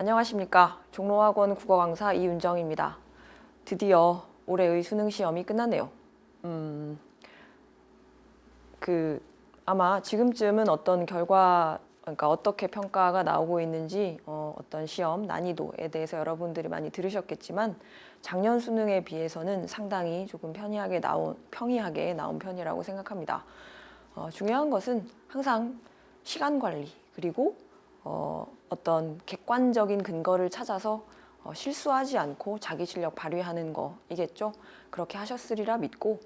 안녕하십니까. 종로학원 국어 강사 이윤정입니다. 드디어 올해의 수능 시험이 끝났네요. 아마 지금쯤은 어떤 결과, 그러니까 어떻게 평가가 나오고 있는지 어떤 시험 난이도에 대해서 여러분들이 많이 들으셨겠지만 작년 수능에 비해서는 상당히 조금 평이하게 나온 편이라고 생각합니다. 중요한 것은 항상 시간 관리 그리고 어떤 객관적인 근거를 찾아서 실수하지 않고 자기 실력 발휘하는 거이겠죠. 그렇게 하셨으리라 믿고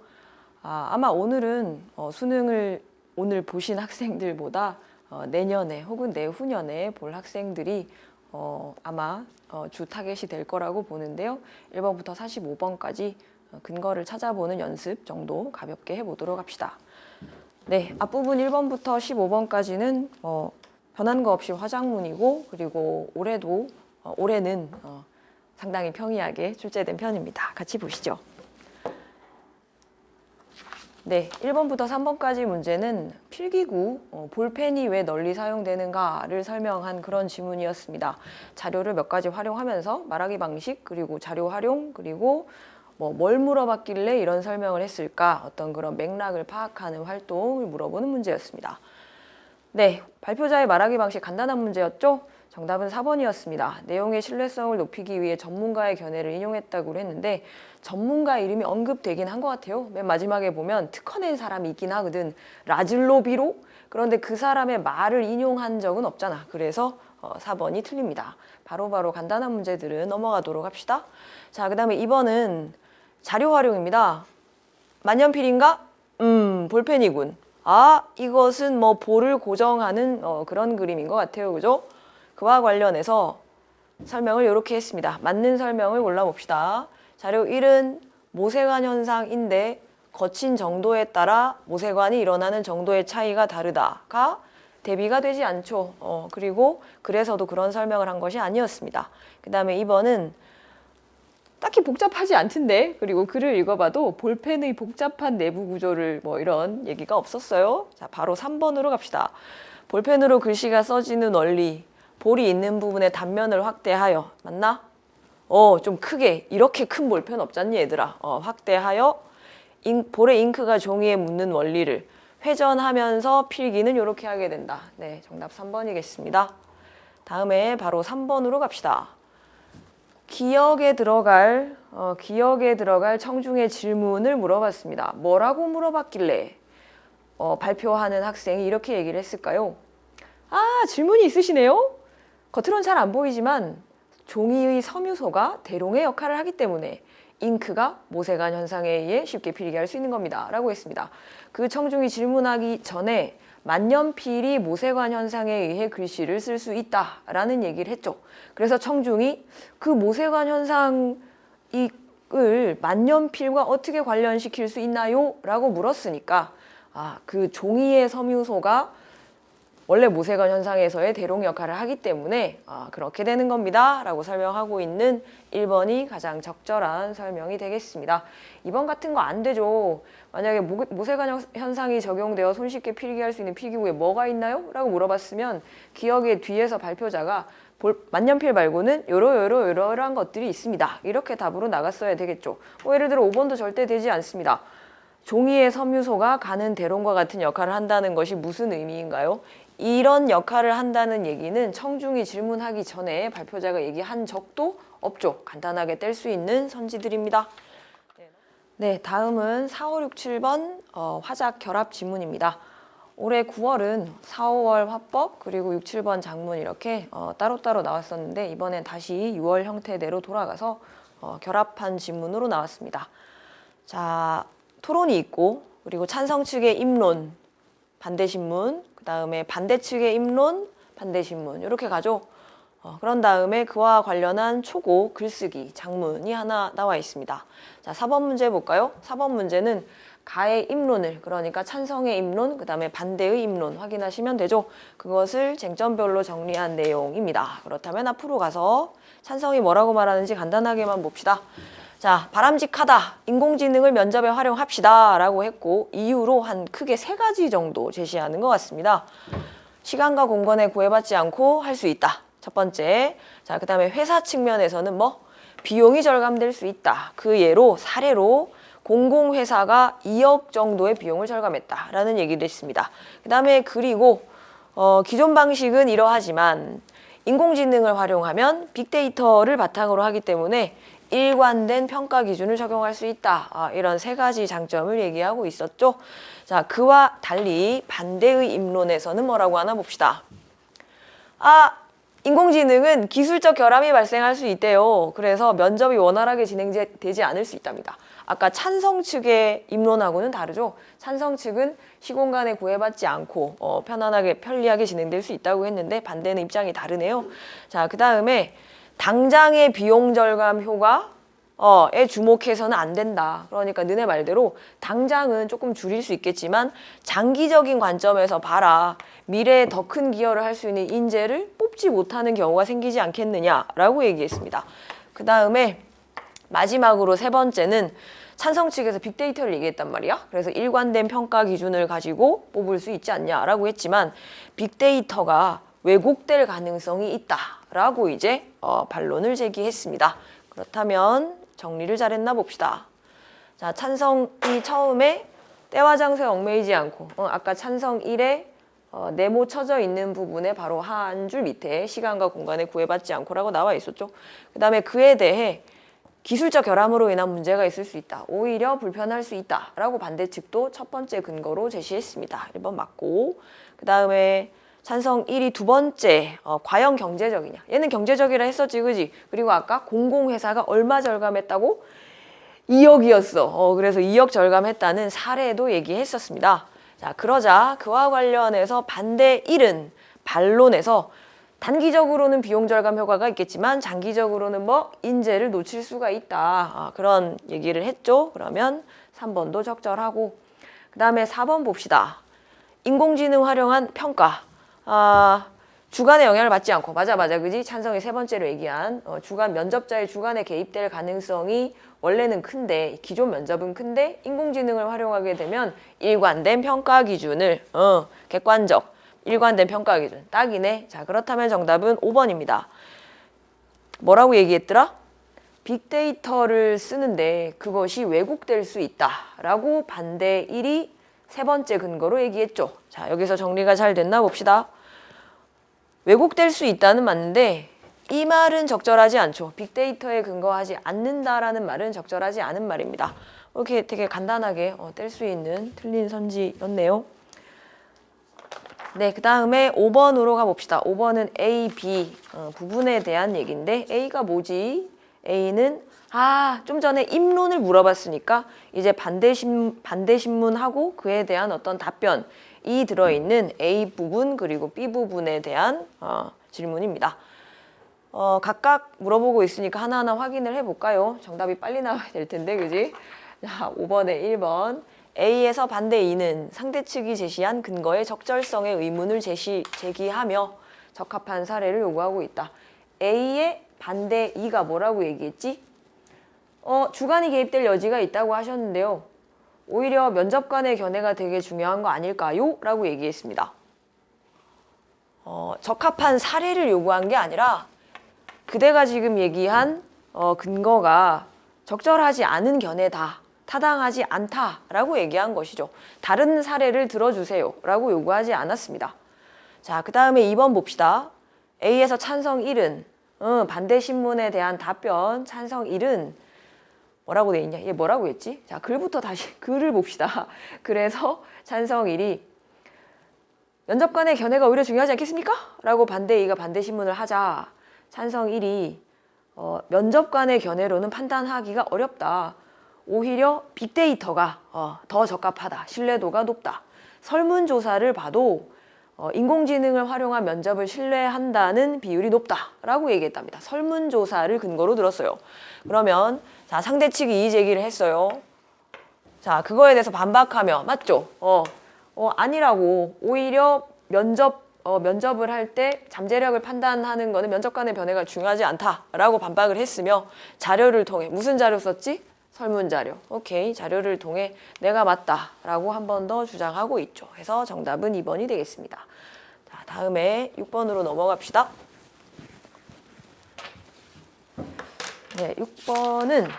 아마 오늘은 수능을 오늘 보신 학생들보다 내년에 혹은 내후년에 볼 학생들이 아마 주 타겟이 될 거라고 보는데요. 1번부터 45번까지 근거를 찾아보는 연습 정도 가볍게 해보도록 합시다. 네, 앞부분 1번부터 15번까지는 변한 거 없이 화작문이고, 그리고 올해는 상당히 평이하게 출제된 편입니다. 같이 보시죠. 네, 1번부터 3번까지 문제는 필기구 볼펜이 왜 널리 사용되는가를 설명한 그런 지문이었습니다. 자료를 몇 가지 활용하면서 말하기 방식, 그리고 자료 활용, 그리고 뭘 물어봤길래 이런 설명을 했을까, 어떤 그런 맥락을 파악하는 활동을 물어보는 문제였습니다. 네, 발표자의 말하기 방식 간단한 문제였죠? 정답은 4번이었습니다. 내용의 신뢰성을 높이기 위해 전문가의 견해를 인용했다고 했는데 전문가 이름이 언급되긴 한 것 같아요. 맨 마지막에 보면 특허낸 사람이 있긴 하거든. 라즐로비로? 그런데 그 사람의 말을 인용한 적은 없잖아. 그래서 4번이 틀립니다. 바로바로 간단한 문제들은 넘어가도록 합시다. 자, 그 다음에 2번은 자료 활용입니다. 만년필인가? 볼펜이군. 이것은 볼을 고정하는 그런 그림인 것 같아요. 그죠? 그와 관련해서 설명을 이렇게 했습니다. 맞는 설명을 골라봅시다. 자료 1은 모세관 현상인데 거친 정도에 따라 모세관이 일어나는 정도의 차이가 다르다가 대비가 되지 않죠. 그리고 그래서도 그런 설명을 한 것이 아니었습니다. 그 다음에 2번은 딱히 복잡하지 않던데, 그리고 글을 읽어봐도 볼펜의 복잡한 내부 구조를 이런 얘기가 없었어요. 자, 바로 3번으로 갑시다. 볼펜으로 글씨가 써지는 원리, 볼이 있는 부분의 단면을 확대하여, 맞나? 좀 크게, 이렇게 큰 볼펜 없잖니 얘들아. 확대하여 볼의 잉크가 종이에 묻는 원리를 회전하면서 필기는 이렇게 하게 된다. 네, 정답 3번이겠습니다. 다음에 바로 3번으로 갑시다. 기억에 들어갈 청중의 질문을 물어봤습니다. 뭐라고 물어봤길래 발표하는 학생이 이렇게 얘기를 했을까요? 질문이 있으시네요? 겉으로는 잘 안 보이지만 종이의 섬유소가 대롱의 역할을 하기 때문에 잉크가 모세관 현상에 의해 쉽게 필기할 수 있는 겁니다. 라고 했습니다. 그 청중이 질문하기 전에 만년필이 모세관 현상에 의해 글씨를 쓸 수 있다라는 얘기를 했죠. 그래서 청중이 그 모세관 현상을 만년필과 어떻게 관련시킬 수 있나요? 라고 물었으니까 그 종이의 섬유소가 원래 모세관 현상에서의 대롱 역할을 하기 때문에 그렇게 되는 겁니다. 라고 설명하고 있는 1번이 가장 적절한 설명이 되겠습니다. 2번 같은 거 안 되죠. 만약에 모세관 현상이 적용되어 손쉽게 필기할 수 있는 필기구에 뭐가 있나요? 라고 물어봤으면 기억의 뒤에서 발표자가 만년필 말고는 이러한 것들이 있습니다. 이렇게 답으로 나갔어야 되겠죠. 예를 들어 5번도 절대 되지 않습니다. 종이의 섬유소가 가는 대롱과 같은 역할을 한다는 것이 무슨 의미인가요? 이런 역할을 한다는 얘기는 청중이 질문하기 전에 발표자가 얘기한 적도 없죠. 간단하게 뗄 수 있는 선지들입니다. 네, 다음은 4, 5, 6, 7번 화작 결합 지문입니다. 올해 9월은 4, 5월 화법 그리고 6, 7번 작문 이렇게 따로따로 나왔었는데 이번엔 다시 6월 형태대로 돌아가서 결합한 지문으로 나왔습니다. 자, 토론이 있고 그리고 찬성 측의 입론, 반대신문, 그 다음에 반대 측의 입론, 반대신문 이렇게 가죠. 그런 다음에 그와 관련한 초고, 글쓰기, 장문이 하나 나와 있습니다. 자, 4번 문제 볼까요? 4번 문제는 가의 입론을, 그러니까 찬성의 입론, 그 다음에 반대의 입론 확인하시면 되죠. 그것을 쟁점별로 정리한 내용입니다. 그렇다면 앞으로 가서 찬성이 뭐라고 말하는지 간단하게만 봅시다. 자, 바람직하다. 인공지능을 면접에 활용합시다. 라고 했고 이유로 한 크게 3가지 정도 제시하는 것 같습니다. 시간과 공간에 구애받지 않고 할 수 있다. 첫 번째. 자, 그다음에 회사 측면에서는 뭐 비용이 절감될 수 있다. 그 예로 사례로 공공회사가 2억 정도의 비용을 절감했다라는 얘기를 했습니다. 그다음에 그리고 기존 방식은 이러하지만 인공지능을 활용하면 빅데이터를 바탕으로 하기 때문에 일관된 평가 기준을 적용할 수 있다. 이런 세 가지 장점을 얘기하고 있었죠. 자, 그와 달리 반대의 입론에서는 뭐라고 하나 봅시다. 인공지능은 기술적 결함이 발생할 수 있대요. 그래서 면접이 원활하게 진행되지 않을 수 있답니다. 아까 찬성 측의 입론하고는 다르죠. 찬성 측은 시공간에 구애받지 않고 편안하게 편리하게 진행될 수 있다고 했는데 반대는 입장이 다르네요. 자, 그다음에 당장의 비용 절감 효과에 주목해서는 안 된다. 그러니까 너네 말대로 당장은 조금 줄일 수 있겠지만 장기적인 관점에서 봐라. 미래에 더 큰 기여를 할 수 있는 인재를 뽑지 못하는 경우가 생기지 않겠느냐라고 얘기했습니다. 그다음에 마지막으로 세 번째는 찬성 측에서 빅데이터를 얘기했단 말이야. 그래서 일관된 평가 기준을 가지고 뽑을 수 있지 않냐라고 했지만 빅데이터가 왜곡될 가능성이 있다라고 이제 반론을 제기했습니다. 그렇다면 정리를 잘했나 봅시다. 자, 찬성이 처음에 때와 장소에 얽매이지 않고 아까 찬성 1에 네모 쳐져 있는 부분에 바로 한 줄 밑에 시간과 공간에 구애받지 않고라고 나와 있었죠. 그 다음에 그에 대해 기술적 결함으로 인한 문제가 있을 수 있다. 오히려 불편할 수 있다. 라고 반대 측도 첫 번째 근거로 제시했습니다. 1번 맞고. 그 다음에 찬성 1이 두 번째, 과연 경제적이냐. 얘는 경제적이라 했었지, 그지? 그리고 아까 공공회사가 얼마 절감했다고? 2억이었어. 그래서 2억 절감했다는 사례도 얘기했었습니다. 자, 그러자 그와 관련해서 반대 1은 반론에서 단기적으로는 비용 절감 효과가 있겠지만 장기적으로는 뭐 인재를 놓칠 수가 있다. 그런 얘기를 했죠. 그러면 3번도 적절하고. 그 다음에 4번 봅시다. 인공지능 활용한 평가. 주관의 영향을 받지 않고. 맞아, 그지? 찬성이 세 번째로 얘기한 주관 면접자의 주관에 개입될 가능성이 원래는 큰데 기존 면접은 큰데 인공지능을 활용하게 되면 일관된 평가 기준을 객관적 일관된 평가 기준 딱이네. 자, 그렇다면 정답은 5번입니다. 뭐라고 얘기했더라? 빅데이터를 쓰는데 그것이 왜곡될 수 있다라고 반대 1이 세 번째 근거로 얘기했죠. 자, 여기서 정리가 잘 됐나 봅시다. 왜곡될 수 있다는 맞는데 이 말은 적절하지 않죠. 빅데이터에 근거하지 않는다라는 말은 적절하지 않은 말입니다. 이렇게 되게 간단하게 뗄 수 있는 틀린 선지였네요. 네, 그 다음에 5번으로 가봅시다. 5번은 A, B 부분에 대한 얘기인데 A가 뭐지? A는 좀 전에 입론을 물어봤으니까 이제 반대 신문하고 그에 대한 어떤 답변이 들어있는 A 부분 그리고 B 부분에 대한 질문입니다. 각각 물어보고 있으니까 하나하나 확인을 해볼까요? 정답이 빨리 나와야 될 텐데, 그지? 자, 5번에 1번. A에서 반대 2는 상대 측이 제시한 근거의 적절성의 의문을 제기하며 적합한 사례를 요구하고 있다. A의 반대 2가 뭐라고 얘기했지? 주관이 개입될 여지가 있다고 하셨는데요. 오히려 면접관의 견해가 되게 중요한 거 아닐까요? 라고 얘기했습니다. 적합한 사례를 요구한 게 아니라 그대가 지금 얘기한 근거가 적절하지 않은 견해다. 타당하지 않다라고 얘기한 것이죠. 다른 사례를 들어주세요 라고 요구하지 않았습니다. 자, 그 다음에 2번 봅시다. A에서 찬성 1은 반대 신문에 대한 답변 찬성 1은 뭐라고 돼 있냐? 얘 뭐라고 했지? 자, 글부터 다시 글을 봅시다. 그래서 찬성 1이 면접관의 견해가 오히려 중요하지 않겠습니까? 라고 반대 2가 반대 신문을 하자 찬성 1이 면접관의 견해로는 판단하기가 어렵다. 오히려 빅데이터가 더 적합하다. 신뢰도가 높다. 설문조사를 봐도 인공지능을 활용한 면접을 신뢰한다는 비율이 높다라고 얘기했답니다. 설문조사를 근거로 들었어요. 그러면 자, 상대 측이 이의 제기를 했어요. 자, 그거에 대해서 반박하며 맞죠? 아니라고. 오히려 면접을 할 때 잠재력을 판단하는 거는 면접관의 견해가 중요하지 않다라고 반박을 했으며 자료를 통해 무슨 자료 썼지? 설문자료. 오케이. 자료를 통해 내가 맞다라고 한 번 더 주장하고 있죠. 그래서 정답은 2번이 되겠습니다. 자, 다음에 6번으로 넘어갑시다. 네, 6번은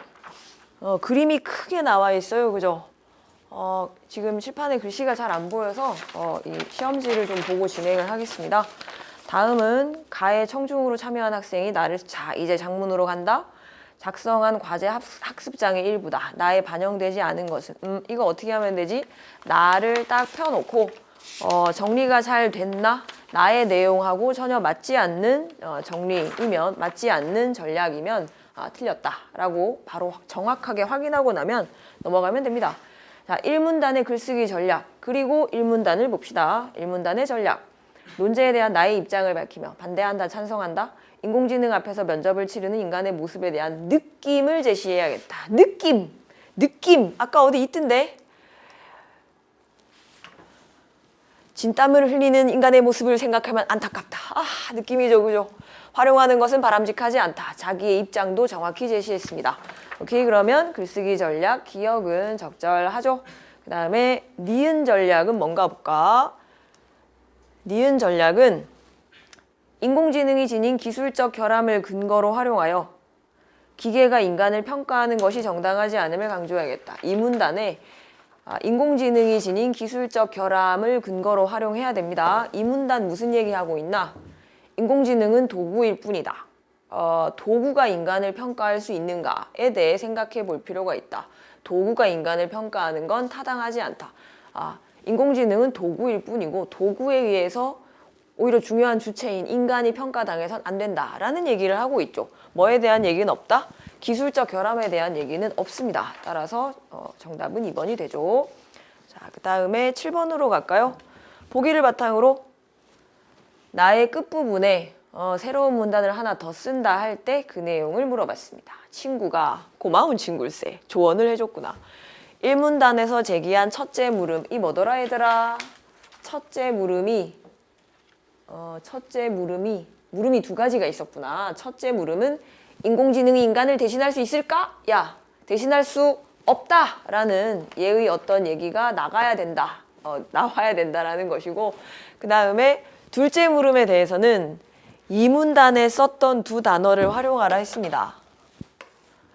그림이 크게 나와 있어요. 그죠? 지금 칠판에 글씨가 잘 안 보여서 이 시험지를 좀 보고 진행을 하겠습니다. 다음은 가해 청중으로 참여한 학생이 나를 이제 장문으로 간다. 작성한 과제 학습장의 일부다. 나에 반영되지 않은 것은 이거 어떻게 하면 되지? 나를 딱 펴놓고 정리가 잘 됐나? 나의 내용하고 전혀 맞지 않는 정리이면 맞지 않는 전략이면 틀렸다라고 바로 정확하게 확인하고 나면 넘어가면 됩니다. 자, 1문단의 글쓰기 전략 그리고 1문단을 봅시다. 1문단의 전략. 논제에 대한 나의 입장을 밝히며 반대한다, 찬성한다. 인공지능 앞에서 면접을 치르는 인간의 모습에 대한 느낌을 제시해야겠다. 느낌. 아까 어디 있던데? 진땀을 흘리는 인간의 모습을 생각하면 안타깝다. 느낌이죠, 그죠? 활용하는 것은 바람직하지 않다. 자기의 입장도 정확히 제시했습니다. 오케이, 그러면 글쓰기 전략, 기억은 적절하죠? 그 다음에 니은 전략은 뭔가 볼까? 니은 전략은 인공지능이 지닌 기술적 결함을 근거로 활용하여 기계가 인간을 평가하는 것이 정당하지 않음을 강조해야겠다. 이 문단에 인공지능이 지닌 기술적 결함을 근거로 활용해야 됩니다. 이 문단 무슨 얘기하고 있나? 인공지능은 도구일 뿐이다. 도구가 인간을 평가할 수 있는가에 대해 생각해 볼 필요가 있다. 도구가 인간을 평가하는 건 타당하지 않다. 인공지능은 도구일 뿐이고 도구에 의해서 오히려 중요한 주체인 인간이 평가당해선 안 된다라는 얘기를 하고 있죠. 뭐에 대한 얘기는 없다? 기술적 결함에 대한 얘기는 없습니다. 따라서 정답은 2번이 되죠. 자, 그 다음에 7번으로 갈까요? 보기를 바탕으로 나의 끝부분에 새로운 문단을 하나 더 쓴다 할 때 그 내용을 물어봤습니다. 친구가 고마운 친구일세 조언을 해줬구나. 1문단에서 제기한 첫째 물음 이 뭐더라 얘들아? 첫째 물음이 물음이 두 가지가 있었구나. 첫째 물음은 인공지능이 인간을 대신할 수 있을까? 야, 대신할 수 없다라는 예의 어떤 얘기가 나와야 된다라는 것이고, 그 다음에 둘째 물음에 대해서는 이 문단에 썼던 두 단어를 활용하라 했습니다.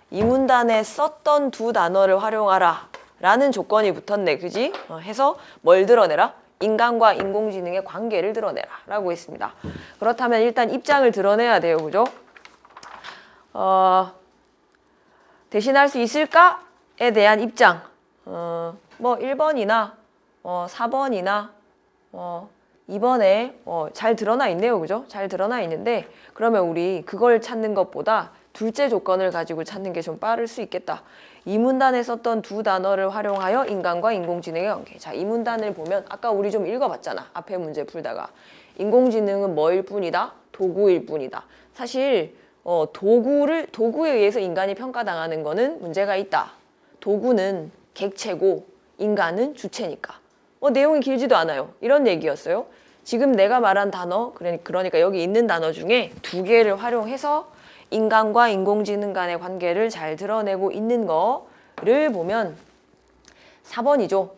이 문단에 썼던 두 단어를 활용하라 라는 조건이 붙었네, 그지? 해서 뭘 드러내라? 인간과 인공지능의 관계를 드러내라 라고 했습니다. 그렇다면 일단 입장을 드러내야 돼요, 그죠? 대신할 수 있을까에 대한 입장. 뭐 1번이나 4번이나 2번에 잘 드러나 있네요, 그죠? 잘 드러나 있는데 그러면 우리 그걸 찾는 것보다 둘째 조건을 가지고 찾는 게 좀 빠를 수 있겠다. 이 문단에 썼던 두 단어를 활용하여 인간과 인공지능의 관계. 자, 이 문단을 보면 아까 우리 좀 읽어봤잖아. 앞에 문제 풀다가. 인공지능은 뭐일 뿐이다? 도구일 뿐이다. 사실 도구에 의해서 인간이 평가당하는 거는 문제가 있다. 도구는 객체고 인간은 주체니까. 내용이 길지도 않아요. 이런 얘기였어요. 지금 내가 말한 단어, 그러니까 여기 있는 단어 중에 두 개를 활용해서 인간과 인공지능 간의 관계를 잘 드러내고 있는 거를 보면 4번이죠.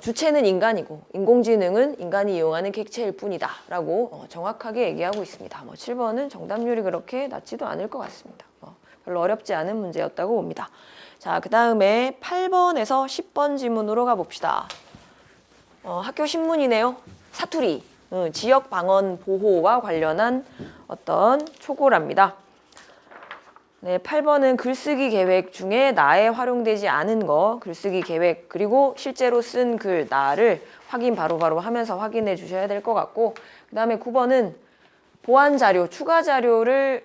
주체는 인간이고 인공지능은 인간이 이용하는 객체일 뿐이다 라고 정확하게 얘기하고 있습니다. 7번은 정답률이 그렇게 낮지도 않을 것 같습니다. 별로 어렵지 않은 문제였다고 봅니다. 자, 그 다음에 8번에서 10번 지문으로 가봅시다. 학교 신문이네요. 사투리, 지역 방언 보호와 관련한 어떤 초고랍니다. 네, 8번은 글쓰기 계획 중에 나에 활용되지 않은 거, 글쓰기 계획, 그리고 실제로 쓴 글, 나를 확인 바로바로 하면서 확인해 주셔야 될 것 같고, 그 다음에 9번은 보완 자료, 추가 자료를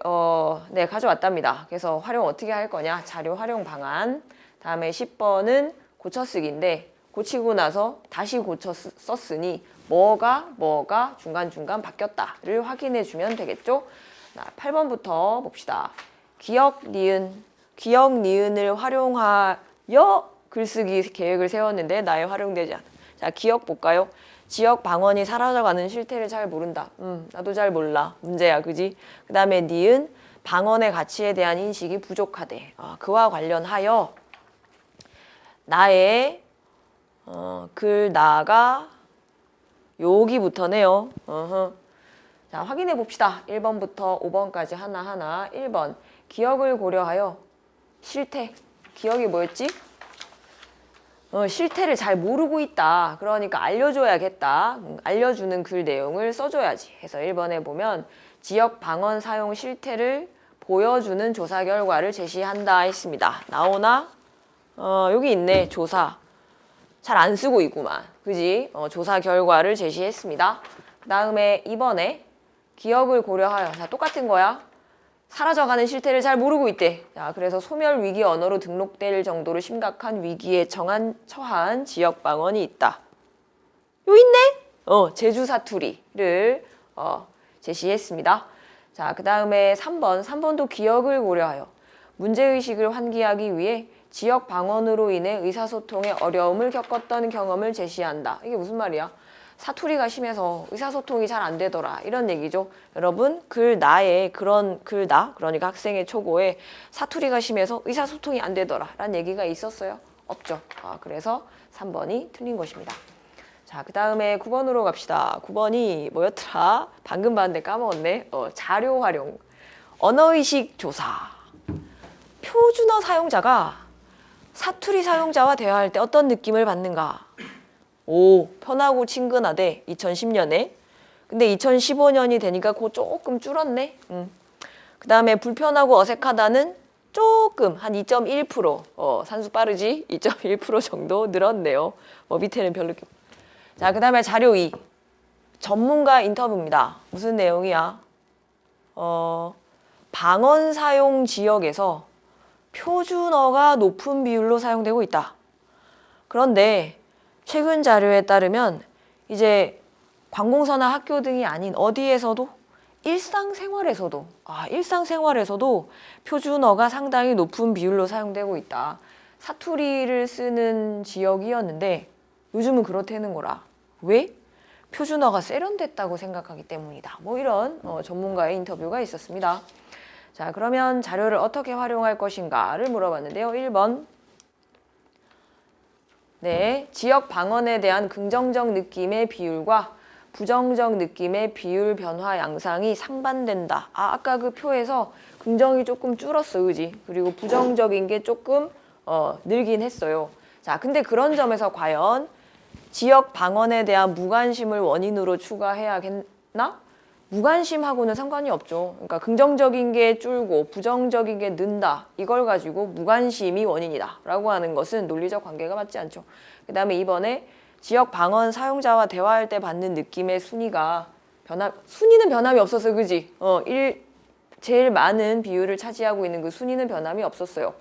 가져왔답니다. 그래서 활용 어떻게 할 거냐, 자료 활용 방안. 다음에 10번은 고쳐쓰기인데 고치고 나서 다시 고쳐 썼으니 뭐가 중간중간 바뀌었다를 확인해 주면 되겠죠. 8번부터 봅시다. 기억, 니은을 활용하여 글쓰기 계획을 세웠는데 나에 활용되지 않아. 자, 기억 볼까요? 지역 방언이 사라져가는 실태를 잘 모른다. 나도 잘 몰라. 문제야, 그지? 그 다음에 니은, 방언의 가치에 대한 인식이 부족하대. 그와 관련하여 나의 글 나가 여기부터네요. 자, 확인해 봅시다. 1번부터 5번까지 하나하나. 1번. 기억을 고려하여 실태. 기억이 뭐였지? 실태를 잘 모르고 있다. 그러니까 알려줘야겠다. 알려주는 글 내용을 써줘야지. 해서 1번에 보면 지역 방언 사용 실태를 보여주는 조사 결과를 제시한다 했습니다. 나오나? 여기 있네. 조사. 잘 안 쓰고 있구만. 그지? 조사 결과를 제시했습니다. 그 다음에 2번에 기억을 고려하여. 자, 똑같은 거야. 사라져가는 실태를 잘 모르고 있대. 자, 그래서 소멸 위기 언어로 등록될 정도로 심각한 위기에 처한 지역 방언이 있다. 요 있네? 제주 사투리를 제시했습니다. 자, 그 다음에 3번도 기억을 고려하여 문제의식을 환기하기 위해 지역 방언으로 인해 의사소통에 어려움을 겪었던 경험을 제시한다. 이게 무슨 말이야? 사투리가 심해서 의사소통이 잘 안 되더라. 이런 얘기죠. 여러분, 그러니까 학생의 초고에 사투리가 심해서 의사소통이 안 되더라. 라는 얘기가 있었어요? 없죠. 그래서 3번이 틀린 것입니다. 자, 그 다음에 9번으로 갑시다. 9번이 뭐였더라? 방금 봤는데 까먹었네. 자료 활용. 언어의식 조사. 표준어 사용자가 사투리 사용자와 대화할 때 어떤 느낌을 받는가? 오, 편하고 친근하대. 2010년에. 근데 2015년이 되니까 그거 조금 줄었네. 그 다음에 불편하고 어색하다는 조금 한 2.1%. 산수 빠르지? 2.1% 정도 늘었네요. 밑에는 별로. 자, 그 다음에 자료 2. 전문가 인터뷰입니다. 무슨 내용이야? 방언 사용 지역에서 표준어가 높은 비율로 사용되고 있다. 그런데 최근 자료에 따르면 이제 관공서나 학교 등이 아닌 어디에서도 일상생활에서도 표준어가 상당히 높은 비율로 사용되고 있다. 사투리를 쓰는 지역이었는데 요즘은 그렇다는 거라. 왜? 표준어가 세련됐다고 생각하기 때문이다. 이런 전문가의 인터뷰가 있었습니다. 자, 그러면 자료를 어떻게 활용할 것인가를 물어봤는데요. 1번. 네, 지역 방언에 대한 긍정적 느낌의 비율과 부정적 느낌의 비율 변화 양상이 상반된다. 아까 그 표에서 긍정이 조금 줄었어, 그지? 그리고 부정적인 게 조금 늘긴 했어요. 자, 근데 그런 점에서 과연 지역 방언에 대한 무관심을 원인으로 추가해야겠나? 무관심하고는 상관이 없죠. 그러니까 긍정적인 게 줄고 부정적인 게 는다. 이걸 가지고 무관심이 원인이다 라고 하는 것은 논리적 관계가 맞지 않죠. 그 다음에 2번에 지역 방언 사용자와 대화할 때 받는 느낌의 순위는 변함이 없었어요. 그지? 제일 많은 비율을 차지하고 있는 그 순위는 변함이 없었어요.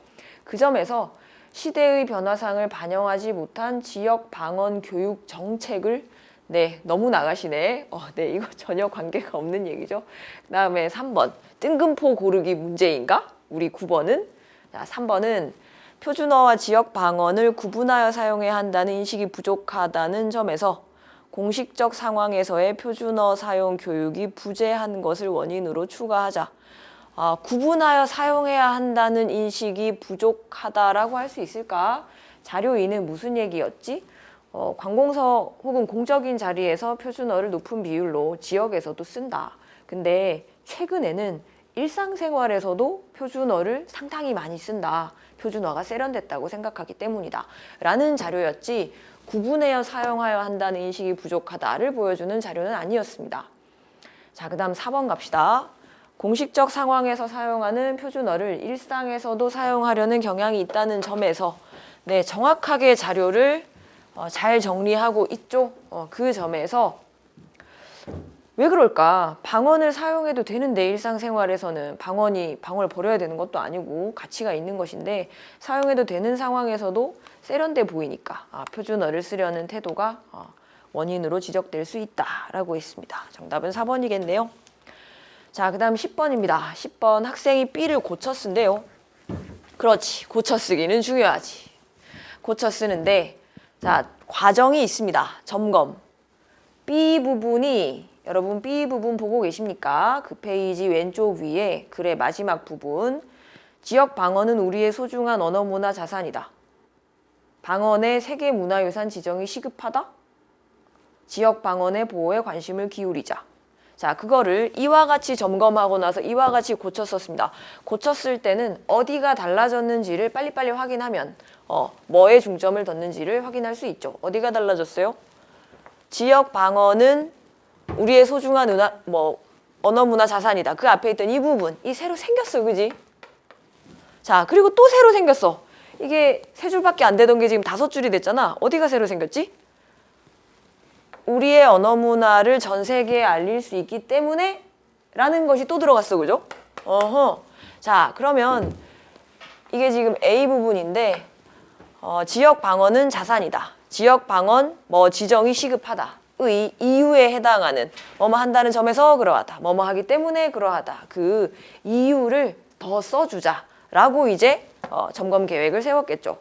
그 점에서 시대의 변화상을 반영하지 못한 지역 방언 교육 정책을 너무 나가시네. 이거 전혀 관계가 없는 얘기죠. 그 다음에 3번. 뜬금포 고르기 문제인가? 우리 9번은? 자, 3번은 표준어와 지역 방언을 구분하여 사용해야 한다는 인식이 부족하다는 점에서 공식적 상황에서의 표준어 사용 교육이 부재한 것을 원인으로 추가하자. 구분하여 사용해야 한다는 인식이 부족하다라고 할 수 있을까? 자료 2는 무슨 얘기였지? 관공서 혹은 공적인 자리에서 표준어를 높은 비율로 지역에서도 쓴다. 근데 최근에는 일상생활에서도 표준어를 상당히 많이 쓴다. 표준어가 세련됐다고 생각하기 때문이다. 라는 자료였지 구분하여 사용하여 한다는 인식이 부족하다를 보여주는 자료는 아니었습니다. 자, 그 다음 4번 갑시다. 공식적 상황에서 사용하는 표준어를 일상에서도 사용하려는 경향이 있다는 점에서 정확하게 자료를 잘 정리하고 있죠. 그 점에서 왜 그럴까? 방언을 사용해도 되는데 일상생활에서는 방언을 버려야 되는 것도 아니고 가치가 있는 것인데 사용해도 되는 상황에서도 세련돼 보이니까 표준어를 쓰려는 태도가 원인으로 지적될 수 있다라고 했습니다. 정답은 4번이겠네요. 자, 그 다음 10번입니다. 10번 학생이 B를 고쳐 쓴대요. 그렇지. 고쳐 쓰기는 중요하지. 고쳐 쓰는데 자, 과정이 있습니다. 점검. B 부분이 여러분 B 부분 보고 계십니까? 그 페이지 왼쪽 위에 글의 마지막 부분. 지역 방언은 우리의 소중한 언어 문화 자산이다. 방언의 세계문화유산 지정이 시급하다. 지역 방언의 보호에 관심을 기울이자. 자, 그거를 이와 같이 점검하고 나서 이와 같이 고쳤었습니다. 고쳤을 때는 어디가 달라졌는지를 빨리빨리 확인하면 뭐에 중점을 뒀는지를 확인할 수 있죠. 어디가 달라졌어요? 지역 방어는 우리의 소중한 언어 문화 자산이다. 그 앞에 있던 이 부분, 이 새로 생겼어, 그지? 자, 그리고 또 새로 생겼어. 이게 3줄밖에 안 되던 게 지금 5줄이 됐잖아. 어디가 새로 생겼지? 우리의 언어 문화를 전 세계에 알릴 수 있기 때문에 라는 것이 또 들어갔어, 그죠? 자, 그러면 이게 지금 A 부분인데 지역 방언은 자산이다. 지역 방언 지정이 시급하다. 의 이유에 해당하는 뭐뭐 한다는 점에서 그러하다. 뭐뭐 하기 때문에 그러하다. 그 이유를 더 써주자라고 이제 점검 계획을 세웠겠죠.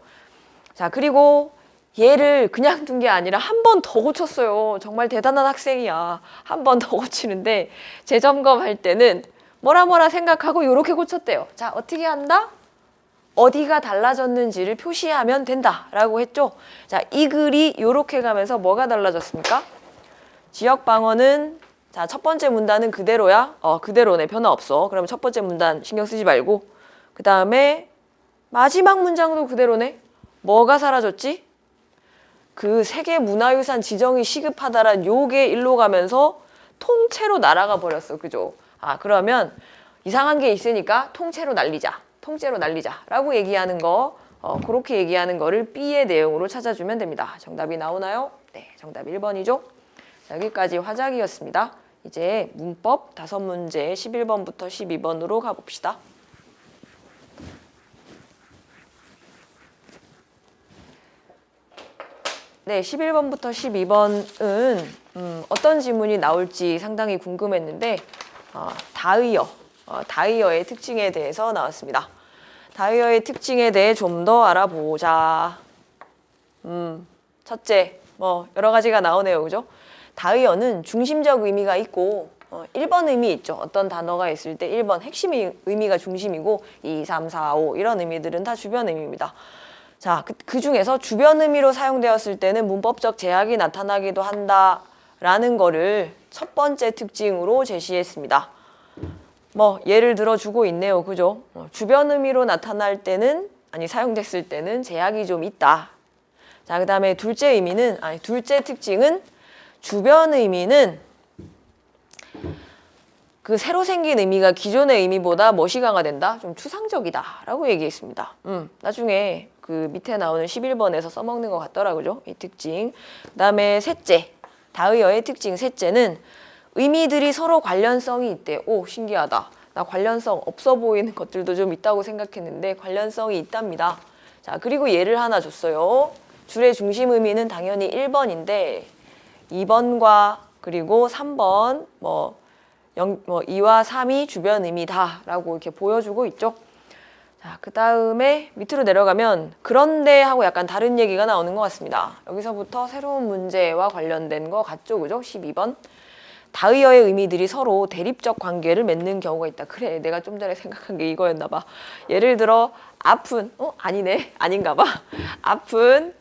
자, 그리고 얘를 그냥 둔 게 아니라 한 번 더 고쳤어요. 정말 대단한 학생이야. 한 번 더 고치는데 재점검할 때는 뭐라 생각하고 이렇게 고쳤대요. 자, 어떻게 한다? 어디가 달라졌는지를 표시하면 된다라고 했죠. 자, 이 글이 이렇게 가면서 뭐가 달라졌습니까? 지역 방언은 자, 첫 번째 문단은 그대로야. 그대로네. 변화 없어. 그럼 첫 번째 문단 신경 쓰지 말고 그 다음에 마지막 문장도 그대로네. 뭐가 사라졌지? 그 세계 문화유산 지정이 시급하다란 요게 일로 가면서 통째로 날아가 버렸어. 그죠? 그러면 이상한 게 있으니까 통째로 날리자. 통째로 날리자라고 얘기하는 거, 그렇게 얘기하는 거를 B의 내용으로 찾아주면 됩니다. 정답이 나오나요? 네, 정답 1번이죠. 여기까지 화작이었습니다. 이제 문법 5문제 11번부터 12번으로 가봅시다. 네, 11번부터 12번은 어떤 지문이 나올지 상당히 궁금했는데 다이어의 특징에 대해서 나왔습니다. 다이어의 특징에 대해 좀 더 알아보자. 첫째, 여러 가지가 나오네요. 그죠? 다이어는 중심적 의미가 있고 1번 의미 있죠. 어떤 단어가 있을 때 1번 핵심 의미가 중심이고 2, 3, 4, 5 이런 의미들은 다 주변 의미입니다. 자, 그 중에서 주변 의미로 사용되었을 때는 문법적 제약이 나타나기도 한다라는 거를 첫 번째 특징으로 제시했습니다. 예를 들어 주고 있네요. 그죠? 주변 의미로 나타날 때는, 사용됐을 때는 제약이 좀 있다. 자, 그 다음에 둘째 특징은 주변 의미는 그 새로 생긴 의미가 기존의 의미보다 멋이 강화된다? 좀 추상적이다. 라고 얘기했습니다. 나중에 그 밑에 나오는 11번에서 써먹는 것 같더라고요. 이 특징. 그 다음에 셋째, 다의어의 특징 셋째는 의미들이 서로 관련성이 있대. 오, 신기하다. 나 관련성 없어 보이는 것들도 좀 있다고 생각했는데 관련성이 있답니다. 자, 그리고 예를 하나 줬어요. 줄의 중심 의미는 당연히 1번인데 2번과 그리고 3번 2와 3이 주변 의미다라고 이렇게 보여주고 있죠. 자, 그 다음에 밑으로 내려가면 그런데 하고 약간 다른 얘기가 나오는 것 같습니다. 여기서부터 새로운 문제와 관련된 거 같죠, 그죠? 12번. 다의어의 의미들이 서로 대립적 관계를 맺는 경우가 있다. 그래, 내가 좀 전에 생각한 게 이거였나 봐. 예를 들어 앞은 아니네, 아닌가 봐. 앞은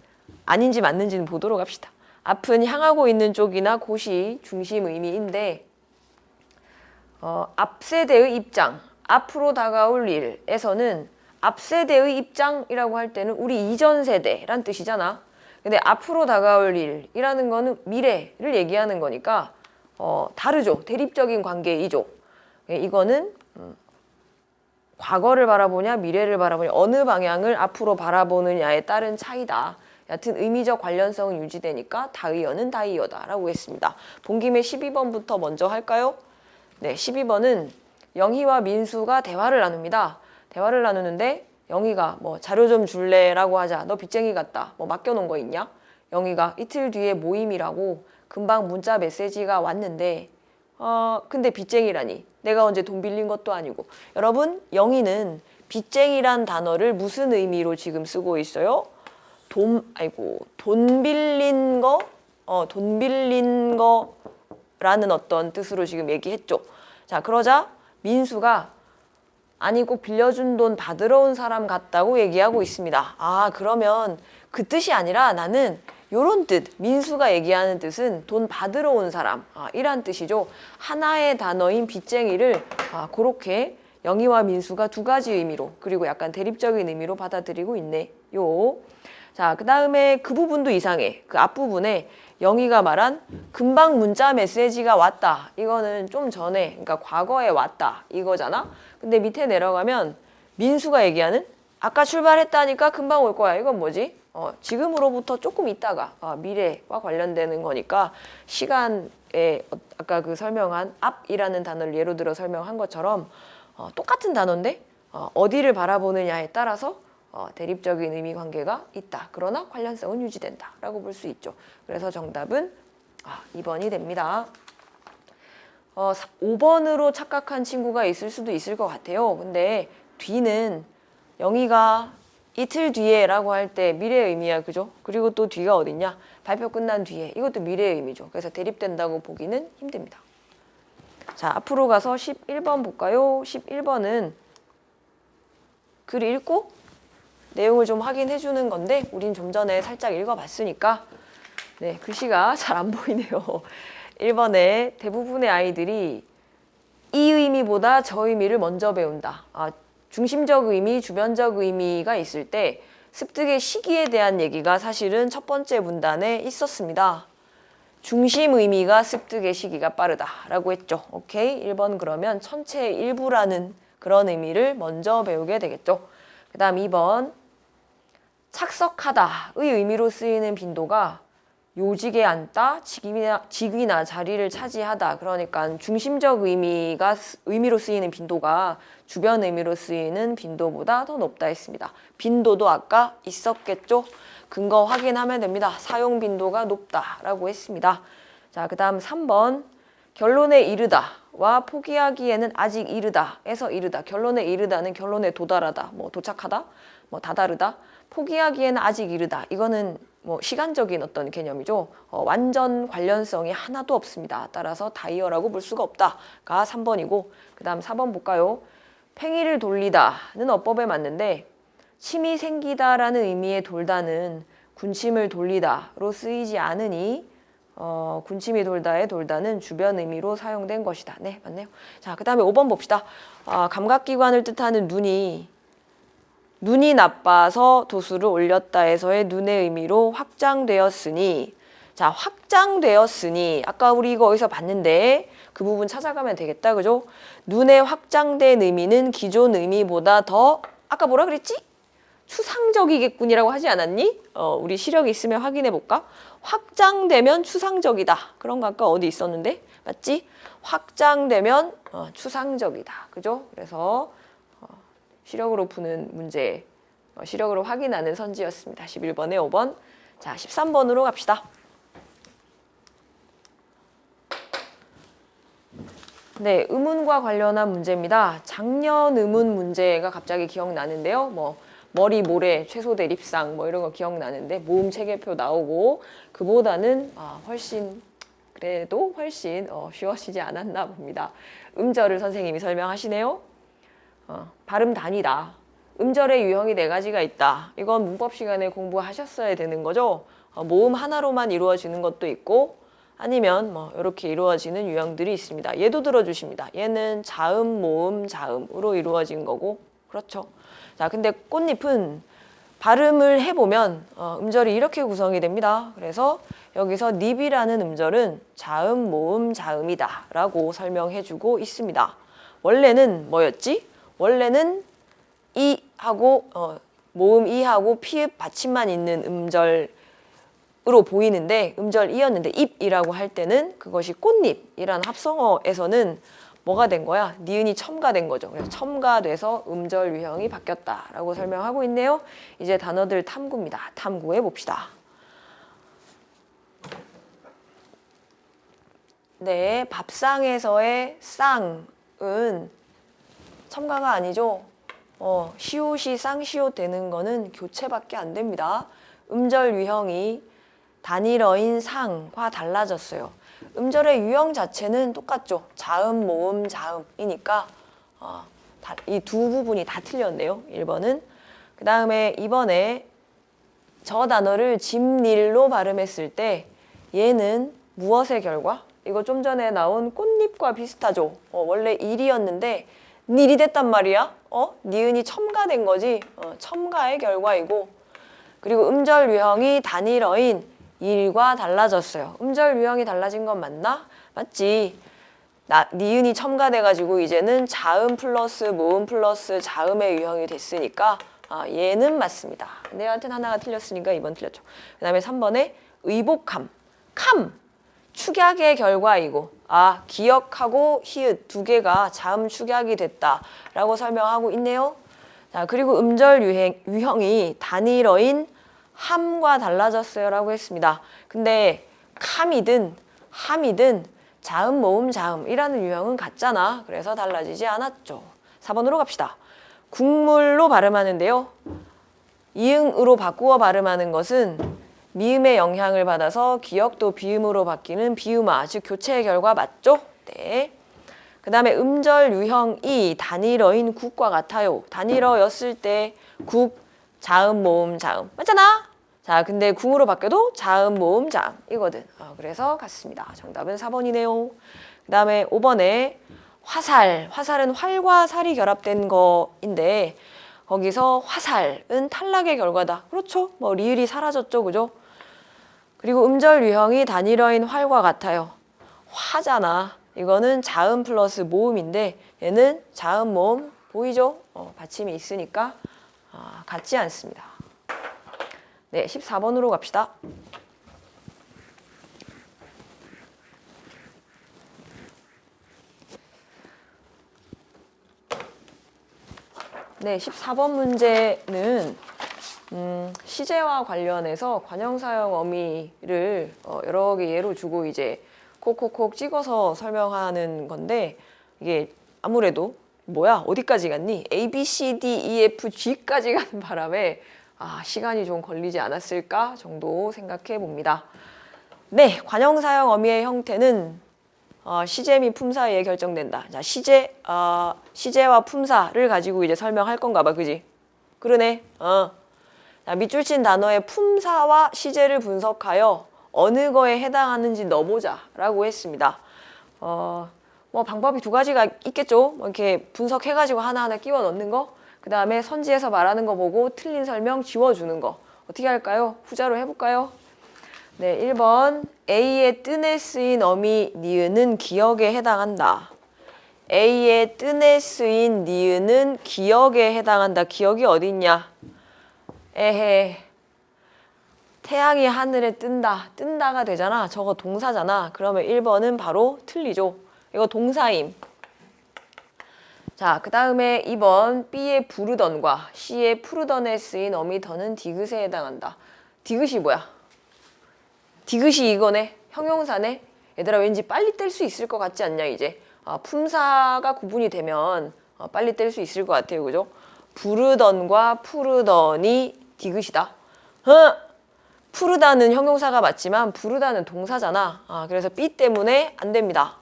아닌지 맞는지는 보도록 합시다. 앞은 향하고 있는 쪽이나 곳이 중심 의미인데 앞세대의 입장, 앞으로 다가올 일에서는 앞세대의 입장이라고 할 때는 우리 이전 세대란 뜻이잖아. 근데 앞으로 다가올 일이라는 거는 미래를 얘기하는 거니까 다르죠. 대립적인 관계이죠. 이거는 과거를 바라보냐 미래를 바라보냐 어느 방향을 앞으로 바라보느냐에 따른 차이다. 여하튼 의미적 관련성은 유지되니까 다의어는 다의어다라고 했습니다. 본 김에 12번부터 먼저 할까요? 네, 12번은 영희와 민수가 대화를 나눕니다. 대화를 나누는데 영희가 자료 좀 줄래라고 하자. 너 빚쟁이 같다. 맡겨놓은 거 있냐? 영희가 이틀 뒤에 모임이라고 금방 문자 메시지가 왔는데 근데 빚쟁이라니. 내가 언제 돈 빌린 것도 아니고. 여러분, 영희는 빚쟁이란 단어를 무슨 의미로 지금 쓰고 있어요? 돈 빌린 거라는 어떤 뜻으로 지금 얘기했죠. 자, 그러자 민수가 아니 꼭 빌려준 돈 받으러 온 사람 같다고 얘기하고 있습니다. 그러면 그 뜻이 아니라 나는 요런 뜻, 민수가 얘기하는 뜻은 돈 받으러 온 사람, 이란 뜻이죠. 하나의 단어인 빚쟁이를 그렇게 영희와 민수가 두 가지 의미로, 그리고 약간 대립적인 의미로 받아들이고 있네요. 자, 그 다음에 그 부분도 이상해. 그 앞부분에 영희가 말한 금방 문자 메시지가 왔다. 이거는 좀 전에, 그러니까 과거에 왔다. 이거잖아. 근데 밑에 내려가면 민수가 얘기하는 아까 출발했다니까 금방 올 거야. 이건 뭐지? 지금으로부터 조금 있다가 미래와 관련되는 거니까 시간에 아까 그 설명한 앞이라는 단어를 예로 들어 설명한 것처럼 똑같은 단어인데 어디를 바라보느냐에 따라서 대립적인 의미 관계가 있다. 그러나 관련성은 유지된다. 라고 볼 수 있죠. 그래서 정답은 2번이 됩니다. 5번으로 착각한 친구가 있을 수도 있을 것 같아요. 근데 뒤는 영희가 이틀 뒤에 라고 할 때 미래의 의미야. 그죠? 그리고 또 뒤가 어딨냐? 발표 끝난 뒤에. 이것도 미래의 의미죠. 그래서 대립된다고 보기는 힘듭니다. 자, 앞으로 가서 11번 볼까요? 11번은 글 읽고 내용을 좀 확인해 주는 건데 우린 좀 전에 살짝 읽어봤으니까 네, 글씨가 잘 안 보이네요. 1번에 대부분의 아이들이 이 의미보다 저 의미를 먼저 배운다. 중심적 의미, 주변적 의미가 있을 때 습득의 시기에 대한 얘기가 사실은 첫 번째 문단에 있었습니다. 중심 의미가 습득의 시기가 빠르다라고 했죠. 오케이? 1번 그러면 천체의 일부라는 그런 의미를 먼저 배우게 되겠죠. 그 다음 2번 착석하다의 의미로 쓰이는 빈도가 요직에 앉다, 직위나 자리를 차지하다. 그러니까 중심적 의미로 쓰이는 빈도가 주변 의미로 쓰이는 빈도보다 더 높다 했습니다. 빈도도 아까 있었겠죠? 근거 확인하면 됩니다. 사용 빈도가 높다라고 했습니다. 자, 그 다음 3번 결론에 이르다와 포기하기에는 아직 이르다에서 이르다. 결론에 이르다는 결론에 도달하다, 도착하다, 다다르다. 포기하기에는 아직 이르다. 이거는 시간적인 어떤 개념이죠. 완전 관련성이 하나도 없습니다. 따라서 다이어라고 볼 수가 없다가 3번이고 그 다음 4번 볼까요? 팽이를 돌리다는 어법에 맞는데 침이 생기다라는 의미의 돌다는 군침을 돌리다로 쓰이지 않으니 군침이 돌다의 돌다는 주변 의미로 사용된 것이다. 네, 맞네요. 자, 그 다음에 5번 봅시다. 감각기관을 뜻하는 눈이 나빠서 도수를 올렸다에서의 눈의 의미로 확장되었으니 자, 확장되었으니 아까 우리 이거 어디서 봤는데 그 부분 찾아가면 되겠다. 그죠? 눈의 확장된 의미는 기존 의미보다 더 아까 뭐라 그랬지? 추상적이겠군이라고 하지 않았니? 우리 시력이 있으면 확인해 볼까? 확장되면 추상적이다. 그런 거 아까 어디 있었는데? 맞지? 확장되면 추상적이다. 그죠? 그래서 시력으로 푸는 문제, 시력으로 확인하는 선지였습니다. 11번에 5번. 자, 13번으로 갑시다. 네, 의문과 관련한 문제입니다. 작년 의문 문제가 갑자기 기억나는데요. 머리, 모래, 최소 대립상 이런 거 기억나는데 모음 체계표 나오고 그보다는 그래도 훨씬 쉬워지지 않았나 봅니다. 음절을 선생님이 설명하시네요. 발음 단위다. 음절의 유형이 4가지가 있다. 이건 문법 시간에 공부하셨어야 되는 거죠. 모음 하나로만 이루어지는 것도 있고 아니면 이렇게 이루어지는 유형들이 있습니다. 얘도 들어주십니다. 얘는 자음, 모음, 자음으로 이루어진 거고 그렇죠. 자, 근데 꽃잎은 발음을 해보면 음절이 이렇게 구성이 됩니다. 그래서 여기서 닙이라는 음절은 자음, 모음, 자음이다 라고 설명해주고 있습니다. 원래는 뭐였지? 원래는 이하고 모음 이하고 피읍 받침만 있는 음절으로 보이는데 음절 이였는데 잎이라고 할 때는 그것이 꽃잎이라는 합성어에서는 뭐가 된 거야? 니은이 첨가된 거죠. 그래서 첨가돼서 음절 유형이 바뀌었다라고 설명하고 있네요. 이제 단어들 탐구입니다. 탐구해 봅시다. 네, 밥상에서의 쌍은 첨가가 아니죠. 시옷이 쌍시옷 되는 거는 교체밖에 안 됩니다. 음절 유형이 단일어인 상과 달라졌어요. 음절의 유형 자체는 똑같죠. 자음, 모음, 자음이니까 이 두 부분이 다 틀렸네요. 1번은. 그 다음에 2번에 저 단어를 집닐로 발음했을 때 얘는 무엇의 결과? 이거 좀 전에 나온 꽃잎과 비슷하죠? 원래 일이었는데 닐이 됐단 말이야. 니은이 첨가된 거지. 첨가의 결과이고. 그리고 음절 유형이 단일어인 일과 달라졌어요. 음절 유형이 달라진 건 맞나? 맞지. 니은이 첨가돼가지고 이제는 자음 플러스 모음 플러스 자음의 유형이 됐으니까 얘는 맞습니다. 내한테는 하나가 틀렸으니까 2번 틀렸죠. 그 다음에 3번에 의복함. 캄! 축약의 결과이고 기역하고 히읗 두 개가 자음 축약이 됐다라고 설명하고 있네요. 자, 그리고 음절 유형이 단일어인 함과 달라졌어요 라고 했습니다. 근데 캄이든 함이든 자음 모음 자음이라는 유형은 같잖아. 그래서 달라지지 않았죠. 4번으로 갑시다. 국물로 발음하는데요. 이응으로 바꾸어 발음하는 것은 미음의 영향을 받아서 기역도 비음으로 바뀌는 비음화, 즉 교체의 결과 맞죠? 네. 그 다음에 음절 유형이 단일어인 국과 같아요. 단일어였을 때 국, 자음, 모음, 자음. 맞잖아? 자, 근데 궁으로 바뀌어도 자음, 모음, 자음 이거든. 그래서 같습니다. 정답은 4번이네요. 그 다음에 5번에 화살. 화살은 활과 살이 결합된 거인데 거기서 화살은 탈락의 결과다. 그렇죠? 뭐 리을이 사라졌죠, 그죠? 그리고 음절 유형이 단일어인 활과 같아요. 화잖아. 이거는 자음 플러스 모음인데 얘는 자음 모음 보이죠? 받침이 있으니까 같지 않습니다. 네, 14번으로 갑시다. 네, 14번 문제는 시제와 관련해서 관형사형 어미를 여러 개 예로 주고 이제 콕콕콕 찍어서 설명하는 건데 이게 아무래도 뭐야 어디까지 갔니? A, B, C, D, E, F, G까지 가는 바람에 시간이 좀 걸리지 않았을까 정도 생각해 봅니다. 네, 관형사형 어미의 형태는 시제 및 품사에 결정된다. 자, 시제와 품사를 가지고 이제 설명할 건가 봐, 그지? 그러네. 자, 밑줄 친 단어의 품사와 시제를 분석하여 어느 거에 해당하는지 넣어보자라고 했습니다. 뭐 방법이 두 가지가 있겠죠. 뭐 이렇게 분석해가지고 하나하나 끼워 넣는 거. 그 다음에 선지에서 말하는 거 보고 틀린 설명 지워주는 거. 어떻게 할까요? 후자로 해볼까요? 네, 1번 A의 뜬에 쓰인 어미 니은은 기역에 해당한다. A의 뜬에 쓰인 니은은 기역에 해당한다. 기역이 어디 있냐? 에헤, 태양이 하늘에 뜬다. 뜬다가 되잖아. 저거 동사잖아. 그러면 1번은 바로 틀리죠. 이거 동사임. 자, 그 다음에 2번 B의 부르던과 C의 푸르던에 쓰인 어미 더는 디귿에 해당한다. 디귿이 뭐야? 디귿이 이거네. 형용사네. 얘들아 왠지 빨리 뗄 수 있을 것 같지 않냐 이제. 품사가 구분이 되면 빨리 뗄 수 있을 것 같아요. 그죠? 부르던과 푸르던이 디귿이다. 푸르다는 형용사가 맞지만 부르다는 동사잖아. 그래서 B 때문에 안 됩니다.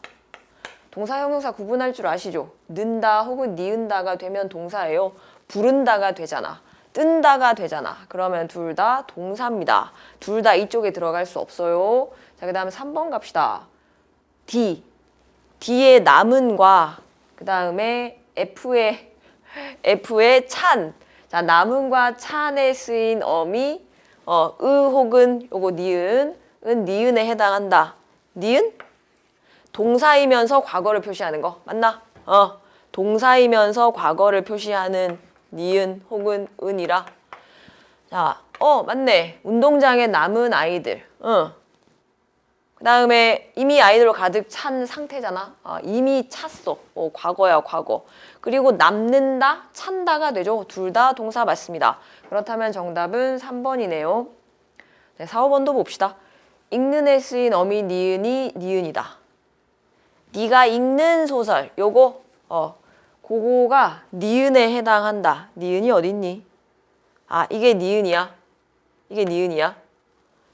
동사 형용사 구분할 줄 아시죠? 는다 혹은 니은다가 되면 동사예요. 부른다가 되잖아. 뜬다가 되잖아. 그러면 둘 다 동사입니다. 둘 다 이쪽에 들어갈 수 없어요. 자, 그 다음에 3번 갑시다. D. D의 남은과 그 다음에 F의 찬. 자, 남은과 찬에 쓰인 어미 혹은 요거 니은은 니은에 해당한다. 니은? 동사이면서 과거를 표시하는 거 맞나? 동사이면서 과거를 표시하는 니은 혹은 은이라. 자, 맞네. 운동장에 남은 아이들. 그 다음에 이미 아이들로 가득 찬 상태잖아. 이미 찼어. 과거야, 과거. 그리고 남는다, 찬다가 되죠. 둘 다 동사 맞습니다. 그렇다면 정답은 3번이네요. 네, 4, 5번도 봅시다. 읽는 에 쓰인 어미 니은이 니은이다. 네가 읽는 소설, 요거, 그거가 니은에 해당한다. 니은이 어딨니? 이게 니은이야. 이게 니은이야.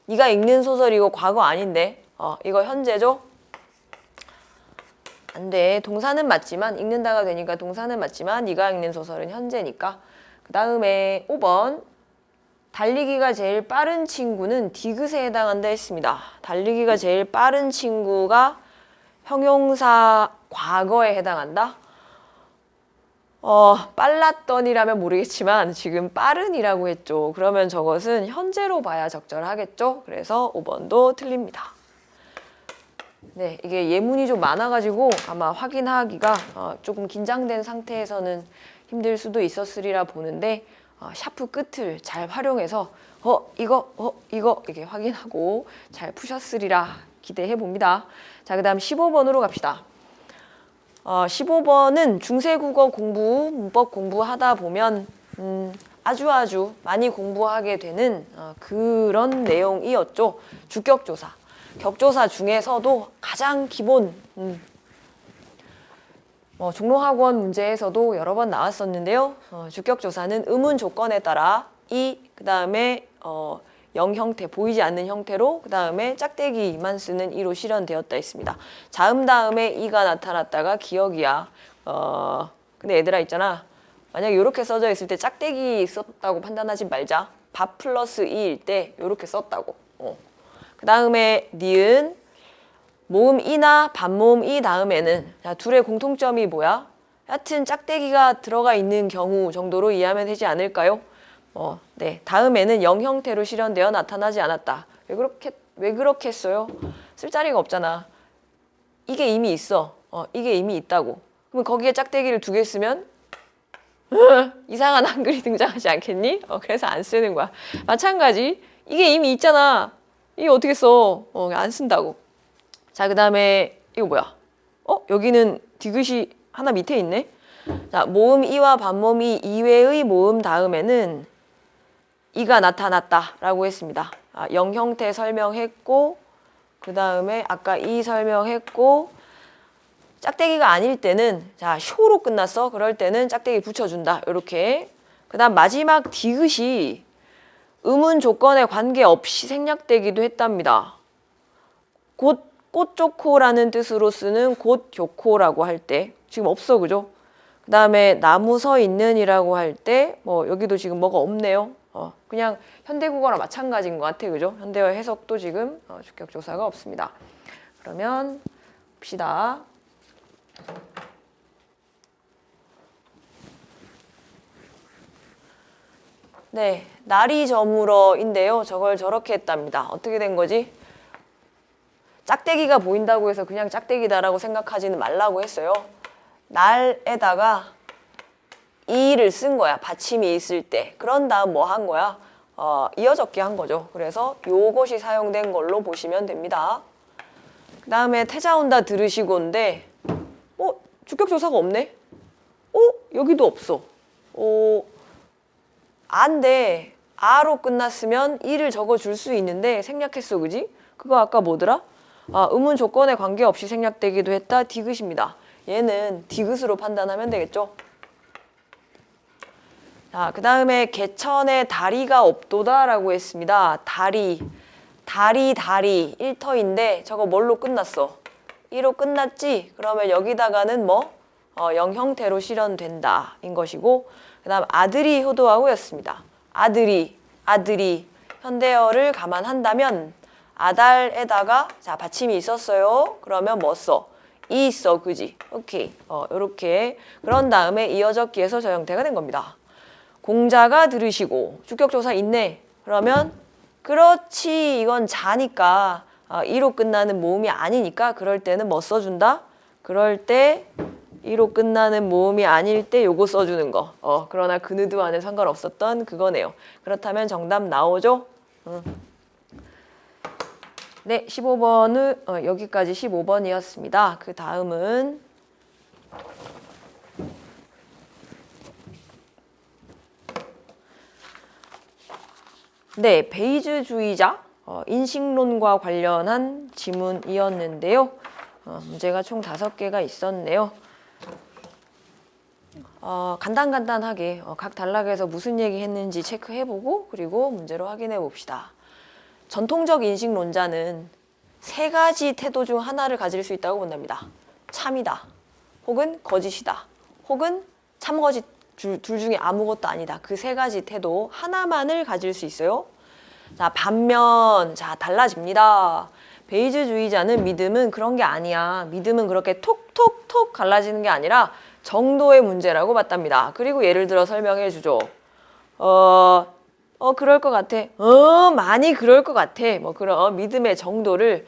네가 읽는 소설이고 과거 아닌데. 이거 현재죠? 안 돼. 동사는 맞지만 읽는다가 되니까 동사는 맞지만 네가 읽는 소설은 현재니까. 그 다음에 5번 달리기가 제일 빠른 친구는 디귿에 해당한다 했습니다. 달리기가 제일 빠른 친구가 형용사 과거에 해당한다? 빨랐던이라면 모르겠지만 지금 빠른이라고 했죠. 그러면 저것은 현재로 봐야 적절하겠죠. 그래서 5번도 틀립니다. 네, 이게 예문이 좀 많아가지고 아마 확인하기가 조금 긴장된 상태에서는 힘들 수도 있었으리라 보는데 샤프 끝을 잘 활용해서 이거 이렇게 확인하고 잘 푸셨으리라 기대해 봅니다. 자, 그 다음 15번으로 갑시다. 15번은 중세국어 공부, 문법 공부하다 보면 아주 많이 공부하게 되는 그런 내용이었죠. 주격조사. 격조사 중에서도 가장 기본 종로학원 문제에서도 여러 번 나왔었는데요. 주격조사는 의문 조건에 따라 그 다음에 영 형태, 보이지 않는 형태로 그 다음에 짝대기만 쓰는 이로 실현되었다 했습니다. 자음 다음에 이가 나타났다가 기억이야. 근데 얘들아 있잖아. 만약에 이렇게 써져 있을 때 짝대기 썼다고 판단하지 말자. 밥 플러스 이일 때 이렇게 썼다고. 그 다음에 니은 모음 이나 반모음 이 다음에는 자, 둘의 공통점이 뭐야? 하여튼 짝대기가 들어가 있는 경우 정도로 이해하면 되지 않을까요? 네, 다음에는 영 형태로 실현되어 나타나지 않았다. 왜 그렇게 했어요? 쓸 자리가 없잖아. 이게 이미 있어. 이게 이미 있다고. 그럼 거기에 짝대기를 2개 쓰면 이상한 한글이 등장하지 않겠니? 그래서 안 쓰는 거야. 마찬가지. 이게 이미 있잖아. 이게 어떻게 써? 안 쓴다고. 자, 그 다음에 이거 뭐야? 여기는 디귿이 하나 밑에 있네. 자, 모음 이와 반모음 이 이외의 모음 다음에는 이가 나타났다라고 했습니다. 영 형태 설명했고 그 다음에 아까 이 설명했고 짝대기가 아닐 때는 자 쇼로 끝났어. 그럴 때는 짝대기 붙여준다. 이렇게. 그 다음 마지막 디귿이 의문 조건에 관계없이 생략되기도 했답니다. 곧 꽃 좋고라는 뜻으로 쓰는 곧 좋고라고 할 때 지금 없어, 그죠? 그 다음에 나무 서 있는이라고 할 때 여기도 지금 뭐가 없네요. 그냥 현대국어랑 마찬가지인 것 같아, 그죠? 현대어 해석도 지금 주격조사가 없습니다. 그러면 봅시다. 네, 날이 저물어인데요. 저걸 저렇게 했답니다. 어떻게 된 거지? 짝대기가 보인다고 해서 그냥 짝대기다라고 생각하지는 말라고 했어요. 날에다가 이를 쓴 거야. 받침이 있을 때. 그런 다음 뭐 한 거야? 이어적기 한 거죠. 그래서 요것이 사용된 걸로 보시면 됩니다. 그 다음에 태자 온다 들으시고인데 주격조사가 없네? 여기도 없어. 아인데 아로 끝났으면 이를 적어줄 수 있는데 생략했어, 그지? 그거 아까 뭐더라? 의문 조건에 관계없이 생략되기도 했다. 디귿입니다. 얘는 디귿으로 판단하면 되겠죠? 자, 그 다음에 개천에 다리가 없도다라고 했습니다. 다리, 일터인데 저거 뭘로 끝났어? 이로 끝났지? 그러면 여기다가는 영 형태로 실현된다 인 것이고 그 다음 아들이 효도하고였습니다. 아들이 현대어를 감안한다면 아달에다가 자 받침이 있었어요. 그러면 뭐 써? 이 써, 그지? 오케이. 요렇게 그런 다음에 이어적기에서 저 형태가 된 겁니다. 공자가 들으시고 주격조사 있네. 그러면 그렇지 이건 자니까 이로 끝나는 모음이 아니니까 그럴 때는 뭐 써준다? 그럴 때 이로 끝나는 모음이 아닐 때 요거 써주는 거. 그러나 그느드와는 상관없었던 그거네요. 그렇다면 정답 나오죠? 네, 15번은 여기까지 15번이었습니다. 그 다음은 네, 베이즈주의자 인식론과 관련한 지문이었는데요. 문제가 총 5개가 있었네요. 간단하게 각 단락에서 무슨 얘기 했는지 체크해보고 그리고 문제로 확인해 봅시다. 전통적 인식론자는 3가지 태도 중 하나를 가질 수 있다고 본답니다. 참이다, 혹은 거짓이다, 혹은 참거짓 둘 중에 아무것도 아니다. 그 세 가지 태도 하나만을 가질 수 있어요. 자, 반면 자 달라집니다. 베이지주의자는 믿음은 그런 게 아니야. 믿음은 그렇게 톡톡톡 갈라지는 게 아니라 정도의 문제라고 봤답니다. 그리고 예를 들어 설명해 주죠. 그럴 것 같아. 많이 그럴 것 같아. 뭐 그런 믿음의 정도를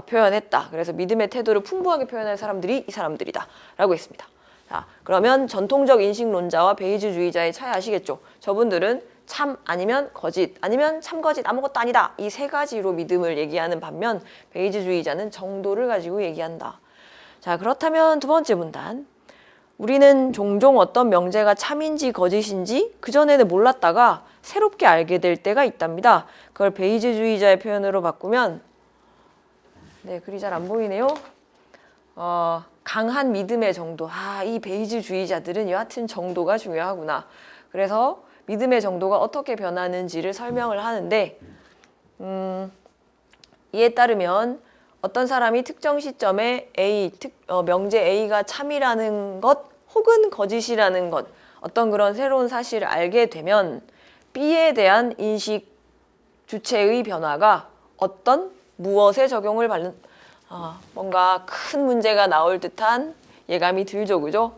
표현했다. 그래서 믿음의 태도를 풍부하게 표현할 사람들이 이 사람들이다. 라고 했습니다. 자, 그러면 전통적 인식론자와 베이지주의자의 차이 아시겠죠? 저분들은 참 아니면 거짓 아니면 참거짓 아무것도 아니다. 이 세 가지로 믿음을 얘기하는 반면 베이지주의자는 정도를 가지고 얘기한다. 자, 그렇다면 두 번째 문단. 우리는 종종 어떤 명제가 참인지 거짓인지 그전에는 몰랐다가 새롭게 알게 될 때가 있답니다. 그걸 베이지주의자의 표현으로 바꾸면 네, 글이 잘 안 보이네요. 강한 믿음의 정도. 이 베이지주의자들은 여하튼 정도가 중요하구나. 그래서 믿음의 정도가 어떻게 변하는지를 설명을 하는데 이에 따르면 어떤 사람이 특정 시점에 명제 A가 참이라는 것 혹은 거짓이라는 것 어떤 그런 새로운 사실을 알게 되면 B에 대한 인식 주체의 변화가 어떤 무엇에 적용을 받는 뭔가 큰 문제가 나올 듯한 예감이 들죠, 그죠?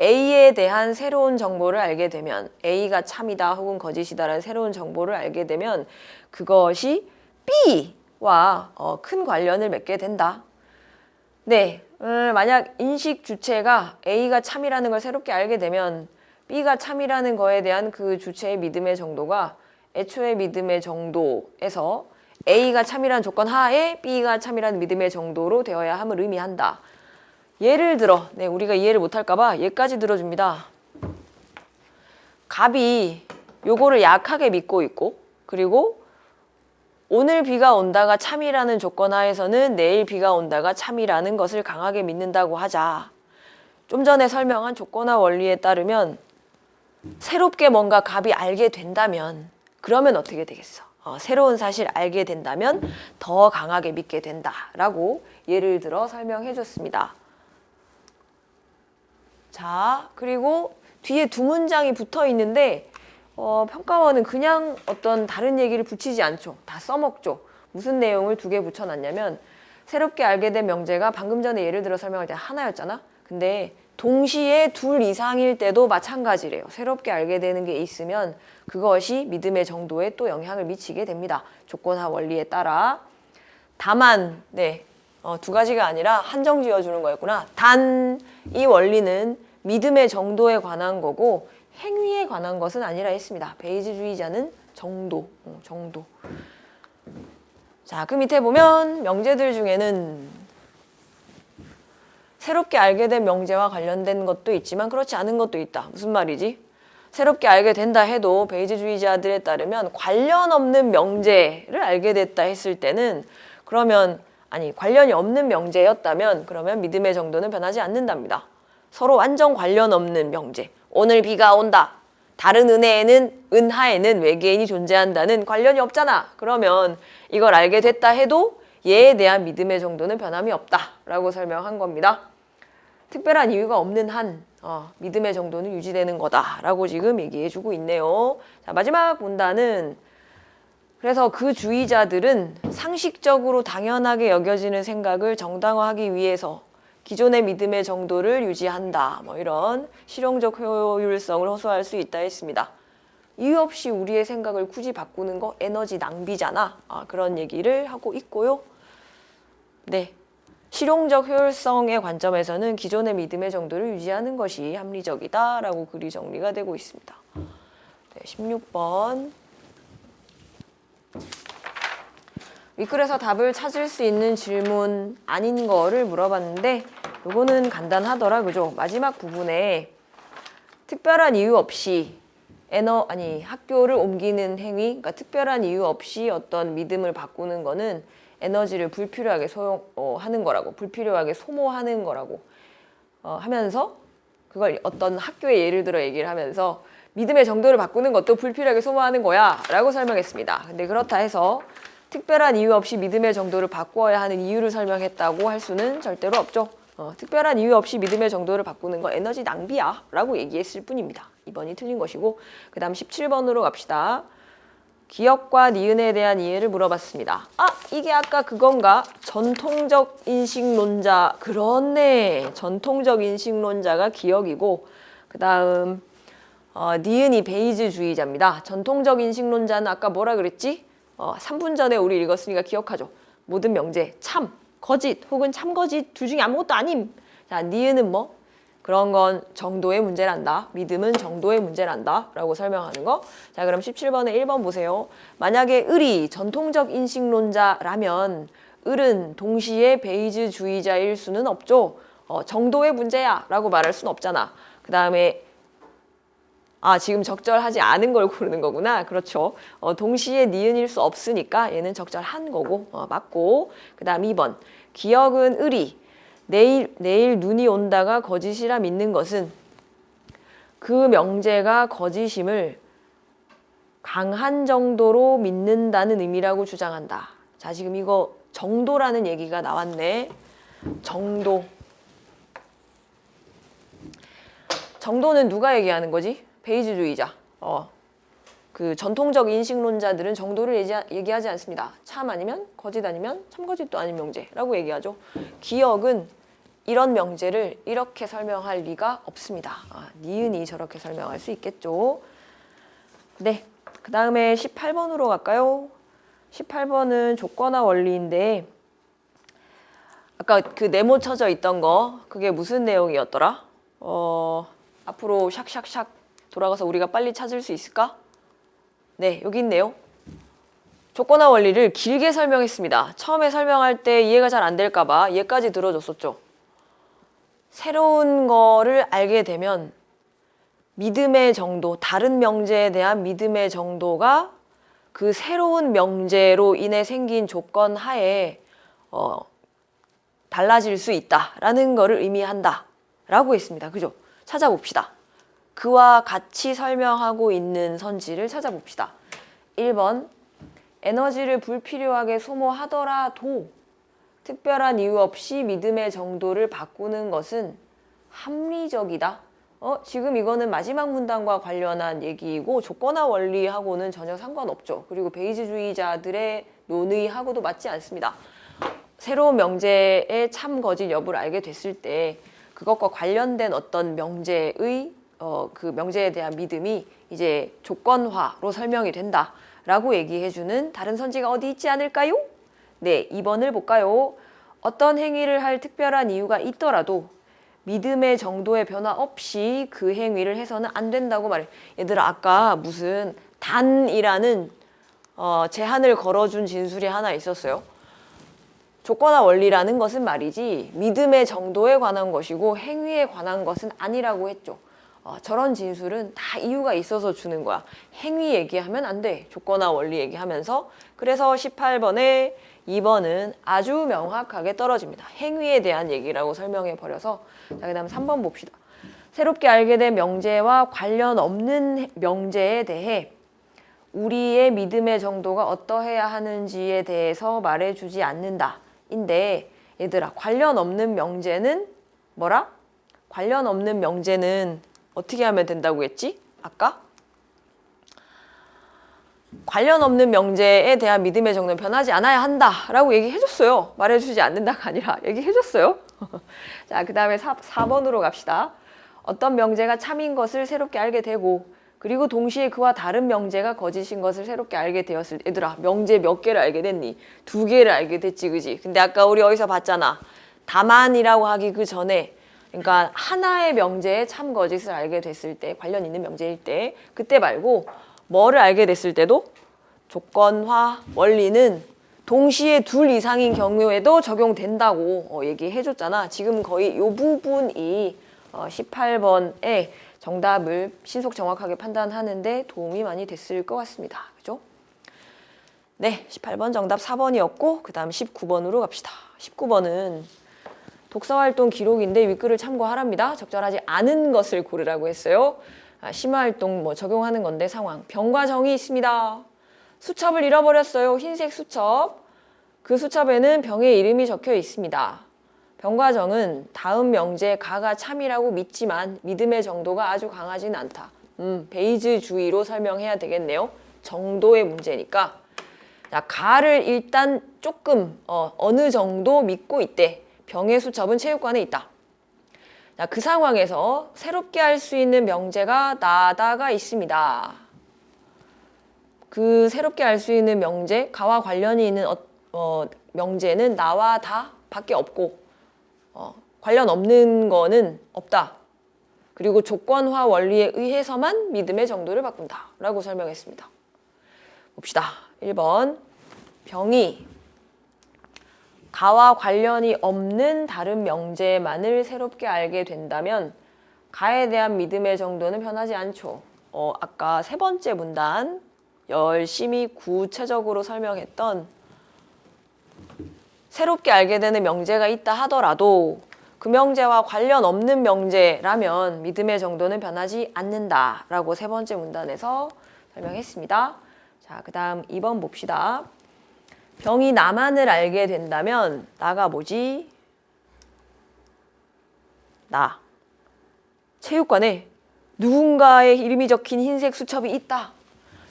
A에 대한 새로운 정보를 알게 되면 A가 참이다 혹은 거짓이다라는 새로운 정보를 알게 되면 그것이 B와 큰 관련을 맺게 된다. 네, 만약 인식 주체가 A가 참이라는 걸 새롭게 알게 되면 B가 참이라는 거에 대한 그 주체의 믿음의 정도가 애초의 믿음의 정도에서 A가 참이라는 조건 하에 B가 참이라는 믿음의 정도로 되어야 함을 의미한다. 예를 들어, 네, 우리가 이해를 못할까 봐 예까지 들어줍니다. 갑이 요거를 약하게 믿고 있고 그리고 오늘 비가 온다가 참이라는 조건 하에서는 내일 비가 온다가 참이라는 것을 강하게 믿는다고 하자. 좀 전에 설명한 조건화 원리에 따르면 새롭게 뭔가 갑이 알게 된다면 그러면 어떻게 되겠어? 새로운 사실 알게 된다면 더 강하게 믿게 된다라고 예를 들어 설명해 줬습니다. 자, 그리고 뒤에 두 문장이 붙어 있는데 평가원은 그냥 어떤 다른 얘기를 붙이지 않죠. 다 써먹죠. 무슨 내용을 두 개 붙여놨냐면 새롭게 알게 된 명제가 방금 전에 예를 들어 설명할 때 하나였잖아. 근데 동시에 둘 이상일 때도 마찬가지래요. 새롭게 알게 되는 게 있으면 그것이 믿음의 정도에 또 영향을 미치게 됩니다. 조건화 원리에 따라. 다만, 네, 두 가지가 아니라 한정 지어주는 거였구나. 단, 이 원리는 믿음의 정도에 관한 거고 행위에 관한 것은 아니라 했습니다. 베이지주의자는 정도. 자, 그 밑에 보면 명제들 중에는 새롭게 알게 된 명제와 관련된 것도 있지만 그렇지 않은 것도 있다. 무슨 말이지? 새롭게 알게 된다 해도 베이지주의자들에 따르면 관련 없는 명제를 알게 됐다 했을 때는 그러면 관련이 없는 명제였다면 그러면 믿음의 정도는 변하지 않는답니다. 서로 완전 관련 없는 명제. 오늘 비가 온다. 다른 은하에는 외계인이 존재한다는 관련이 없잖아. 그러면 이걸 알게 됐다 해도 얘에 대한 믿음의 정도는 변함이 없다라고 설명한 겁니다. 특별한 이유가 없는 한 믿음의 정도는 유지되는 거다라고 지금 얘기해주고 있네요. 자, 마지막 문단은 그래서 그 주의자들은 상식적으로 당연하게 여겨지는 생각을 정당화하기 위해서 기존의 믿음의 정도를 유지한다. 뭐 이런 실용적 효율성을 호소할 수 있다 했습니다. 이유 없이 우리의 생각을 굳이 바꾸는 거 에너지 낭비잖아. 그런 얘기를 하고 있고요. 네, 실용적 효율성의 관점에서는 기존의 믿음의 정도를 유지하는 것이 합리적이다라고 글이 정리가 되고 있습니다. 네, 16번. 윗글에서 답을 찾을 수 있는 질문 아닌 거를 물어봤는데 요거는 간단하더라, 그죠? 마지막 부분에 특별한 이유 없이 학교를 옮기는 행위, 그러니까 특별한 이유 없이 어떤 믿음을 바꾸는 거는 에너지를 불필요하게 하는 거라고, 불필요하게 소모하는 거라고 하면서 그걸 어떤 학교의 예를 들어 얘기를 하면서 믿음의 정도를 바꾸는 것도 불필요하게 소모하는 거야 라고 설명했습니다. 근데 그렇다 해서 특별한 이유 없이 믿음의 정도를 바꿔야 하는 이유를 설명했다고 할 수는 절대로 없죠. 특별한 이유 없이 믿음의 정도를 바꾸는 거 에너지 낭비야 라고 얘기했을 뿐입니다. 2번이 틀린 것이고 그 다음 17번으로 갑시다. 기억과 니은에 대한 이해를 물어봤습니다. 아, 이게 아까 그건가? 전통적 인식론자. 그렇네. 전통적 인식론자가 기억이고 그 다음 니은이 베이즈주의자입니다. 전통적 인식론자는 아까 뭐라 그랬지? 3분 전에 우리 읽었으니까 기억하죠. 모든 명제, 참, 거짓 혹은 참거짓 둘 중에 아무것도 아님. 자, 니은은 뭐? 그런 건 정도의 문제란다. 믿음은 정도의 문제란다. 라고 설명하는 거. 자, 그럼 17번에 1번 보세요. 만약에 을이 전통적 인식론자라면 을은 동시에 베이즈주의자일 수는 없죠. 정도의 문제야 라고 말할 수는 없잖아. 그 다음에 지금 적절하지 않은 걸 고르는 거구나. 그렇죠. 동시에 니은일 수 없으니까 얘는 적절한 거고 맞고. 그 다음 2번. 기억은 을이 내일 눈이 온다가 거짓이라 믿는 것은 그 명제가 거짓임을 강한 정도로 믿는다는 의미라고 주장한다. 자, 지금 이거 정도라는 얘기가 나왔네. 정도. 정도는 누가 얘기하는 거지? 베이즈주의자. 그 전통적 인식론자들은 정도를 얘기하지 않습니다. 참 아니면 거짓 아니면 참거짓도 아닌 명제라고 얘기하죠. 기억은 이런 명제를 이렇게 설명할 리가 없습니다. 니은이 저렇게 설명할 수 있겠죠. 네, 그 다음에 18번으로 갈까요? 18번은 조건화 원리인데 아까 그 네모 쳐져 있던 거 그게 무슨 내용이었더라? 앞으로 샥샥샥 돌아가서 우리가 빨리 찾을 수 있을까? 네, 여기 있네요. 조건화 원리를 길게 설명했습니다. 처음에 설명할 때 이해가 잘 안 될까 봐 얘까지 들어줬었죠. 새로운 거를 알게 되면 믿음의 정도, 다른 명제에 대한 믿음의 정도가 그 새로운 명제로 인해 생긴 조건 하에 달라질 수 있다라는 거를 의미한다 라고 했습니다. 그죠? 찾아봅시다. 그와 같이 설명하고 있는 선지를 찾아봅시다. 1번, 에너지를 불필요하게 소모하더라도 특별한 이유 없이 믿음의 정도를 바꾸는 것은 합리적이다. 지금 이거는 마지막 문단과 관련한 얘기이고 조건화 원리하고는 전혀 상관없죠. 그리고 베이즈주의자들의 논의하고도 맞지 않습니다. 새로운 명제의 참 거짓 여부를 알게 됐을 때 그것과 관련된 어떤 명제의 그 명제에 대한 믿음이 이제 조건화로 설명이 된다라고 얘기해주는 다른 선지가 어디 있지 않을까요? 네, 2번을 볼까요? 어떤 행위를 할 특별한 이유가 있더라도 믿음의 정도의 변화 없이 그 행위를 해서는 안 된다고 말해. 얘들아, 아까 무슨 단이라는 제한을 걸어준 진술이 하나 있었어요. 조건화 원리라는 것은 말이지 믿음의 정도에 관한 것이고 행위에 관한 것은 아니라고 했죠. 저런 진술은 다 이유가 있어서 주는 거야. 행위 얘기하면 안 돼. 조건화 원리 얘기하면서. 그래서 18번에 2번은 아주 명확하게 떨어집니다. 행위에 대한 얘기라고 설명해 버려서. 자, 그 다음 3번 봅시다. 새롭게 알게 된 명제와 관련 없는 명제에 대해 우리의 믿음의 정도가 어떠해야 하는지에 대해서 말해주지 않는다. 인데 얘들아, 관련 없는 명제는 뭐라? 관련 없는 명제는 어떻게 하면 된다고 했지? 아까? 관련 없는 명제에 대한 믿음의 정도는 변하지 않아야 한다라고 얘기해줬어요. 말해주지 않는다가 아니라 얘기해줬어요. 자, 그 다음에 4번으로 갑시다. 어떤 명제가 참인 것을 새롭게 알게 되고 그리고 동시에 그와 다른 명제가 거짓인 것을 새롭게 알게 되었을 때 얘들아, 명제 몇 개를 알게 됐니? 2개를 알게 됐지, 그지? 근데 아까 우리 어디서 봤잖아. 다만이라고 하기 그 전에 그러니까 하나의 명제의 참 거짓을 알게 됐을 때, 관련 있는 명제일 때, 그때 말고 뭐를 알게 됐을 때도 조건화 원리는 동시에 2 이상인 경우에도 적용된다고 얘기해줬잖아. 지금 거의 이 부분이 18번의 정답을 신속 정확하게 판단하는데 도움이 많이 됐을 것 같습니다. 그죠? 네, 18번 정답 4번이었고 그 다음 19번으로 갑시다. 19번은 독서활동 기록인데 윗글을 참고하랍니다. 적절하지 않은 것을 고르라고 했어요. 심화활동 적용하는 건데 상황. 병과 정이 있습니다. 수첩을 잃어버렸어요. 흰색 수첩. 그 수첩에는 병의 이름이 적혀 있습니다. 병과정은 다음 명제 가가 참이라고 믿지만 믿음의 정도가 아주 강하진 않다. 베이즈주의로 설명해야 되겠네요. 정도의 문제니까. 자, 가를 일단 조금 어느 정도 믿고 있대. 병의 수첩은 체육관에 있다. 자, 그 상황에서 새롭게 할 수 있는 명제가 나다가 있습니다. 그 새롭게 할 수 있는 명제, 가와 관련이 있는 명제는 나와 다 밖에 없고 관련 없는 거는 없다. 그리고 조건화 원리에 의해서만 믿음의 정도를 바꾼다 라고 설명했습니다. 봅시다. 1번 병이 가와 관련이 없는 다른 명제만을 새롭게 알게 된다면 가에 대한 믿음의 정도는 변하지 않죠. 아까 세 번째 문단 열심히 구체적으로 설명했던 새롭게 알게 되는 명제가 있다 하더라도 그 명제와 관련 없는 명제라면 믿음의 정도는 변하지 않는다라고 세 번째 문단에서 설명했습니다. 자, 그 다음 2번 봅시다. 병이 나만을 알게 된다면 나가 뭐지? 나. 체육관에 누군가의 이름이 적힌 흰색 수첩이 있다.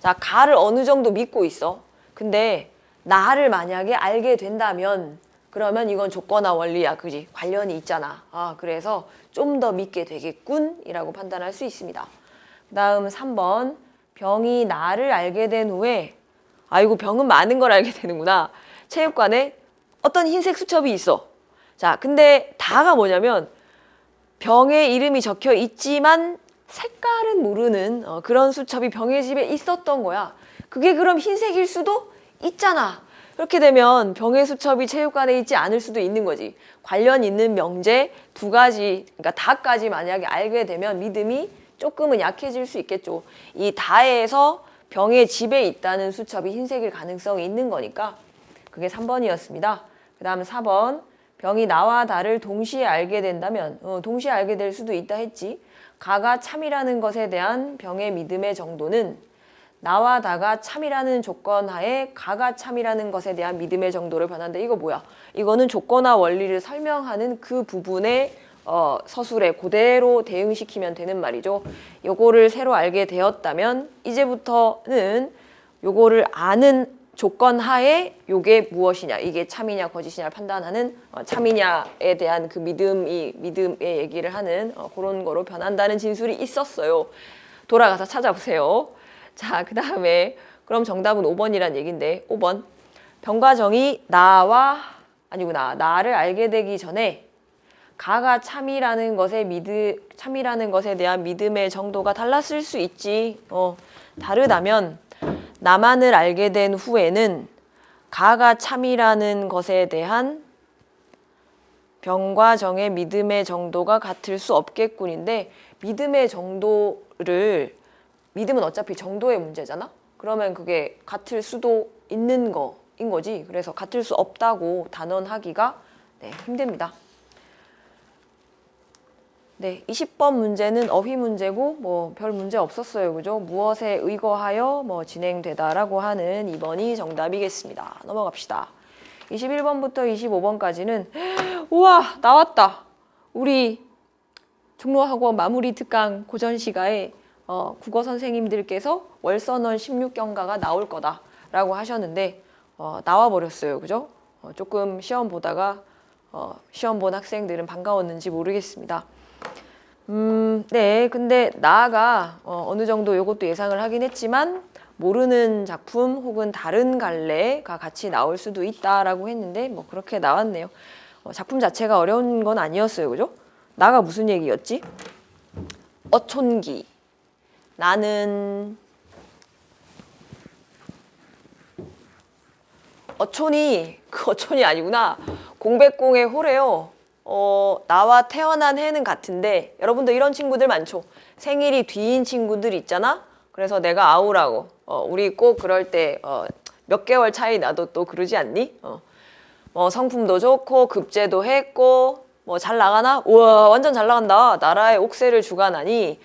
자, 가를 어느 정도 믿고 있어. 근데 나를 만약에 알게 된다면 그러면 이건 조건화 원리야. 그지? 관련이 있잖아. 그래서 좀 더 믿게 되겠군 이라고 판단할 수 있습니다. 그 다음 3번 병이 나를 알게 된 후에 아이고 병은 많은 걸 알게 되는구나. 체육관에 어떤 흰색 수첩이 있어. 자, 근데 다가 뭐냐면 병의 이름이 적혀 있지만 색깔은 모르는 그런 수첩이 병의 집에 있었던 거야. 그게 그럼 흰색일 수도 있잖아. 이렇게 되면 병의 수첩이 체육관에 있지 않을 수도 있는 거지. 관련 있는 명제 두 가지, 그러니까 다까지 만약에 알게 되면 믿음이 조금은 약해질 수 있겠죠. 이 다에서 병의 집에 있다는 수첩이 흰색일 가능성이 있는 거니까 그게 3번이었습니다. 그 다음 4번 병이 나와 다를 동시에 알게 된다면 동시에 알게 될 수도 있다 했지. 가가 참이라는 것에 대한 병의 믿음의 정도는 나와 다가 참이라는 조건 하에 가가 참이라는 것에 대한 믿음의 정도를 변한다. 이거 뭐야? 이거는 조건화 원리를 설명하는 그 부분의 서술에 그대로 대응시키면 되는 말이죠. 요거를 새로 알게 되었다면 이제부터는 요거를 아는 조건 하에 요게 무엇이냐, 이게 참이냐 거짓이냐를 판단하는 참이냐에 대한 그 믿음의 얘기를 하는 그런 거로 변한다는 진술이 있었어요. 돌아가서 찾아보세요. 자, 그 다음에 그럼 정답은 5번이란 얘기인데 5번 병과정이 나를 알게 되기 전에 가가 참이라는 것에 대한 믿음의 정도가 달랐을 수 있지. 다르다면 나만을 알게 된 후에는 가가 참이라는 것에 대한 병과정의 믿음의 정도가 같을 수 없겠군인데 믿음의 정도를 믿음은 어차피 정도의 문제잖아? 그러면 그게 같을 수도 있는 거인 거지. 그래서 같을 수 없다고 단언하기가 힘듭니다. 네, 20번 문제는 어휘 문제고 뭐 별 문제 없었어요. 그죠? 무엇에 의거하여 진행되다라고 하는 2번이 정답이겠습니다. 넘어갑시다. 21번부터 25번까지는 우와, 나왔다. 우리 종로학원 마무리 특강 고전 시가에 국어 선생님들께서 월선원 16경가가 나올 거다라고 하셨는데 나와 버렸어요. 그죠? 조금 시험 보다가 시험 본 학생들은 반가웠는지 모르겠습니다. 네, 근데 나아가 어느 정도 이것도 예상을 하긴 했지만 모르는 작품 혹은 다른 갈래가 같이 나올 수도 있다라고 했는데 뭐 그렇게 나왔네요. 작품 자체가 어려운 건 아니었어요. 그죠? 나가 무슨 얘기였지? 어촌기. 나는 어촌이 그 어촌이 아니구나. 공백공의 호래요. 나와 태어난 해는 같은데 여러분도 이런 친구들 많죠. 생일이 뒤인 친구들 있잖아. 그래서 내가 아우라고 우리 꼭 그럴 때 몇 개월 차이 나도 또 그러지 않니? 성품도 좋고 급제도 했고 잘 나가나? 우와 완전 잘 나간다. 나라의 옥세를 주관하니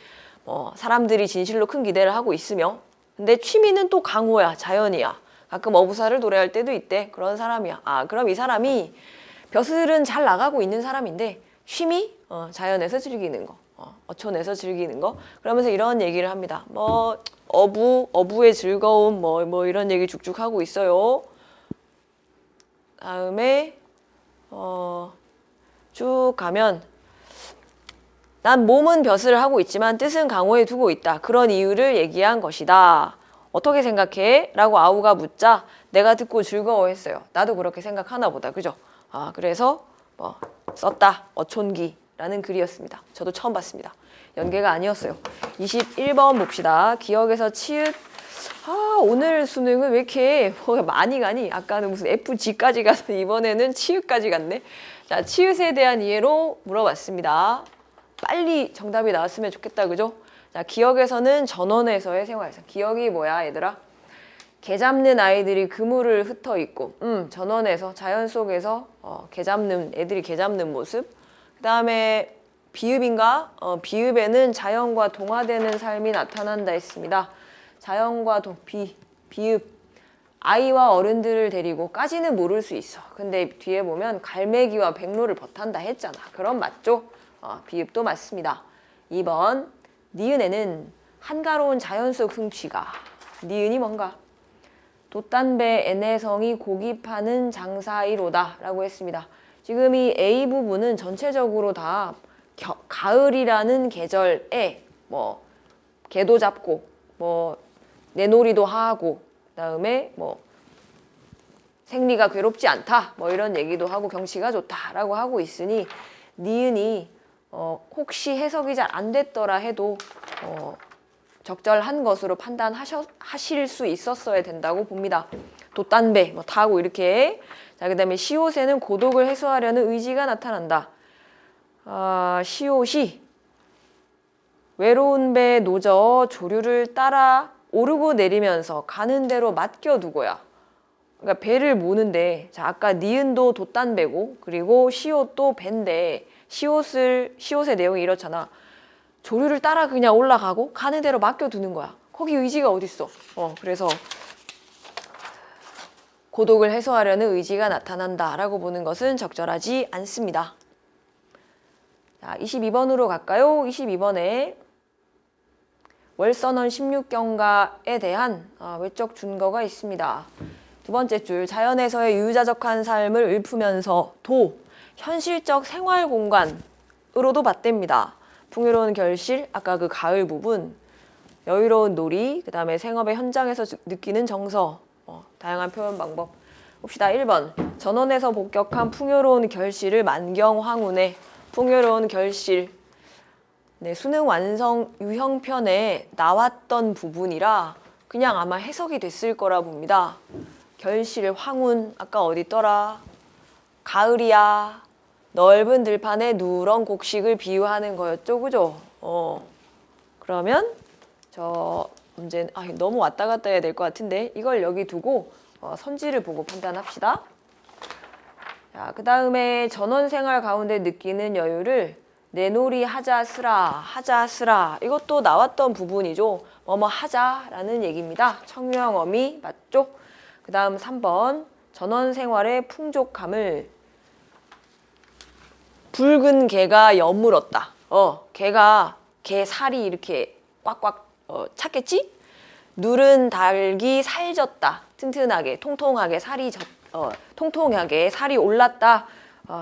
사람들이 진실로 큰 기대를 하고 있으며 근데 취미는 또 강호야. 자연이야. 가끔 어부사를 노래할 때도 있대. 그런 사람이야. 그럼 이 사람이 벼슬은 잘 나가고 있는 사람인데 취미? 자연에서 즐기는 거, 어촌에서 즐기는 거. 그러면서 이런 얘기를 합니다. 뭐 어부의 즐거움, 뭐 이런 얘기 쭉쭉 하고 있어요. 다음에 쭉 가면 난 몸은 벼슬을 하고 있지만 뜻은 강호에 두고 있다. 그런 이유를 얘기한 것이다. 어떻게 생각해? 라고 아우가 묻자 내가 듣고 즐거워했어요. 나도 그렇게 생각하나 보다. 그죠? 그래서 썼다. 어촌기라는 글이었습니다. 저도 처음 봤습니다. 연계가 아니었어요. 21번 봅시다. 기억에서 치읓. 오늘 수능은 왜 이렇게 많이 가니? 아까는 무슨 FG까지 가서 이번에는 치읓까지 갔네. 자, 치읓에 대한 이해로 물어봤습니다. 빨리 정답이 나왔으면 좋겠다. 그죠? 자, 기억에서는 전원에서의 생활상. 기억이 뭐야, 얘들아? 개 잡는 아이들이 그물을 흩어 있고, 전원에서, 자연 속에서 개 잡는, 애들이 개 잡는 모습. 그 다음에 비읍인가? 비읍에는 자연과 동화되는 삶이 나타난다 했습니다. 자연과 비읍. 아이와 어른들을 데리고까지는 모를 수 있어. 근데 뒤에 보면 갈매기와 백로를 벗한다 했잖아. 그럼 맞죠? 비읍도 맞습니다. 2번. 니은에는 한가로운 자연 속 흥취가. 니은이 뭔가? 돛단배 애내성이 고기 파는 장사이로다 라고 했습니다. 지금 이 A 부분은 전체적으로 다 가을이라는 계절에 개도 잡고 내놀이도 하고 그다음에 생리가 괴롭지 않다 이런 얘기도 하고 경치가 좋다라고 하고 있으니 니은이 혹시 해석이 잘 안 됐더라 해도 적절한 것으로 판단하실 수 있었어야 된다고 봅니다. 돛단배 타고 이렇게. 자, 그다음에 시옷에는 고독을 해소하려는 의지가 나타난다. 시옷이 외로운 배에 노져 조류를 따라 오르고 내리면서 가는 대로 맡겨두고야. 그러니까 배를 모는데, 자, 아까 니은도 돛단배고 그리고 시옷도 배인데 시옷의 내용이 이렇잖아. 조류를 따라 그냥 올라가고 가는 대로 맡겨두는 거야. 거기 의지가 어딨어? 그래서 고독을 해소하려는 의지가 나타난다라고 보는 것은 적절하지 않습니다. 자, 22번으로 갈까요? 22번에 월선언 16경가에 대한 외적 준거가 있습니다. 두 번째 줄, 자연에서의 유유자적한 삶을 읊으면서도 현실적 생활 공간으로도 받댑니다. 풍요로운 결실, 아까 그 가을 부분, 여유로운 놀이, 그 다음에 생업의 현장에서 느끼는 정서, 다양한 표현 방법. 봅시다. 1번, 전원에서 복격한 풍요로운 결실을 만경황운에. 풍요로운 결실. 네, 수능 완성 유형편에 나왔던 부분이라 그냥 아마 해석이 됐을 거라 봅니다. 결실, 황운, 아까 어디 있더라? 가을이야. 넓은 들판에 누런 곡식을 비유하는 거였죠, 그죠? 그러면 저 문제는 너무 왔다 갔다 해야 될 것 같은데 이걸 여기 두고 선지를 보고 판단합시다. 자, 그 다음에 전원생활 가운데 느끼는 여유를 내놀이 하자스라. 이것도 나왔던 부분이죠. 하자라는 얘기입니다. 청유형어미 맞죠? 그 다음 3번 전원생활의 풍족함을 붉은 개가 여물었다. 개 살이 이렇게 꽉꽉 찼겠지? 누른 닭이 살졌다. 튼튼하게, 통통하게 통통하게 살이 올랐다.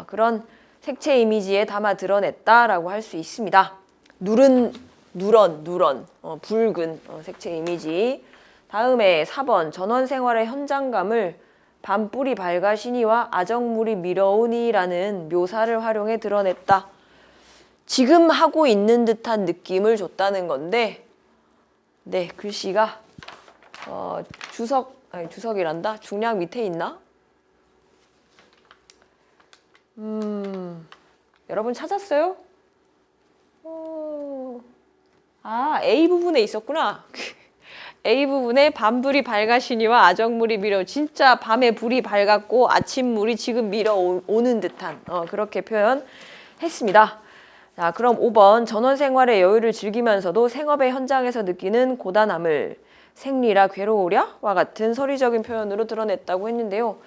그런 색채 이미지에 담아 드러냈다라고 할 수 있습니다. 누런, 붉은 색채 이미지. 다음에 4번 전원생활의 현장감을 밤불이 밝아시니와 아정물이 미러우니라는 묘사를 활용해 드러냈다. 지금 하고 있는 듯한 느낌을 줬다는 건데, 네, 글씨가 주석이란다. 중량 밑에 있나? 여러분 찾았어요? A 부분에 있었구나. A 부분에 밤불이 밝아시니와 아정물이 진짜 밤에 불이 밝았고 아침물이 지금 밀어오는 듯한 그렇게 표현했습니다. 자, 그럼 5번 전원생활의 여유를 즐기면서도 생업의 현장에서 느끼는 고단함을 생리라 괴로우랴와 같은 서리적인 표현으로 드러냈다고 했는데요.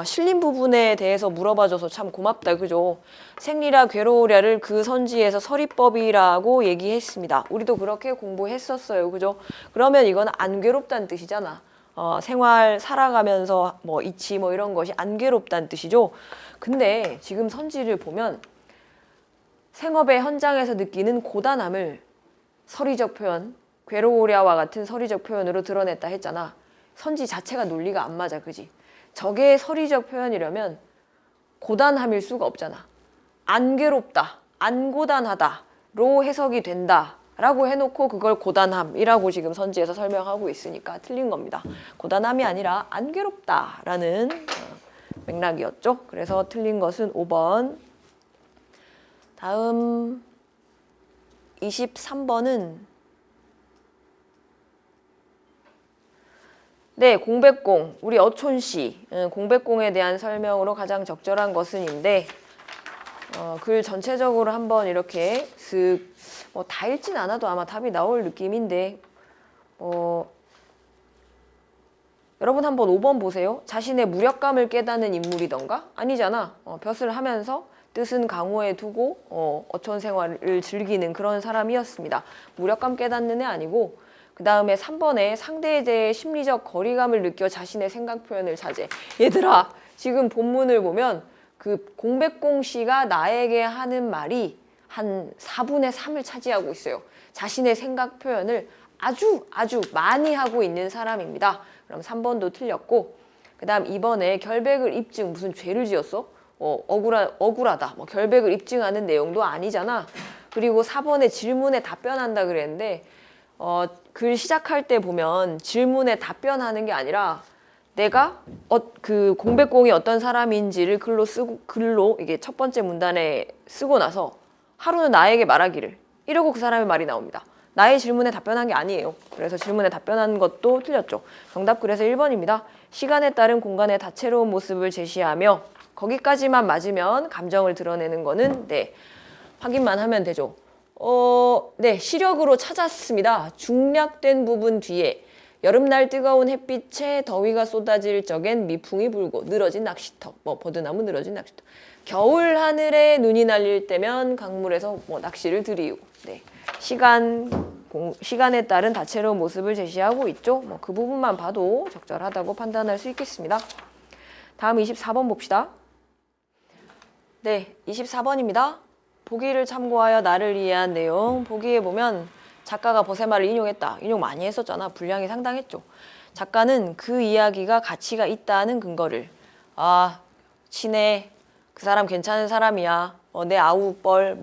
실린 부분에 대해서 물어봐줘서 참 고맙다, 그죠? 생리라 괴로우랴를 그 선지에서 서리법이라고 얘기했습니다. 우리도 그렇게 공부했었어요, 그죠? 그러면 이건 안 괴롭다는 뜻이잖아. 생활 살아가면서 뭐 이치 뭐 이런 것이 안 괴롭다는 뜻이죠. 근데 지금 선지를 보면 생업의 현장에서 느끼는 고단함을 서리적 표현, 괴로우랴와 같은 서리적 표현으로 드러냈다 했잖아. 선지 자체가 논리가 안 맞아, 그지? 저게 서리적 표현이라면 고단함일 수가 없잖아. 안 괴롭다, 안 고단하다로 해석이 된다라고 해놓고 그걸 고단함이라고 지금 선지에서 설명하고 있으니까 틀린 겁니다. 고단함이 아니라 안 괴롭다라는 맥락이었죠. 그래서 틀린 것은 5번. 다음 23번은 네, 공백공. 우리 어촌시 공백공에 대한 설명으로 가장 적절한 것은인데 글 전체적으로 한번 이렇게 슥 다 읽진 않아도 아마 답이 나올 느낌인데 여러분 한번 5번 보세요. 자신의 무력감을 깨닫는 인물이던가? 아니잖아. 벼슬 하면서 뜻은 강호에 두고 어촌 생활을 즐기는 그런 사람이었습니다. 무력감 깨닫는 애 아니고 그 다음에 3번에 상대에 대해 심리적 거리감을 느껴 자신의 생각 표현을 자제. 얘들아, 지금 본문을 보면 그 공백공 씨가 나에게 하는 말이 한 4분의 3을 차지하고 있어요. 자신의 생각 표현을 아주 많이 하고 있는 사람입니다. 그럼 3번도 틀렸고, 그 다음 2번에 결백을 입증, 무슨 죄를 지었어? 억울하다. 뭐 결백을 입증하는 내용도 아니잖아. 그리고 4번에 질문에 답변한다 그랬는데 글 시작할 때 보면 질문에 답변하는 게 아니라 내가 그 공백공이 어떤 사람인지를 글로 이게 첫 번째 문단에 쓰고 나서 하루는 나에게 말하기를 이러고 그 사람의 말이 나옵니다. 나의 질문에 답변한 게 아니에요. 그래서 질문에 답변한 것도 틀렸죠. 정답 그래서 1번입니다. 시간에 따른 공간의 다채로운 모습을 제시하며 거기까지만 맞으면 감정을 드러내는 거는 네, 확인만 하면 되죠. 네, 시력으로 찾았습니다. 중략된 부분 뒤에 여름날 뜨거운 햇빛에 더위가 쏟아질 적엔 미풍이 불고 늘어진 낚시터, 버드나무 늘어진 낚시터. 겨울 하늘에 눈이 날릴 때면 강물에서 낚시를 들이우고. 네, 시간에 따른 다채로운 모습을 제시하고 있죠. 그 부분만 봐도 적절하다고 판단할 수 있겠습니다. 다음 24번 봅시다. 네, 24번입니다. 보기를 참고하여 나를 이해한 내용. 보기에 보면 작가가 버세말을 인용했다. 인용 많이 했었잖아. 분량이 상당했죠. 작가는 그 이야기가 가치가 있다는 근거를 친해. 그 사람 괜찮은 사람이야. 내 아우뻘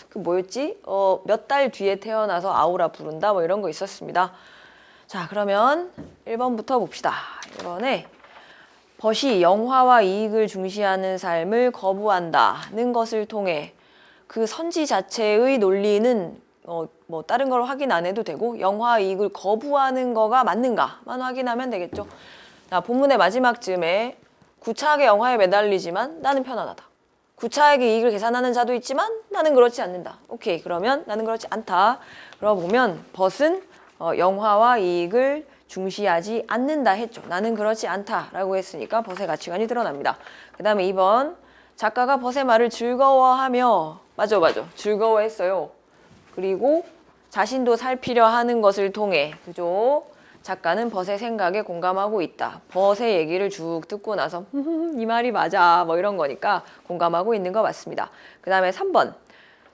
그 뭐였지? 몇 달 뒤에 태어나서 아우라 부른다. 이런 거 있었습니다. 자, 그러면 1번부터 봅시다. 1번에 벗이 영화와 이익을 중시하는 삶을 거부한다는 것을 통해 그 선지 자체의 논리는 다른 걸 확인 안 해도 되고 영화 이익을 거부하는 거가 맞는가만 확인하면 되겠죠. 자, 본문의 마지막쯤에 구차하게 영화에 매달리지만 나는 편안하다. 구차하게 이익을 계산하는 자도 있지만 나는 그렇지 않는다. 오케이, 그러면 나는 그렇지 않다. 그러고 보면 벗은 영화와 이익을 중시하지 않는다 했죠. 나는 그렇지 않다라고 했으니까 벗의 가치관이 드러납니다. 그 다음에 2번 작가가 벗의 말을 즐거워하며 맞아 즐거워했어요. 그리고 자신도 살피려 하는 것을 통해 그죠? 작가는 벗의 생각에 공감하고 있다. 벗의 얘기를 쭉 듣고 나서 이 말이 맞아 이런 거니까 공감하고 있는 거 맞습니다. 그 다음에 3번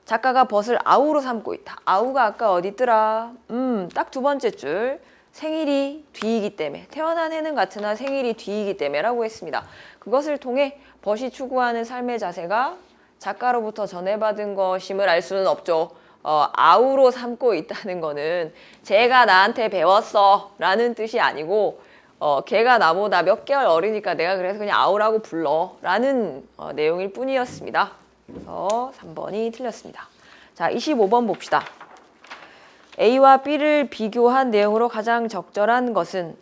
작가가 벗을 아우로 삼고 있다. 아우가 아까 어디 있더라? 딱 두 번째 줄 생일이 뒤이기 때문에 태어난 해는 같으나 생일이 뒤이기 때문에 라고 했습니다. 그것을 통해 벗이 추구하는 삶의 자세가 작가로부터 전해받은 것임을 알 수는 없죠. 아우로 삼고 있다는 거는 제가 나한테 배웠어 라는 뜻이 아니고 걔가 나보다 몇 개월 어리니까 내가 그래서 그냥 아우라고 불러 라는 내용일 뿐이었습니다. 그래서 3번이 틀렸습니다. 자, 25번 봅시다. A와 B를 비교한 내용으로 가장 적절한 것은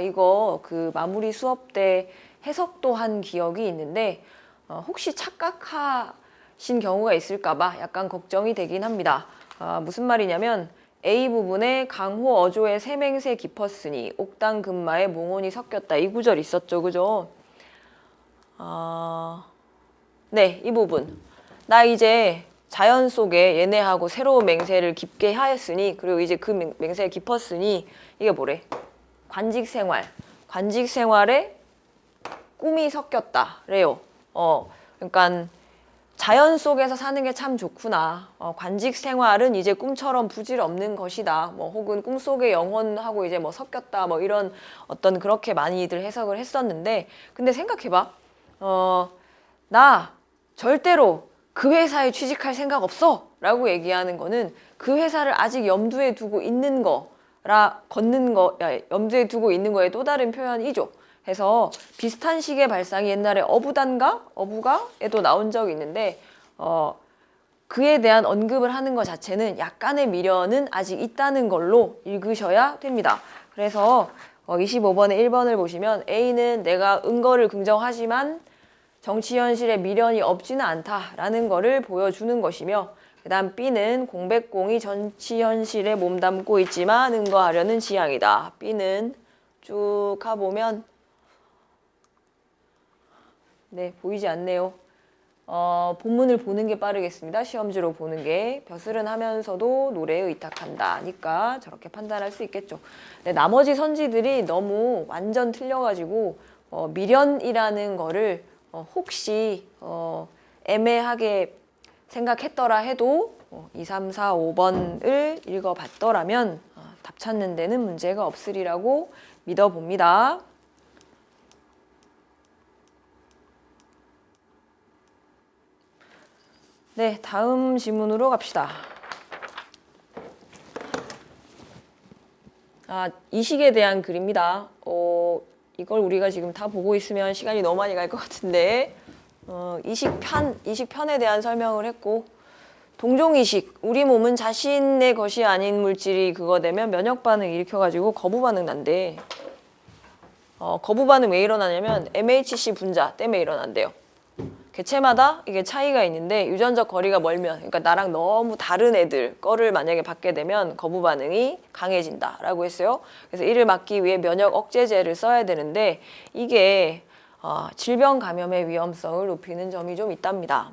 이거 그 마무리 수업 때 해석도 한 기억이 있는데 혹시 착각하신 경우가 있을까봐 약간 걱정이 되긴 합니다. 무슨 말이냐면 A 부분에 강호 어조의 세맹세 깊었으니 옥당 금마에 몽혼이 섞였다. 이 구절 있었죠, 그죠? 네, 이 부분. 나 이제 자연 속에 얘네하고 새로운 맹세를 깊게 하였으니, 그리고 이제 그 맹세에 깊었으니, 이게 뭐래? 관직 생활. 관직 생활에 꿈이 섞였다래요. 그러니까 자연 속에서 사는 게 참 좋구나. 관직 생활은 이제 꿈처럼 부질없는 것이다. 뭐 혹은 꿈속의 영혼하고 이제 뭐 섞였다. 뭐 이런 어떤 그렇게 많이들 해석을 했었는데, 근데 생각해봐. 나 절대로 그 회사에 취직할 생각 없어 라고 얘기하는 거는 그 회사를 아직 염두에 두고 있는 염두에 두고 있는 거에 또 다른 표현이죠. 해서 비슷한 식의 발상이 옛날에 어부가에도 나온 적이 있는데, 그에 대한 언급을 하는 것 자체는 약간의 미련은 아직 있다는 걸로 읽으셔야 됩니다. 그래서 25번에 1번을 보시면 A는 내가 은거를 긍정하지만 정치 현실에 미련이 없지는 않다라는 거를 보여주는 것이며, 그 다음 B는 공백공이 정치 현실에 몸담고 있지만 은거하려는 지향이다. B는 쭉 가보면 네, 보이지 않네요. 본문을 보는 게 빠르겠습니다. 시험지로 보는 게. 벼슬은 하면서도 노래에 의탁한다니까 저렇게 판단할 수 있겠죠. 네, 나머지 선지들이 너무 완전 틀려가지고 미련이라는 거를 혹시 애매하게 생각했더라 해도 2, 3, 4, 5번을 읽어봤더라면 답 찾는 데는 문제가 없으리라고 믿어봅니다. 네, 다음 지문으로 갑시다. 이 식에 대한 글입니다. 이걸 우리가 지금 다 보고 있으면 시간이 너무 많이 갈 것 같은데, 이 식편에 대한 설명을 했고, 동종이식, 우리 몸은 자신의 것이 아닌 물질이 그거 되면 면역 반응 일으켜가지고 거부 반응 난대. 거부 반응 왜 일어나냐면 MHC 분자 때문에 일어난대요. 개체마다 이게 차이가 있는데 유전적 거리가 멀면, 그러니까 나랑 너무 다른 애들 거를 만약에 받게 되면 거부 반응이 강해진다라고 했어요. 그래서 이를 막기 위해 면역 억제제를 써야 되는데 이게 질병 감염의 위험성을 높이는 점이 좀 있답니다.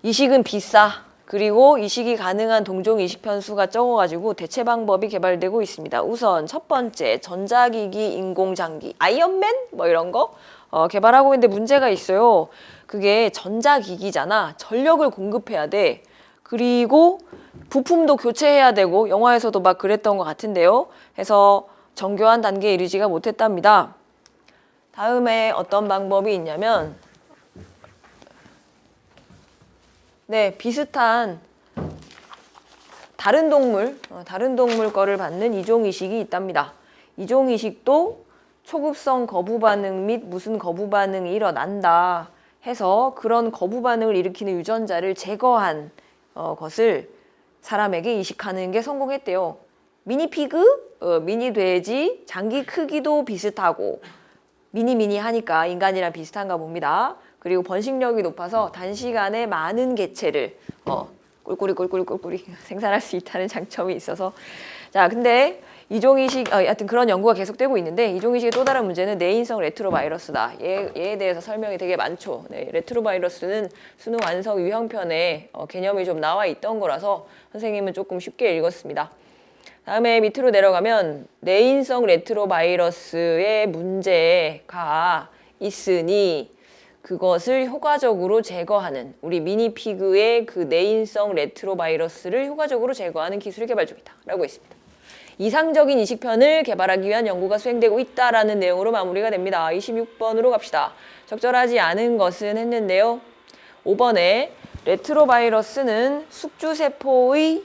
이식은 비싸. 그리고 이식이 가능한 동종 이식 편수가 적어가지고 대체 방법이 개발되고 있습니다. 우선 첫 번째, 전자기기 인공장기, 아이언맨 뭐 이런 거 개발하고 있는데 문제가 있어요. 그게 전자기기잖아. 전력을 공급해야 돼. 그리고 부품도 교체해야 되고, 영화에서도 막 그랬던 것 같은데요. 해서 정교한 단계에 이르지가 못했답니다. 다음에 어떤 방법이 있냐면, 네, 비슷한 다른 동물 거를 받는 이종이식이 있답니다. 이종이식도 초급성 거부 반응 및 무슨 거부 반응이 일어난다 해서 그런 거부 반응을 일으키는 유전자를 제거한 것을 사람에게 이식하는 게 성공했대요. 미니피그, 미니 돼지, 장기 크기도 비슷하고 미니 하니까 인간이랑 비슷한가 봅니다. 그리고 번식력이 높아서 단시간에 많은 개체를 꿀꿀이 생산할 수 있다는 장점이 있어서, 자, 근데 이종이식, 하여튼 그런 연구가 계속되고 있는데, 이종이식의 또 다른 문제는 내인성 레트로바이러스다. 얘에 대해서 설명이 되게 많죠. 네, 레트로바이러스는 수능 완성 유형편에 개념이 좀 나와 있던 거라서 선생님은 조금 쉽게 읽었습니다. 다음에 밑으로 내려가면 내인성 레트로바이러스의 문제가 있으니 그것을 효과적으로 제거하는, 우리 미니피그의 그 내인성 레트로바이러스를 효과적으로 제거하는 기술이 개발 중이다 라고 했습니다. 이상적인 이식편을 개발하기 위한 연구가 수행되고 있다라는 내용으로 마무리가 됩니다. 26번으로 갑시다. 적절하지 않은 것은 했는데요. 5번에 레트로바이러스는 숙주세포의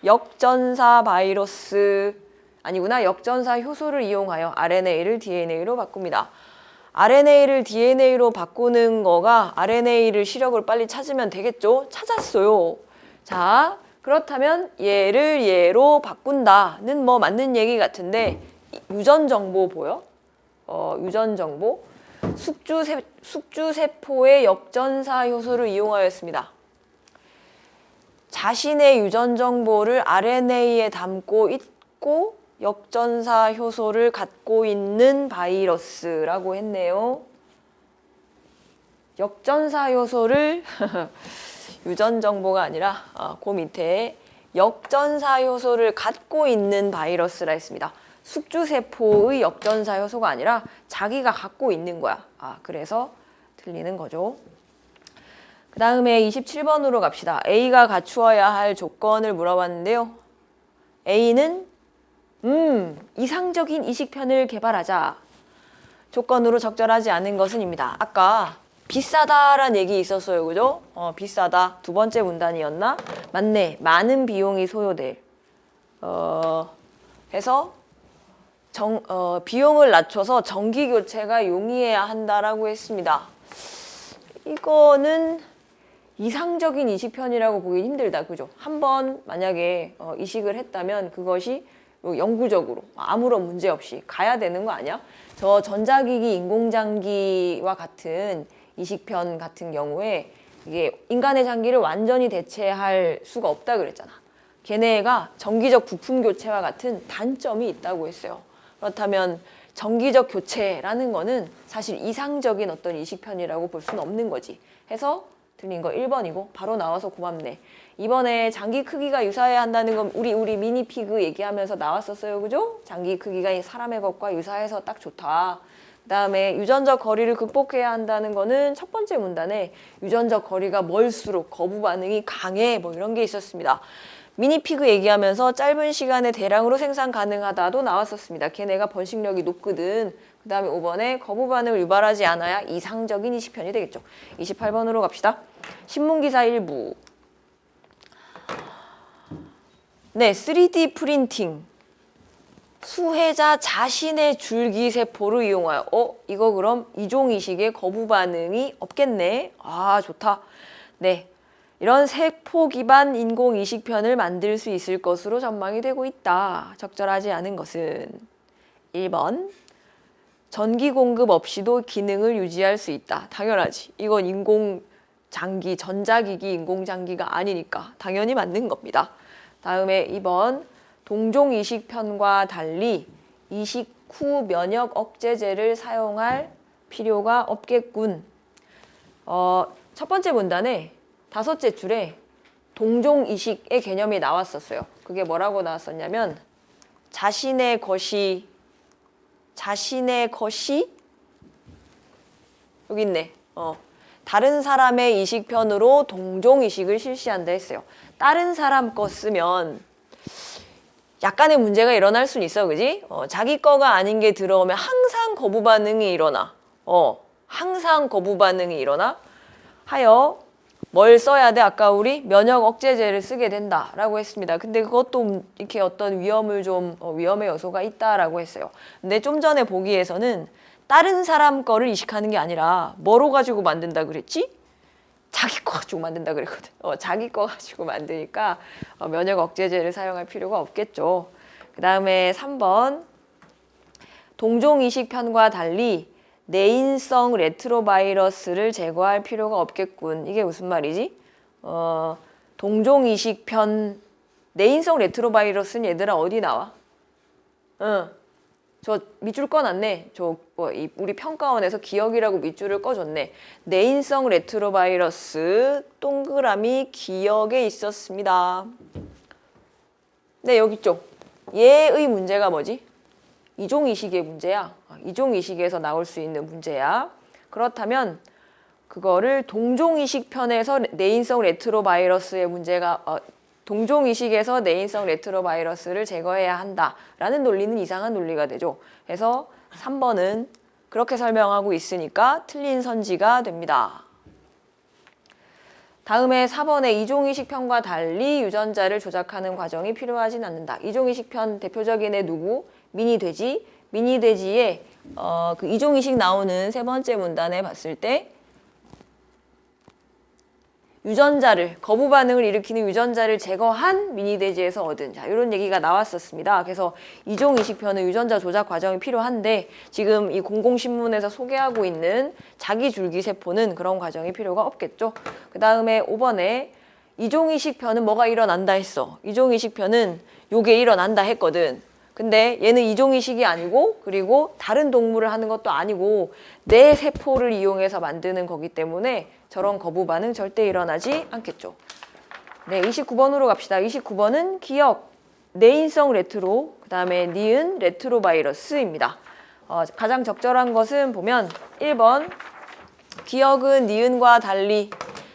역전사 바이러스, 아니구나, 역전사 효소를 이용하여 RNA를 DNA로 바꿉니다. RNA를 DNA로 바꾸는 거가 RNA를 시력을 빨리 찾으면 되겠죠? 찾았어요. 자, 그렇다면 얘를 얘로 바꾼다는 뭐 맞는 얘기 같은데, 유전 정보 보여? 유전 정보. 숙주세포의 역전사 효소를 이용하였습니다. 자신의 유전 정보를 RNA에 담고 있고 역전사 효소를 갖고 있는 바이러스라고 했네요. 역전사 요소를 유전 정보가 아니라 그 밑에 역전사 효소를 갖고 있는 바이러스라 했습니다. 숙주세포의 역전사 효소가 아니라 자기가 갖고 있는 거야. 그래서 틀리는 거죠. 그 다음에 27번으로 갑시다. A가 갖추어야 할 조건을 물어봤는데요. A는 이상적인 이식편을 개발하자. 조건으로 적절하지 않은 것은입니다. 아까 비싸다라는 얘기 있었어요. 그죠? 비싸다. 두 번째 문단이었나? 맞네. 많은 비용이 소요될. 해서 비용을 낮춰서 정기 교체가 용이해야 한다라고 했습니다. 이거는 이상적인 이식편이라고 보기 힘들다. 그죠? 한번 만약에 이식을 했다면 그것이 영구적으로 아무런 문제 없이 가야 되는 거 아니야? 저 전자기기, 인공장기와 같은 이식편 같은 경우에 이게 인간의 장기를 완전히 대체할 수가 없다 그랬잖아. 걔네가 정기적 부품 교체와 같은 단점이 있다고 했어요. 그렇다면 정기적 교체라는 거는 사실 이상적인 어떤 이식편이라고 볼 수는 없는 거지. 해서 틀린 거 1번이고 바로 나와서 고맙네. 이번에 장기 크기가 유사해야 한다는 건 우리 미니피그 얘기하면서 나왔었어요. 그죠? 장기 크기가 사람의 것과 유사해서 딱 좋다. 그 다음에 유전적 거리를 극복해야 한다는 거는 첫 번째 문단에 유전적 거리가 멀수록 거부 반응이 강해 뭐 이런 게 있었습니다. 미니피그 얘기하면서 짧은 시간에 대량으로 생산 가능하다도 나왔었습니다. 걔네가 번식력이 높거든. 그 다음에 5번에 거부 반응을 유발하지 않아야 이상적인 이식편이 되겠죠. 28번으로 갑시다. 신문기사 일부. 네, 3D 프린팅. 수혜자 자신의 줄기세포를 이용하여 이거 그럼 이종이식의 거부 반응이 없겠네. 좋다. 네, 이런 세포 기반 인공이식편을 만들 수 있을 것으로 전망이 되고 있다. 적절하지 않은 것은 1번 전기 공급 없이도 기능을 유지할 수 있다. 당연하지. 이건 인공장기, 전자기기 인공장기가 아니니까 당연히 맞는 겁니다. 다음에 2번 동종 이식편과 달리 이식 후 면역 억제제를 사용할 필요가 없겠군. 첫 번째 문단에 다섯째 줄에 동종 이식의 개념이 나왔었어요. 그게 뭐라고 나왔었냐면 자신의 것이 여기 있네. 다른 사람의 이식편으로 동종 이식을 실시한다 했어요. 다른 사람 거 쓰면 약간의 문제가 일어날 수는 있어, 그지? 자기 거가 아닌 게 들어오면 항상 거부 반응이 일어나. 항상 거부 반응이 일어나. 하여 뭘 써야 돼? 아까 우리 면역 억제제를 쓰게 된다라고 했습니다. 근데 그것도 이렇게 어떤 위험의 요소가 있다라고 했어요. 근데 좀 전에 보기에서는 다른 사람 거를 이식하는 게 아니라 뭐로 가지고 만든다 그랬지? 자기 거 가지고 만든다 그랬거든. 자기 거 가지고 만드니까 면역 억제제를 사용할 필요가 없겠죠. 그 다음에 3번 동종 이식편과 달리 내인성 레트로바이러스를 제거할 필요가 없겠군. 이게 무슨 말이지? 동종 이식편 내인성 레트로바이러스는 얘들아 어디 나와? 저 밑줄 꺼놨네. 우리 평가원에서 기억이라고 밑줄을 꺼줬네. 내인성 레트로바이러스 동그라미 기억에 있었습니다. 네, 여기 쪽. 얘의 문제가 뭐지? 이종이식의 문제야. 이종이식에서 나올 수 있는 문제야. 그렇다면 그거를 동종이식편에서 내인성 레트로바이러스의 문제가 동종이식에서 내인성 레트로바이러스를 제거해야 한다라는 논리는 이상한 논리가 되죠. 그래서 3번은 그렇게 설명하고 있으니까 틀린 선지가 됩니다. 다음에 4번에 이종이식편과 달리 유전자를 조작하는 과정이 필요하진 않는다. 이종이식편 대표적인 애 누구? 미니돼지. 미니돼지의 그 이종이식 나오는 세 번째 문단에 봤을 때 유전자를, 거부 반응을 일으키는 유전자를 제거한 미니돼지에서 얻은 이런 얘기가 나왔었습니다. 그래서 이종 이식편은 유전자 조작 과정이 필요한데 지금 이 공공신문에서 소개하고 있는 자기줄기세포는 그런 과정이 필요가 없겠죠. 그 다음에 5번에 이종 이식편은 뭐가 일어난다 했어. 이종 이식편은 요게 일어난다 했거든. 근데 얘는 이종이식이 아니고 그리고 다른 동물을 하는 것도 아니고 내 세포를 이용해서 만드는 거기 때문에 저런 거부 반응 절대 일어나지 않겠죠. 네, 29번으로 갑시다. 29번은 기억, 내인성 레트로, 그 다음에 니은 레트로바이러스입니다. 가장 적절한 것은 보면 1번 기억은 니은과 달리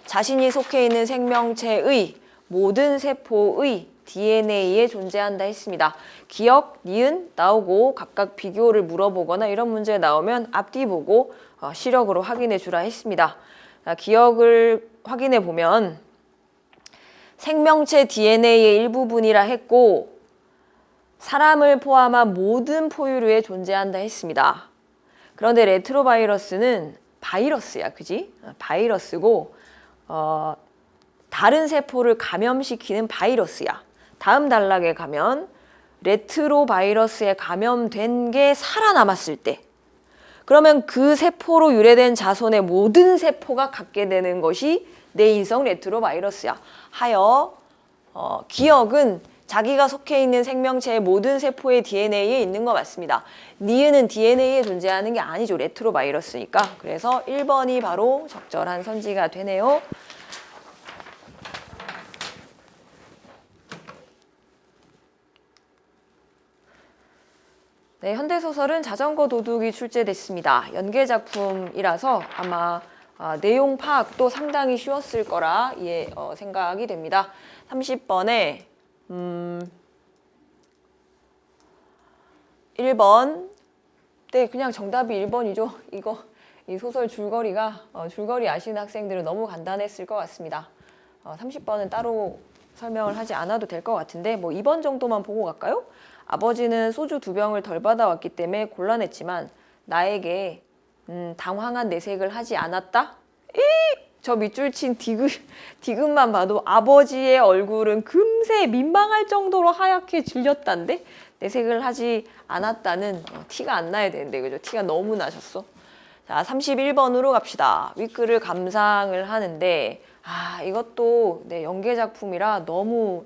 자신이 속해 있는 생명체의 모든 세포의 DNA에 존재한다 했습니다. 기억, 니은 나오고 각각 비교를 물어보거나 이런 문제 나오면 앞뒤 보고 시력으로 확인해 주라 했습니다. 자, 기억을 확인해 보면 생명체 DNA의 일부분이라 했고 사람을 포함한 모든 포유류에 존재한다 했습니다. 그런데 레트로바이러스는 바이러스야, 그지? 바이러스고 다른 세포를 감염시키는 바이러스야. 다음 단락에 가면 레트로바이러스에 감염된 게 살아남았을 때 그러면 그 세포로 유래된 자손의 모든 세포가 갖게 되는 것이 내인성 레트로바이러스야. 하여 기억은 자기가 속해 있는 생명체의 모든 세포의 DNA에 있는 거 맞습니다. 니은은 DNA에 존재하는 게 아니죠. 레트로바이러스니까. 그래서 1번이 바로 적절한 선지가 되네요. 네, 현대소설은 자전거 도둑이 출제됐습니다. 연계작품이라서 아마 내용 파악도 상당히 쉬웠을 거라 생각이 됩니다. 30번에 1번 네, 그냥 정답이 1번이죠. 이 소설 줄거리 아시는 학생들은 너무 간단했을 것 같습니다. 30번은 따로 설명을 하지 않아도 될 것 같은데 뭐 2번 정도만 보고 갈까요? 아버지는 소주 2병을 덜 받아왔기 때문에 곤란했지만 나에게 당황한 내색을 하지 않았다? 저 밑줄 친 디귿만 봐도 아버지의 얼굴은 금세 민망할 정도로 하얗게 질렸단데 내색을 하지 않았다는 티가 안 나야 되는데 그죠? 티가 너무 나셨어. 자, 31번으로 갑시다. 윗글을 감상을 하는데 이것도 연계작품이라 너무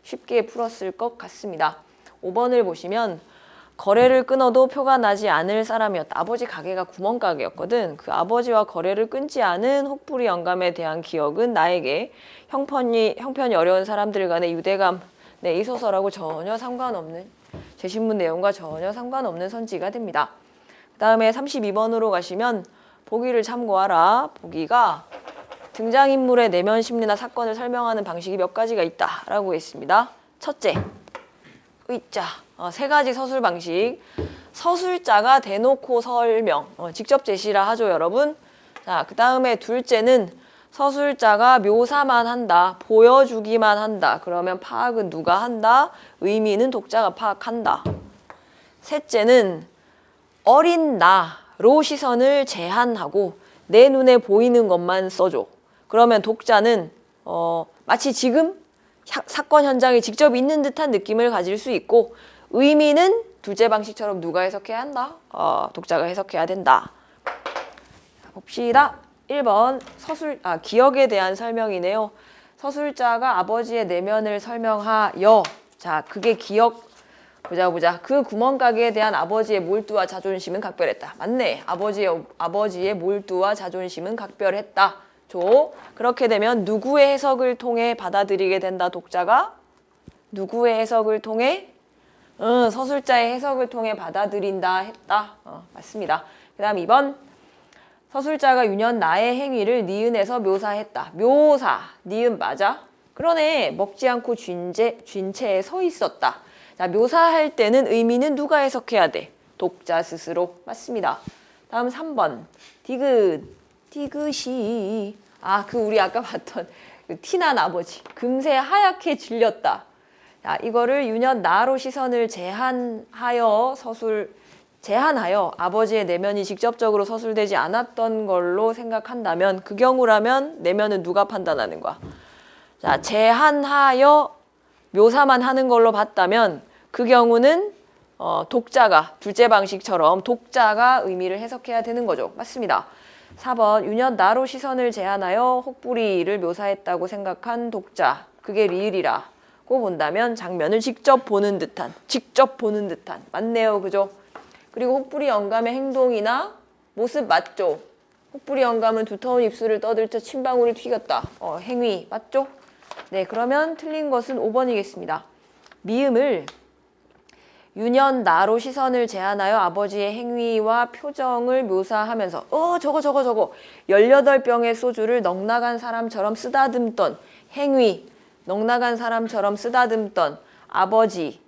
쉽게 풀었을 것 같습니다. 5번을 보시면 거래를 끊어도 표가 나지 않을 사람이었다. 아버지 가게가 구멍가게였거든. 그 아버지와 거래를 끊지 않은 혹부리 영감에 대한 기억은 나에게 형편이 어려운 사람들 간의 유대감, 이 소설하고 전혀 상관없는 제 신문 내용과 전혀 상관없는 선지가 됩니다. 그 다음에 32번으로 가시면 보기를 참고하라. 보기가 등장인물의 내면 심리나 사건을 설명하는 방식이 몇 가지가 있다라고 했습니다. 첫째, 의자. 3가지 서술 방식. 서술자가 대놓고 설명, 직접 제시라 하죠, 여러분. 자, 그 다음에 둘째는 서술자가 묘사만 한다, 보여주기만 한다. 그러면 파악은 누가 한다? 의미는 독자가 파악한다. 셋째는 어린 나로 시선을 제한하고 내 눈에 보이는 것만 써줘. 그러면 독자는 마치 지금 사건 현장에 직접 있는 듯한 느낌을 가질 수 있고 의미는 둘째 방식처럼 누가 해석해야 한다? 독자가 해석해야 된다. 자, 봅시다. 1번 기억에 대한 설명이네요. 서술자가 아버지의 내면을 설명하여 자, 그게 기억 보자. 그 구멍가게에 대한 아버지의 몰두와 자존심은 각별했다. 맞네. 아버지의 몰두와 자존심은 각별했다. 그렇게 되면 누구의 해석을 통해 받아들이게 된다, 독자가? 누구의 해석을 통해? 서술자의 해석을 통해 받아들인다 했다. 맞습니다. 그 다음 2번. 서술자가 유년 나의 행위를 니은에서 묘사했다. 묘사, 니은 맞아? 그러네. 먹지 않고 쥔 채에 서 있었다. 자, 묘사할 때는 의미는 누가 해석해야 돼? 독자 스스로. 맞습니다. 다음 3번. 디귿이 우리 아까 봤던 티난 아버지. 금세 하얗게 질렸다. 자, 이거를 유년 나로 시선을 제한하여 아버지의 내면이 직접적으로 서술되지 않았던 걸로 생각한다면 그 경우라면 내면은 누가 판단하는 거야? 자, 제한하여 묘사만 하는 걸로 봤다면 그 경우는 독자가 둘째 방식처럼 독자가 의미를 해석해야 되는 거죠. 맞습니다. 4번 유년 나로 시선을 제한하여 혹부리를 묘사했다고 생각한 독자. 그게 리을이라. 본다면 장면을 직접 보는 듯한 맞네요, 그죠? 그리고 혹부리 영감의 행동이나 모습 맞죠? 혹부리 영감은 두터운 입술을 떠들쳐 침방울을 튀겼다. 행위 맞죠? 네, 그러면 틀린 것은 5번이겠습니다. 미음을 유년 나로 시선을 제한하여 아버지의 행위와 표정을 묘사하면서 저거 18병의 소주를 넉나간 사람처럼 쓰다듬던 행위, 넉나간 사람처럼 쓰다듬던 아버지.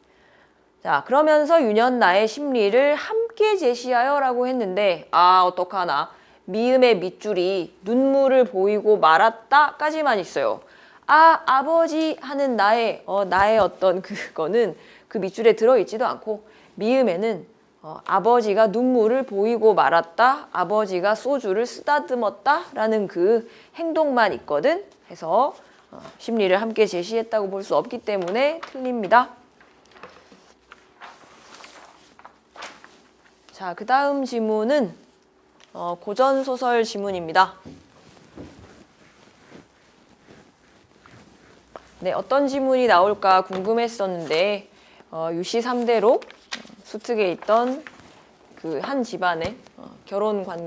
자, 그러면서 유년나의 심리를 함께 제시하여 라고 했는데 어떡하나. 미음의 밑줄이 눈물을 보이고 말았다 까지만 있어요. 아버지 하는 나의 어떤 그거는 그 밑줄에 들어있지도 않고, 미음에는 아버지가 눈물을 보이고 말았다, 아버지가 소주를 쓰다듬었다 라는 그 행동만 있거든. 해서 심리를 함께 제시했다고 볼 수 없기 때문에 틀립니다. 자, 그 다음 지문은 고전소설 지문입니다. 네, 어떤 지문이 나올까 궁금했었는데 유시 3대록 수특에 있던 그 한 집안의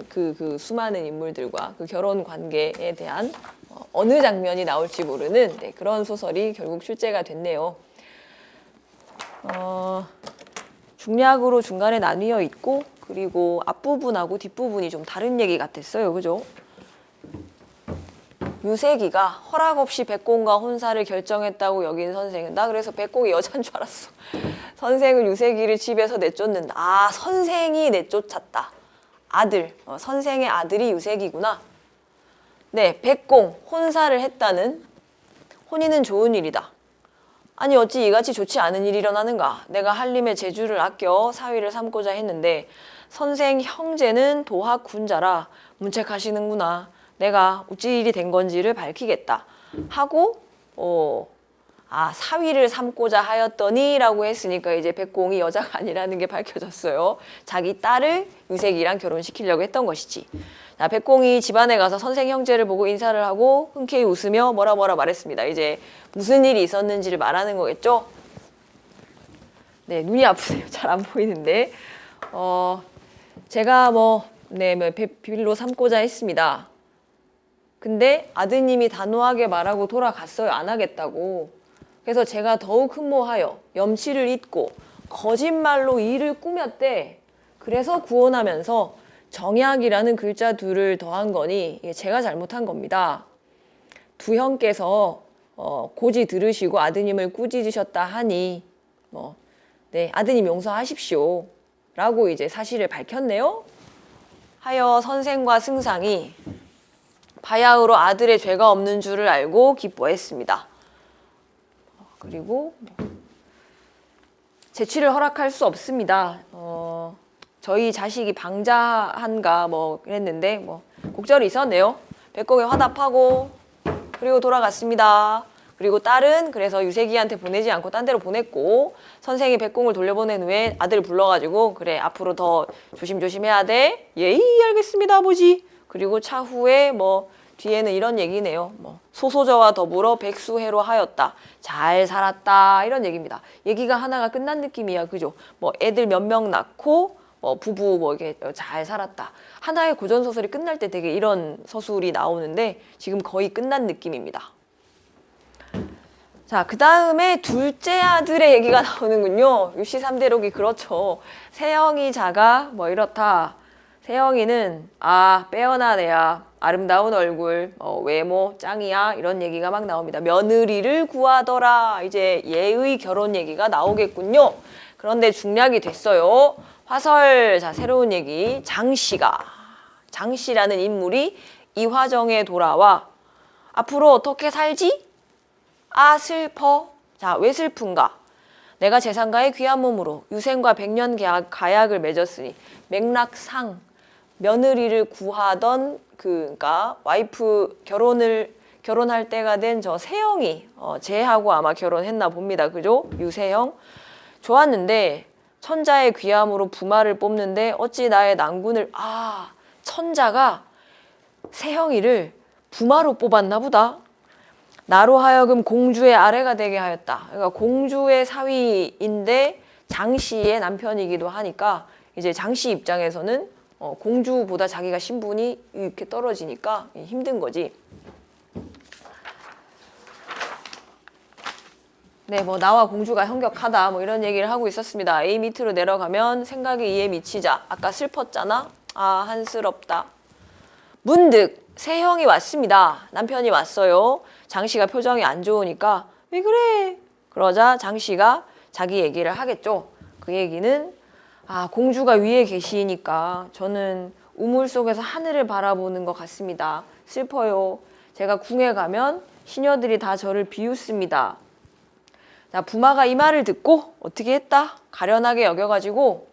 그 수많은 인물들과 그 결혼 관계에 대한 어느 장면이 나올지 모르는 그런 소설이 결국 출제가 됐네요. 중략으로 중간에 나뉘어 있고, 그리고 앞부분하고 뒷부분이 좀 다른 얘기 같았어요. 그죠? 유세기가 허락 없이 백공과 혼사를 결정했다고 여긴 선생은, 나 그래서 백공이 여자인 줄 알았어. 선생은 유세기를 집에서 내쫓는다. 선생이 내쫓았다. 아들, 선생의 아들이 유세기구나. 네, 백공, 혼사를 했다는, 혼인은 좋은 일이다. 아니 어찌 이같이 좋지 않은 일이 일어나는가. 내가 한림의 재주를 아껴 사위를 삼고자 했는데 선생 형제는 도학 군자라 문책하시는구나. 내가 어찌 일이 된 건지를 밝히겠다 하고 사위를 삼고자 하였더니 라고 했으니까 이제 백공이 여자가 아니라는 게 밝혀졌어요. 자기 딸을 유색이랑 결혼시키려고 했던 것이지. 자, 백공이 집안에 가서 선생 형제를 보고 인사를 하고 흔쾌히 웃으며 뭐라 말했습니다. 이제 무슨 일이 있었는지를 말하는 거겠죠? 네, 눈이 아프네요. 잘 안 보이는데 제가 비빌로 삼고자 했습니다. 근데 아드님이 단호하게 말하고 돌아갔어요. 안 하겠다고. 그래서 제가 더욱 흠모하여 염치를 잇고 거짓말로 일을 꾸몄대. 그래서 구원하면서 정약이라는 글자 둘을 더한 거니 제가 잘못한 겁니다. 두 형께서 고지 들으시고 아드님을 꾸짖으셨다 하니 네, 아드님 용서하십시오 라고 이제 사실을 밝혔네요. 하여 선생과 승상이 바야흐로 아들의 죄가 없는 줄을 알고 기뻐했습니다. 그리고 재취를 허락할 수 없습니다. 저희 자식이 방자한가 그랬는데 곡절이 있었네요. 백곡에 화답하고 그리고 돌아갔습니다. 그리고 딸은 그래서 유세기한테 보내지 않고 딴 데로 보냈고, 선생이 백공을 돌려보낸 후에 아들을 불러가지고 그래 앞으로 더 조심조심해야 돼. 예이 알겠습니다 아버지. 그리고 차후에 뒤에는 이런 얘기네요. 소소저와 더불어 백수해로 하였다. 잘 살았다. 이런 얘기입니다. 얘기가 하나가 끝난 느낌이야. 그죠? 애들 몇 명 낳고 부부 이렇게 잘 살았다. 하나의 고전소설이 끝날 때 되게 이런 서술이 나오는데 지금 거의 끝난 느낌입니다. 자, 그 다음에 둘째 아들의 얘기가 나오는군요. 유시 3대록이 그렇죠. 세영이 자가 이렇다. 세영이는 빼어나 내야 아름다운 얼굴, 외모 짱이야 이런 얘기가 막 나옵니다. 며느리를 구하더라. 이제 예의 결혼 얘기가 나오겠군요. 그런데 중략이 됐어요. 화설, 자 새로운 얘기. 장씨라는 인물이 이화정에 돌아와 앞으로 어떻게 살지? 슬퍼. 자, 왜 슬픈가? 내가 재산가의 귀한 몸으로 유생과 100년 가약을 맺었으니 맥락상 며느리를 구하던 그러니까 와이프 결혼할 때가 된 저 세영이 쟤하고 아마 결혼했나 봅니다. 그죠? 유세영. 좋았는데 천자의 귀함으로 부마를 뽑는데 어찌 나의 난군을 천자가 세영이를 부마로 뽑았나 보다. 나로 하여금 공주의 아래가 되게 하였다. 그러니까 공주의 사위인데 장씨의 남편이기도 하니까 이제 장씨 입장에서는 공주보다 자기가 신분이 이렇게 떨어지니까 힘든 거지. 네, 뭐 나와 공주가 형격하다 뭐 이런 얘기를 하고 있었습니다. A 밑으로 내려가면 생각에 이에 미치자. 아까 슬펐잖아. 아, 한스럽다. 문득 새형이 왔습니다. 남편이 왔어요. 장씨가 표정이 안 좋으니까 왜 그래? 그러자 장씨가 자기 얘기를 하겠죠. 그 얘기는 공주가 위에 계시니까 저는 우물 속에서 하늘을 바라보는 것 같습니다. 슬퍼요. 제가 궁에 가면 시녀들이 다 저를 비웃습니다. 자, 부마가 이 말을 듣고 어떻게 했다? 가련하게 여겨가지고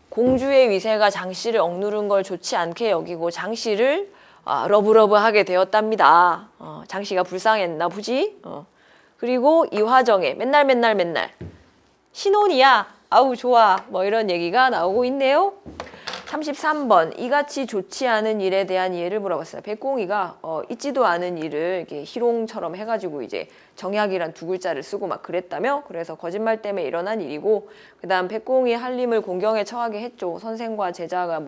공주의 위세가 장씨를 억누른 걸 좋지 않게 여기고 장씨를 러브러브하게 되었답니다. 장씨가 불쌍했나 보지? 그리고 이화정에 맨날 신혼이야. 아우 좋아. 뭐 이런 얘기가 나오고 있네요. 33번 이같이 좋지 않은 일에 대한 이해를 물어봤어요. 백공이가 있지도 않은 일을 이렇게 희롱처럼 해가지고 이제 정약이란 두 글자를 쓰고 막 그랬다며. 그래서 거짓말 때문에 일어난 일이고 그다음 백공이 한림을 공경에 처하게 했죠. 선생과 제자가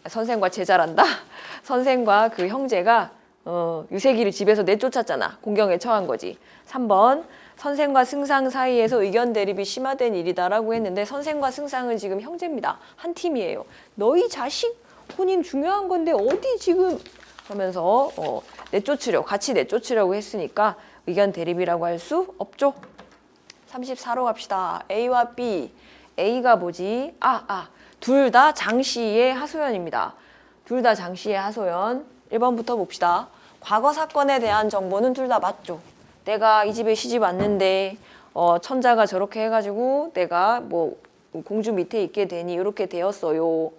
선생과 제자란다. 선생과 그 형제가 유세기를 집에서 내쫓았잖아. 공경에 처한 거지. 3번 선생과 승상 사이에서 의견 대립이 심화된 일이다라고 했는데 선생과 승상은 지금 형제입니다. 한 팀이에요. 너희 자식 혼인 중요한 건데 어디 지금 하면서 같이 내쫓으려고 했으니까 의견 대립이라고 할 수 없죠. 34로 갑시다. A와 B. A가 뭐지? 둘 다 장씨의 하소연입니다. 둘 다 장씨의 하소연. 1번부터 봅시다. 과거 사건에 대한 정보는 둘 다 맞죠. 내가 이 집에 시집 왔는데 천자가 저렇게 해가지고 내가 뭐 공주 밑에 있게 되니 이렇게 되었어요.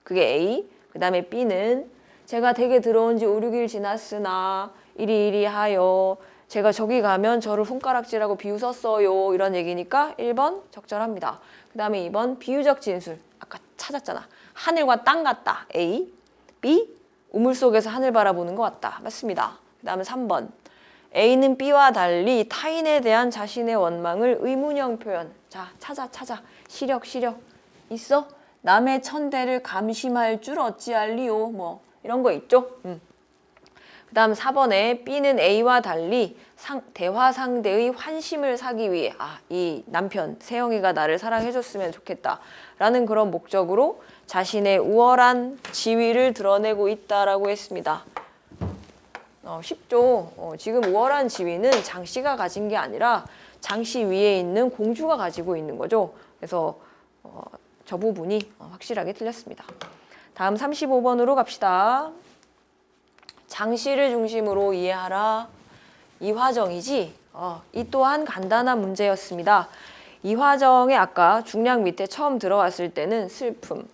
그게 A. 그 다음에 B는 제가 댁에 들어온 지 5, 6일 지났으나 이리 하여 제가 저기 가면 저를 손가락질하고 비웃었어요. 이런 얘기니까 1번 적절합니다. 그 다음에 2번 비유적 진술. 아까 찾았잖아. 하늘과 땅 같다. A. B. 우물 속에서 하늘 바라보는 것 같다. 맞습니다. 그 다음에 3번. A는 B와 달리 타인에 대한 자신의 원망을 의문형 표현. 자, 찾아. 시력. 있어? 남의 천대를 감심할 줄 어찌할리요. 뭐 이런 거 있죠? 그 다음 4번에 B는 A와 달리 대화 상대의 환심을 사기 위해 이 남편 세영이가 나를 사랑해줬으면 좋겠다 라는 그런 목적으로 자신의 우월한 지위를 드러내고 있다라고 했습니다. 쉽죠. 지금 우월한 지위는 장씨가 가진 게 아니라 장씨 위에 있는 공주가 가지고 있는 거죠. 그래서 저 부분이 확실하게 틀렸습니다. 다음 35번으로 갑시다. 장씨를 중심으로 이해하라. 이화정이지? 이 또한 간단한 문제였습니다. 이화정의 아까 중량 밑에 처음 들어왔을 때는 슬픔.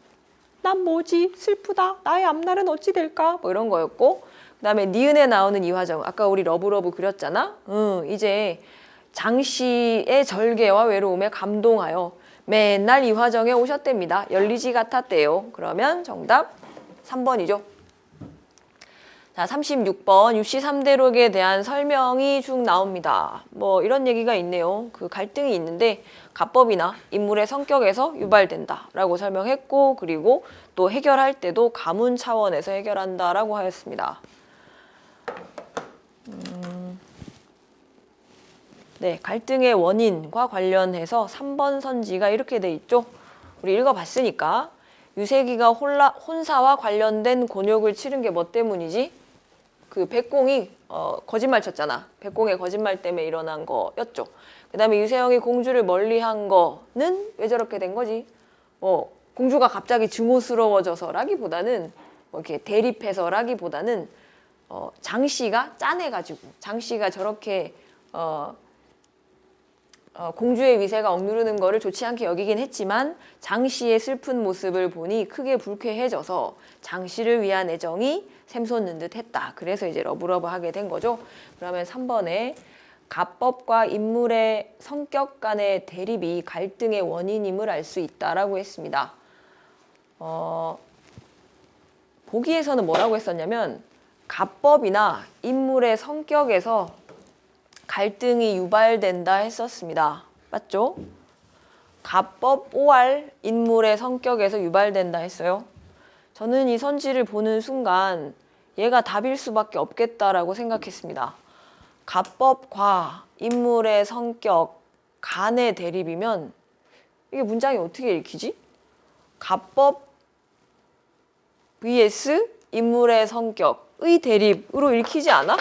난 뭐지? 슬프다. 나의 앞날은 어찌 될까? 뭐 이런 거였고 그 다음에 니은에 나오는 이화정. 아까 우리 러브러브 그렸잖아? 이제 장씨의 절개와 외로움에 감동하여 맨날 이화정에 오셨답니다. 열리지 같았대요. 그러면 정답 3번이죠. 자, 36번 유씨 3대록에 대한 설명이 쭉 나옵니다. 뭐 이런 얘기가 있네요. 그 갈등이 있는데 가법이나 인물의 성격에서 유발된다라고 설명했고 그리고 또 해결할 때도 가문 차원에서 해결한다라고 하였습니다. 네, 갈등의 원인과 관련해서 3번 선지가 이렇게 돼 있죠. 우리 읽어봤으니까 유세기가 혼사와 관련된 곤욕을 치른 게 뭐 때문이지? 그 백공이 거짓말 쳤잖아. 백공의 거짓말 때문에 일어난 거였죠. 그 다음에 유세영이 공주를 멀리한 거는 왜 저렇게 된 거지? 공주가 갑자기 증오스러워져서라기보다는 이렇게 대립해서라기보다는 장씨가 짠해가지고 장씨가 저렇게 공주의 위세가 억누르는 거를 좋지 않게 여기긴 했지만 장씨의 슬픈 모습을 보니 크게 불쾌해져서 장씨를 위한 애정이 샘솟는 듯 했다. 그래서 이제 러브러브하게 된 거죠. 그러면 3번에 가법과 인물의 성격 간의 대립이 갈등의 원인임을 알 수 있다라고 했습니다. 보기에서는 뭐라고 했었냐면 가법이나 인물의 성격에서 갈등이 유발된다 했었습니다. 맞죠? 가법 5할 인물의 성격에서 유발된다 했어요. 저는 이 선지를 보는 순간 얘가 답일 수밖에 없겠다라고 생각했습니다. 가법과 인물의 성격 간의 대립이면 이게 문장이 어떻게 읽히지? 가법 vs 인물의 성격의 대립으로 읽히지 않아?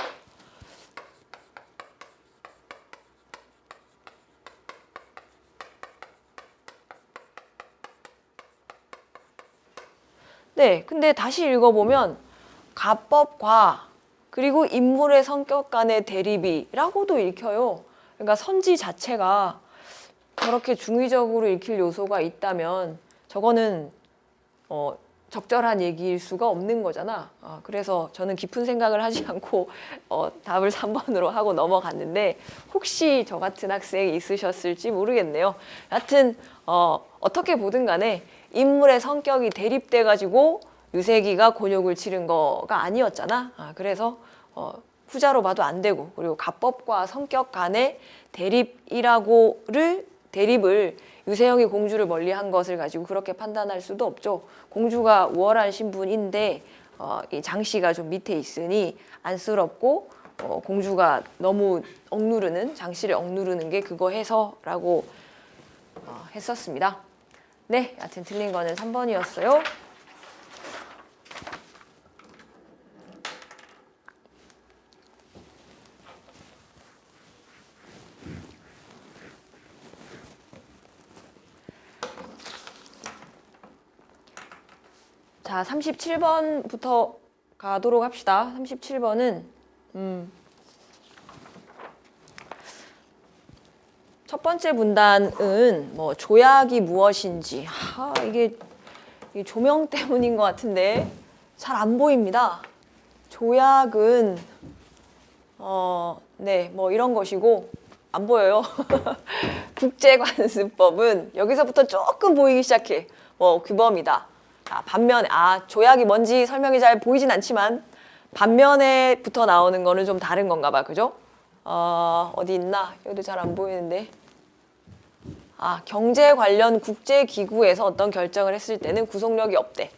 네, 근데 다시 읽어보면 가법과 그리고 인물의 성격 간의 대립이라고도 읽혀요. 그러니까 선지 자체가 저렇게 중의적으로 읽힐 요소가 있다면 저거는 적절한 얘기일 수가 없는 거잖아. 그래서 저는 깊은 생각을 하지 않고 답을 3번으로 하고 넘어갔는데 혹시 저 같은 학생이 있으셨을지 모르겠네요. 여하튼 어떻게 보든 간에 인물의 성격이 대립돼 가지고 유세기가 곤욕을 치른 거가 아니었잖아. 그래서 후자로 봐도 안 되고, 그리고 가법과 성격 간의 대립을 유세영이 공주를 멀리한 것을 가지고 그렇게 판단할 수도 없죠. 공주가 우월한 신분인데 이 장씨가 좀 밑에 있으니 안쓰럽고 공주가 너무 장씨를 억누르는 게 그거 해서라고 했었습니다. 네, 여하튼 틀린 거는 3번이었어요. 자, 37번부터 가도록 합시다. 37번은 첫 번째 문단은 뭐 조약이 무엇인지 이게 조명 때문인 것 같은데 잘 안 보입니다. 조약은 네, 뭐 이런 것이고 안 보여요. 국제관습법은 여기서부터 조금 보이기 시작해. 뭐 규범이다. 반면에 조약이 뭔지 설명이 잘 보이진 않지만 반면에부터 나오는 거는 좀 다른 건가 봐. 그죠? 어디 있나? 여기도 잘 안 보이는데. 경제 관련 국제기구에서 어떤 결정을 했을 때는 구속력이 없대.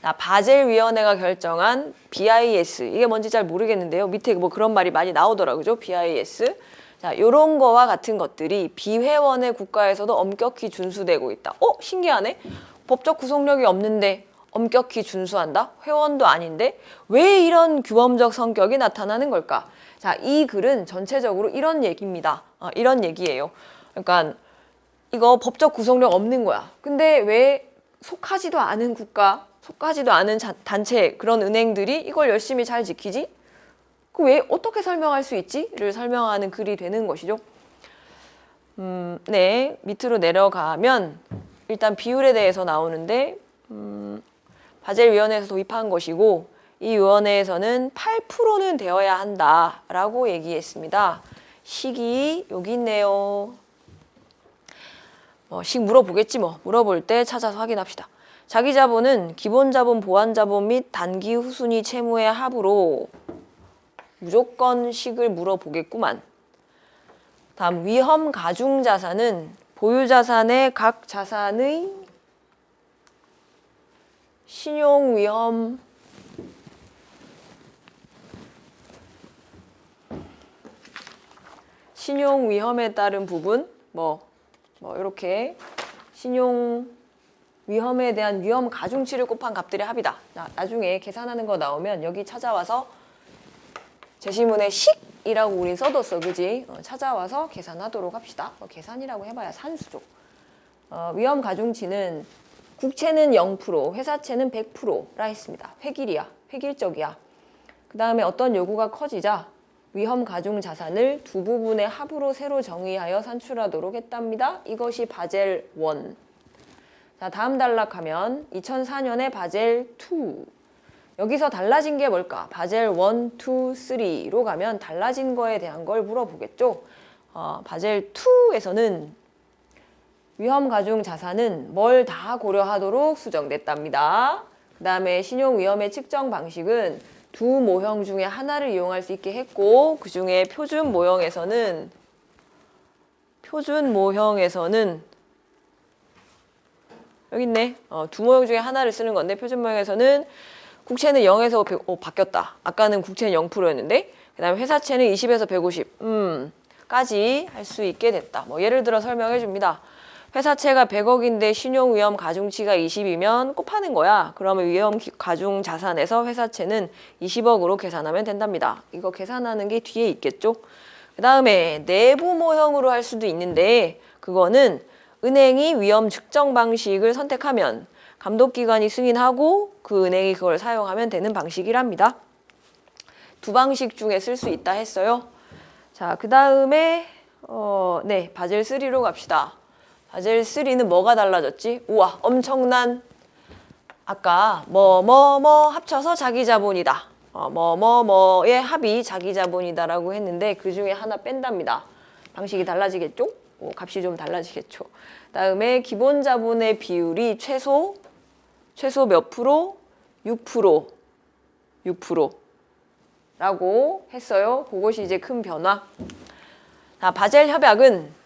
바젤위원회가 결정한 BIS, 이게 뭔지 잘 모르겠는데요. 밑에 뭐 그런 말이 많이 나오더라고요. 그죠? BIS. 자, 요런 거와 같은 것들이 비회원의 국가에서도 엄격히 준수되고 있다. 신기하네. 법적 구속력이 없는데 엄격히 준수한다? 회원도 아닌데 왜 이런 규범적 성격이 나타나는 걸까? 자, 이 글은 전체적으로 이런 얘기입니다. 이런 얘기예요. 그러니까 이거 법적 구속력 없는 거야. 근데 왜 속하지도 않은 국가, 속하지도 않은 단체, 그런 은행들이 이걸 열심히 잘 지키지? 그 왜 어떻게 설명할 수 있지?를 설명하는 글이 되는 것이죠. 네, 밑으로 내려가면 일단 비율에 대해서 나오는데 바젤위원회에서 도입한 것이고 이 위원회에서는 8%는 되어야 한다라고 얘기했습니다. 식이 여기 있네요. 식 물어보겠지 뭐. 물어볼 때 찾아서 확인합시다. 자기 자본은 기본 자본, 보완 자본 및 단기 후순위 채무의 합으로 무조건 식을 물어보겠구만. 다음 위험 가중 자산은 보유 자산의 각 자산의 신용 위험에 따른 부분 뭐 이렇게 신용 위험에 대한 위험 가중치를 곱한 값들의 합이다. 나중에 계산하는 거 나오면 여기 찾아와서 제시문에 식이라고 우린 써뒀어, 그지? 찾아와서 계산하도록 합시다. 계산이라고 해봐야 산수죠. 위험 가중치는 국채는 0%, 회사채는 100%라 했습니다. 획일이야, 획일적이야. 그 다음에 어떤 요구가 커지자 위험 가중 자산을 두 부분의 합으로 새로 정의하여 산출하도록 했답니다. 이것이 바젤 1. 자, 다음 단락하면 2004년에 바젤 2. 여기서 달라진 게 뭘까? 바젤 1, 2, 3로 가면 달라진 거에 대한 걸 물어보겠죠. 바젤 2에서는 위험 가중 자산은 뭘 다 고려하도록 수정됐답니다. 그 다음에 신용 위험의 측정 방식은 두 모형 중에 하나를 이용할 수 있게 했고 그 중에 표준 모형에서는 여기 있네. 두 모형 중에 하나를 쓰는 건데 표준 모형에서는 국채는 0에서 100, 바뀌었다. 아까는 국채는 0%였는데 그 다음에 회사채는 20에서 150 까지 할 수 있게 됐다. 뭐 예를 들어 설명해 줍니다. 회사채가 100억인데 신용위험 가중치가 20이면 곱하는 거야. 그러면 위험 가중 자산에서 회사채는 20억으로 계산하면 된답니다. 이거 계산하는 게 뒤에 있겠죠? 그 다음에 내부 모형으로 할 수도 있는데 그거는 은행이 위험 측정 방식을 선택하면 감독기관이 승인하고 그 은행이 그걸 사용하면 되는 방식이랍니다. 두 방식 중에 쓸 수 있다 했어요. 자, 그 다음에 네, 바젤 3로 갑시다. 바젤 3는 뭐가 달라졌지? 우와, 엄청난 아까 뭐 합쳐서 자기 자본이다. 뭐의 합이 자기 자본이다라고 했는데 그 중에 하나 뺀답니다. 방식이 달라지겠죠? 값이 좀 달라지겠죠. 그다음에 기본 자본의 비율이 최소 몇 프로? 6%. 6%라고 했어요. 그것이 이제 큰 변화. 자, 바젤 협약은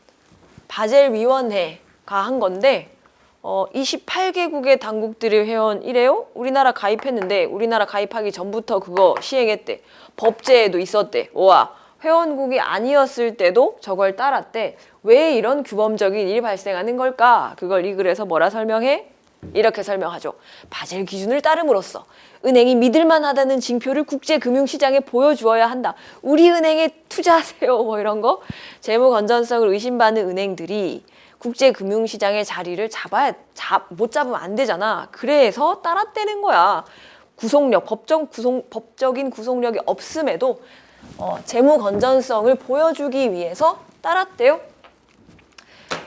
바젤 위원회가 한 건데 28개국의 당국들이 회원이래요. 우리나라 가입했는데 우리나라 가입하기 전부터 그거 시행했대. 법제에도 있었대. 와, 회원국이 아니었을 때도 저걸 따랐대. 왜 이런 규범적인 일이 발생하는 걸까? 그걸 이 글에서 뭐라 설명해? 이렇게 설명하죠. 바젤 기준을 따름으로써 은행이 믿을만하다는 징표를 국제금융시장에 보여주어야 한다. 우리 은행에 투자하세요. 뭐 이런 거. 재무 건전성을 의심받는 은행들이 국제금융시장의 자리를 못 잡으면 안 되잖아. 그래서 따랐다는 거야. 법적인 구속력이 없음에도 재무 건전성을 보여주기 위해서 따랐대요.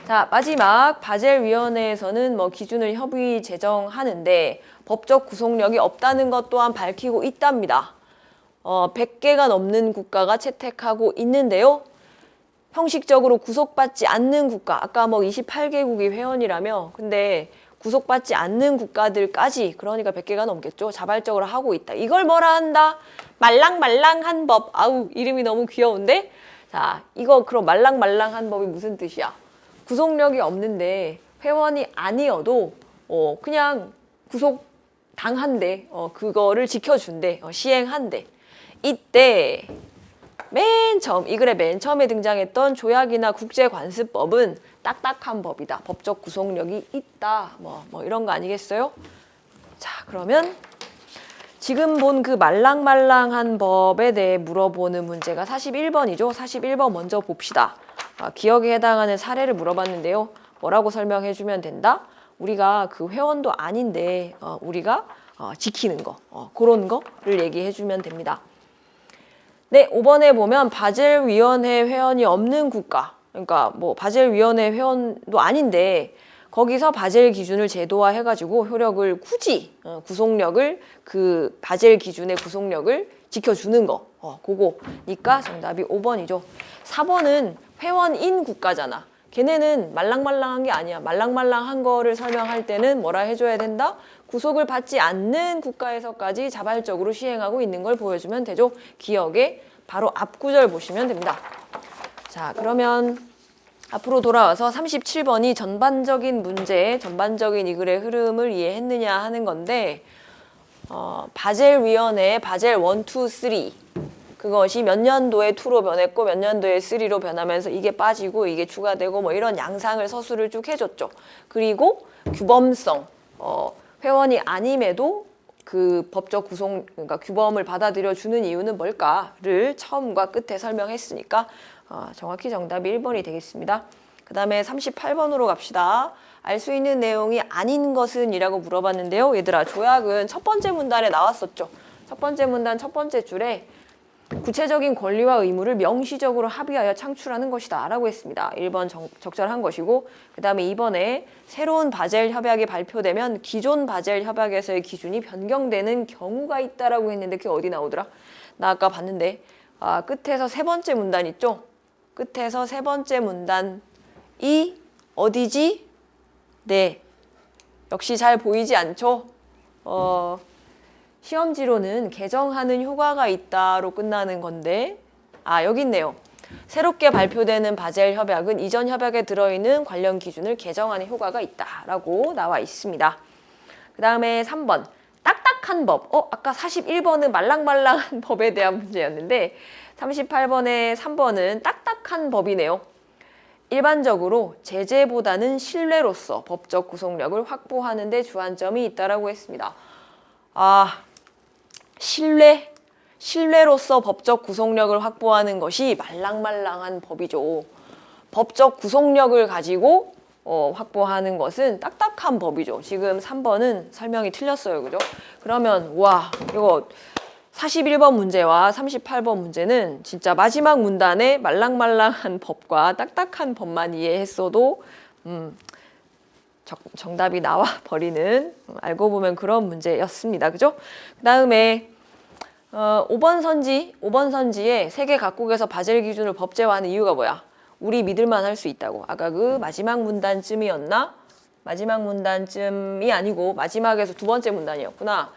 자, 마지막 바젤위원회에서는 뭐 기준을 협의 제정하는데 법적 구속력이 없다는 것 또한 밝히고 있답니다. 100개가 넘는 국가가 채택하고 있는데요. 형식적으로 구속받지 않는 국가, 아까 뭐 28개국이 회원이라며, 근데 구속받지 않는 국가들까지, 그러니까 100개가 넘겠죠. 자발적으로 하고 있다. 이걸 뭐라 한다? 말랑말랑한 법. 아우, 이름이 너무 귀여운데? 자, 이거 그럼 말랑말랑한 법이 무슨 뜻이야? 구속력이 없는데 회원이 아니어도 그냥 구속 당한대. 그거를 지켜준대. 시행한대. 이때 이 글의 맨 처음에 등장했던 조약이나 국제관습법은 딱딱한 법이다. 법적 구속력이 있다. 뭐 이런 거 아니겠어요? 자, 그러면 지금 본 그 말랑말랑한 법에 대해 물어보는 문제가 41번이죠. 41번 먼저 봅시다. 기억에 해당하는 사례를 물어봤는데요. 뭐라고 설명해주면 된다? 우리가 그 회원도 아닌데 우리가 지키는 거, 그런 거를 얘기해주면 됩니다. 네, 5번에 보면 바젤위원회 회원이 없는 국가, 그러니까 뭐 바젤위원회 회원도 아닌데 거기서 바젤 기준을 제도화해가지고 효력을 굳이 구속력을 그 바젤 기준의 구속력을 지켜주는 거, 그거니까 정답이 5번이죠. 4번은 회원인 국가잖아. 걔네는 말랑말랑한 게 아니야. 말랑말랑한 거를 설명할 때는 뭐라 해줘야 된다? 구속을 받지 않는 국가에서까지 자발적으로 시행하고 있는 걸 보여주면 되죠. 기억에 바로 앞 구절 보시면 됩니다. 자, 그러면 앞으로 돌아와서 37번이 전반적인 문제, 전반적인 이 글의 흐름을 이해했느냐 하는 건데 바젤위원회의 바젤 1, 2, 3 그것이 몇 년도에 2로 변했고 몇 년도에 3로 변하면서 이게 빠지고 이게 추가되고 뭐 이런 양상을 서술을 쭉 해줬죠. 그리고 규범성, 회원이 아님에도 그 법적 구속, 그러니까 규범을 받아들여 주는 이유는 뭘까를 처음과 끝에 설명했으니까 정확히 정답이 1번이 되겠습니다. 그 다음에 38번으로 갑시다. 알 수 있는 내용이 아닌 것은 이라고 물어봤는데요. 얘들아, 조약은 첫 번째 문단에 나왔었죠. 첫 번째 문단 첫 번째 줄에 구체적인 권리와 의무를 명시적으로 합의하여 창출하는 것이다 라고 했습니다. 1번 적절한 것이고 그 다음에 2번에 새로운 바젤 협약이 발표되면 기존 바젤 협약에서의 기준이 변경되는 경우가 있다라고 했는데 그게 어디 나오더라? 나 아까 봤는데 끝에서 세 번째 문단 있죠? 끝에서 세 번째 문단이 어디지? 네, 역시 잘 보이지 않죠? 시험지로는 개정하는 효과가 있다로 끝나는 건데 여기 있네요. 새롭게 발표되는 바젤 협약은 이전 협약에 들어있는 관련 기준을 개정하는 효과가 있다라고 나와 있습니다. 그 다음에 3번 딱딱한 법. 아까 41번은 말랑말랑한 법에 대한 문제였는데 38번에 3번은 딱딱한 법이네요. 일반적으로 제재보다는 신뢰로서 법적 구속력을 확보하는 데 주안점이 있다라고 했습니다. 신뢰로서 법적 구속력을 확보하는 것이 말랑말랑한 법이죠. 법적 구속력을 가지고 확보하는 것은 딱딱한 법이죠. 지금 3번은 설명이 틀렸어요. 그죠? 그러면 이거 41번 문제와 38번 문제는 진짜 마지막 문단에 말랑말랑한 법과 딱딱한 법만 이해했어도 정답이 나와 버리는 알고 보면 그런 문제였습니다. 그죠? 그 다음에 5번 선지에 세계 각국에서 바젤 기준을 법제화하는 이유가 뭐야? 우리 믿을만 할 수 있다고. 아까 그 마지막 문단쯤이었나? 마지막 문단쯤이 아니고 마지막에서 두 번째 문단이었구나.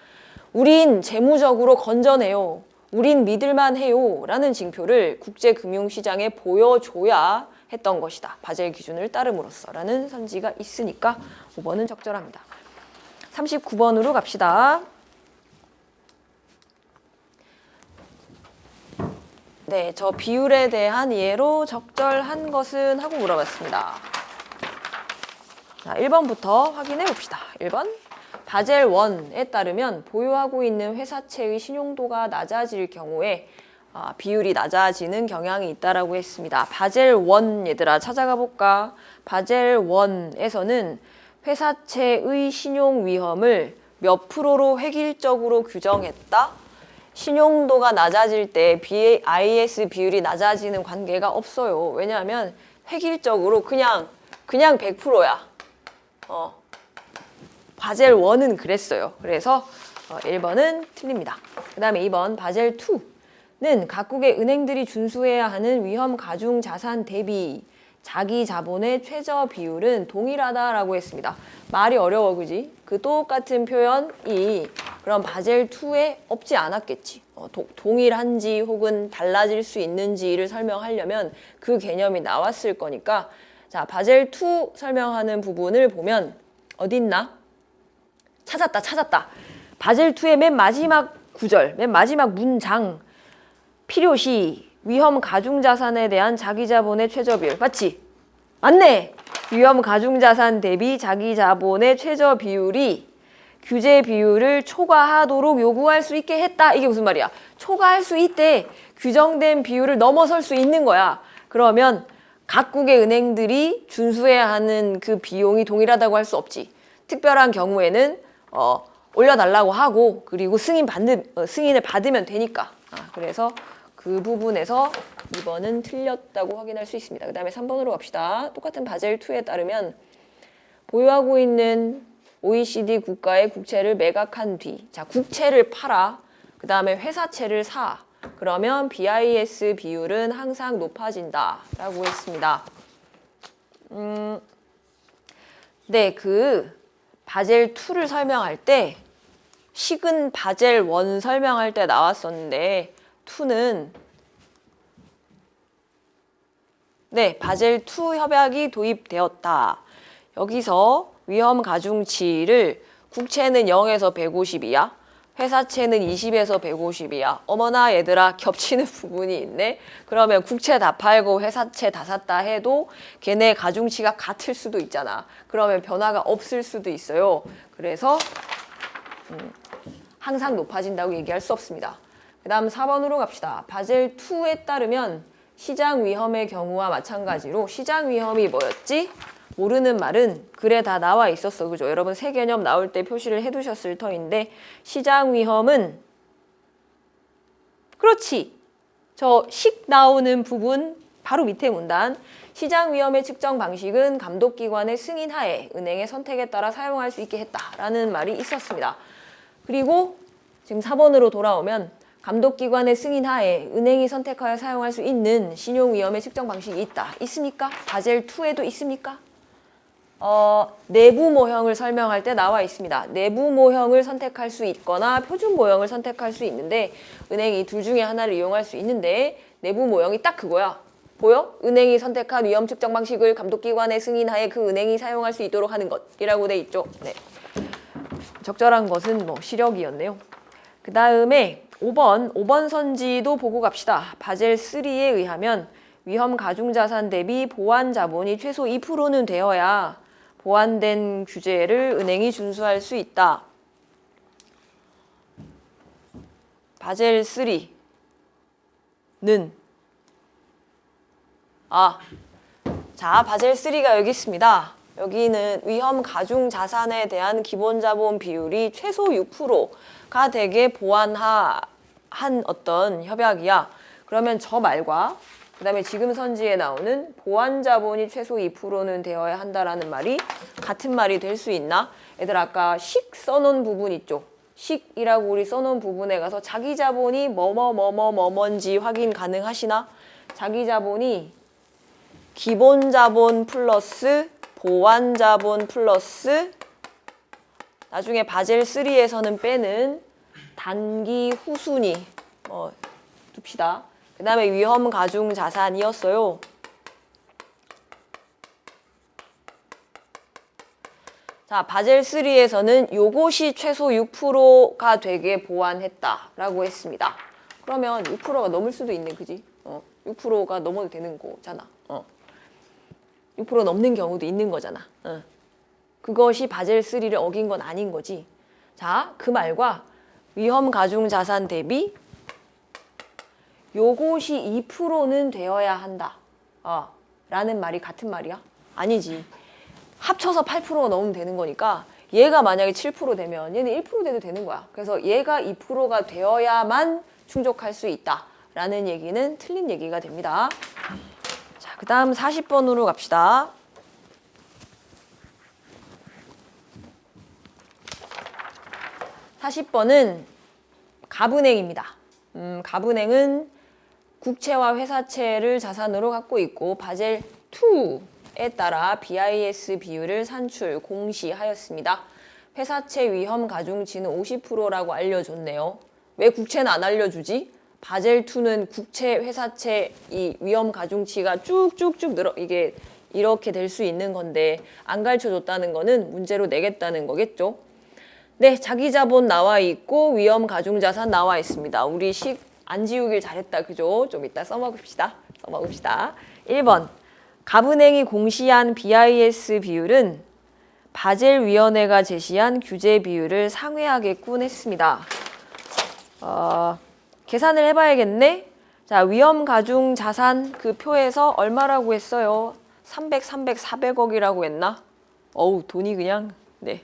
우린 재무적으로 건전해요. 우린 믿을만 해요. 라는 징표를 국제금융시장에 보여줘야 했던 것이다. 바젤 기준을 따름으로써 라는 선지가 있으니까 5번은 적절합니다. 39번으로 갑시다. 네, 저 비율에 대한 이해로 적절한 것은 하고 물어봤습니다. 자, 1번부터 확인해 봅시다. 1번. 바젤 1에 따르면 보유하고 있는 회사채의 신용도가 낮아질 경우에 비율이 낮아지는 경향이 있다라고 했습니다. 바젤 1 얘들아 찾아가 볼까? 바젤 1에서는 회사채의 신용 위험을 몇 프로로 획일적으로 규정했다? 신용도가 낮아질 때 BIS 비율이 낮아지는 관계가 없어요. 왜냐하면 획일적으로 그냥 100%야. 바젤 1은 그랬어요. 그래서 1번은 틀립니다. 그 다음에 2번 바젤 2는 각국의 은행들이 준수해야 하는 위험 가중 자산 대비 자기 자본의 최저 비율은 동일하다라고 했습니다. 말이 어려워, 그지? 그 똑같은 표현이 그럼 바젤 2에 없지 않았겠지. 동일한지 혹은 달라질 수 있는지를 설명하려면 그 개념이 나왔을 거니까 자, 바젤 2 설명하는 부분을 보면 어디 있나? 찾았다. 바젤 2의 맨 마지막 구절, 맨 마지막 문장. 필요시 위험 가중 자산에 대한 자기 자본의 최저 비율. 맞지? 맞네. 위험 가중 자산 대비 자기 자본의 최저 비율이 규제 비율을 초과하도록 요구할 수 있게 했다. 이게 무슨 말이야? 초과할 수 있대. 규정된 비율을 넘어설 수 있는 거야. 그러면 각국의 은행들이 준수해야 하는 그 비용이 동일하다고 할 수 없지. 특별한 경우에는 올려달라고 하고 그리고 승인을 받으면 되니까. 그래서 그 부분에서 2번은 틀렸다고 확인할 수 있습니다. 그 다음에 3번으로 갑시다. 똑같은 바젤 2에 따르면 보유하고 있는 OECD 국가의 국채를 매각한 뒤, 자, 국채를 팔아. 그 다음에 회사채를 사. 그러면 BIS 비율은 항상 높아진다 라고 했습니다. 네, 그 바젤 2를 설명할 때 식은 바젤 1 설명할 때 나왔었는데 2는 네, 바젤 2 협약이 도입되었다. 여기서 위험 가중치를 국채는 0에서 150이야. 회사채는 20에서 150이야. 어머나 얘들아 겹치는 부분이 있네. 그러면 국채 다 팔고 회사채 다 샀다 해도 걔네 가중치가 같을 수도 있잖아. 그러면 변화가 없을 수도 있어요. 그래서 항상 높아진다고 얘기할 수 없습니다. 그 다음 4번으로 갑시다. 바젤 2에 따르면 시장 위험의 경우와 마찬가지로 시장 위험이 뭐였지? 모르는 말은 글에 다 나와 있었어. 그죠? 여러분 새 개념 나올 때 표시를 해두셨을 터인데 시장 위험은 그렇지. 저 식 나오는 부분 바로 밑에 문단 시장 위험의 측정 방식은 감독기관의 승인하에 은행의 선택에 따라 사용할 수 있게 했다라는 말이 있었습니다. 그리고 지금 4번으로 돌아오면 감독기관의 승인하에 은행이 선택하여 사용할 수 있는 신용위험의 측정 방식이 있다. 있습니까? 바젤 2에도 있습니까? 내부 모형을 설명할 때 나와 있습니다. 내부 모형을 선택할 수 있거나 표준 모형을 선택할 수 있는데 은행이 둘 중에 하나를 이용할 수 있는데 내부 모형이 딱 그거야. 보여? 은행이 선택한 위험 측정 방식을 감독기관의 승인하에 그 은행이 사용할 수 있도록 하는 것이라고 돼 있죠. 네. 적절한 것은 뭐 시력이었네요. 그 다음에 5번 선지도 보고 갑시다. 바젤 3에 의하면 위험 가중자산 대비 보완 자본이 최소 2%는 되어야 보완된 규제를 은행이 준수할 수 있다. 바젤 3는 바젤 3가 여기 있습니다. 여기는 위험 가중 자산에 대한 기본 자본 비율이 최소 6%가 되게 보완한 어떤 협약이야. 그러면 저 말과 그다음에 지금 선지에 나오는 보완 자본이 최소 2%는 되어야 한다라는 말이 같은 말이 될 수 있나? 얘들 아까 식 써놓은 부분 있죠? 식이라고 우리 써놓은 부분에 가서 자기 자본이 뭐뭐뭐뭐뭐뭔지 확인 가능하시나? 자기 자본이 기본 자본 플러스 보완 자본 플러스 나중에 바젤 3에서는 빼는 단기 후순위 둡시다. 그 다음에 위험 가중 자산이었어요. 자, 바젤 3에서는 요것이 최소 6%가 되게 보완했다라고 했습니다. 그러면 6%가 넘을 수도 있네, 그지? 6%가 넘어도 되는 거잖아. 6% 넘는 경우도 있는 거잖아. 그것이 바젤 3를 어긴 건 아닌 거지. 자, 그 말과 위험 가중 자산 대비 요것이 2%는 되어야 한다. 라는 말이 같은 말이야? 아니지. 합쳐서 8%가 넘으면 되는 거니까 얘가 만약에 7% 되면 얘는 1% 돼도 되는 거야. 그래서 얘가 2%가 되어야만 충족할 수 있다. 라는 얘기는 틀린 얘기가 됩니다. 자, 그 다음 40번으로 갑시다. (40번은) 갑은행입니다. 갑은행은 국채와 회사채를 자산으로 갖고 있고 바젤 2에 따라 BIS 비율을 산출, 공시하였습니다. 회사채 위험 가중치는 50%라고 알려줬네요. 왜 국채는 안 알려주지? 바젤 2는 국채, 회사채 이 위험 가중치가 쭉쭉쭉 늘어 이게 이렇게 될 수 있는 건데 안 가르쳐줬다는 거는 문제로 내겠다는 거겠죠. 네, 자기 자본 나와 있고 위험 가중 자산 나와 있습니다. 우리 식 안 지우길 잘했다. 그죠? 좀 이따 써먹읍시다. 1번. 갑은행이 공시한 BIS 비율은 바젤 위원회가 제시한 규제 비율을 상회하겠군 했습니다. 계산을 해봐야겠네. 자, 위험 가중 자산 그 표에서 얼마라고 했어요? 400억이라고 했나? 어우, 돈이 그냥 네.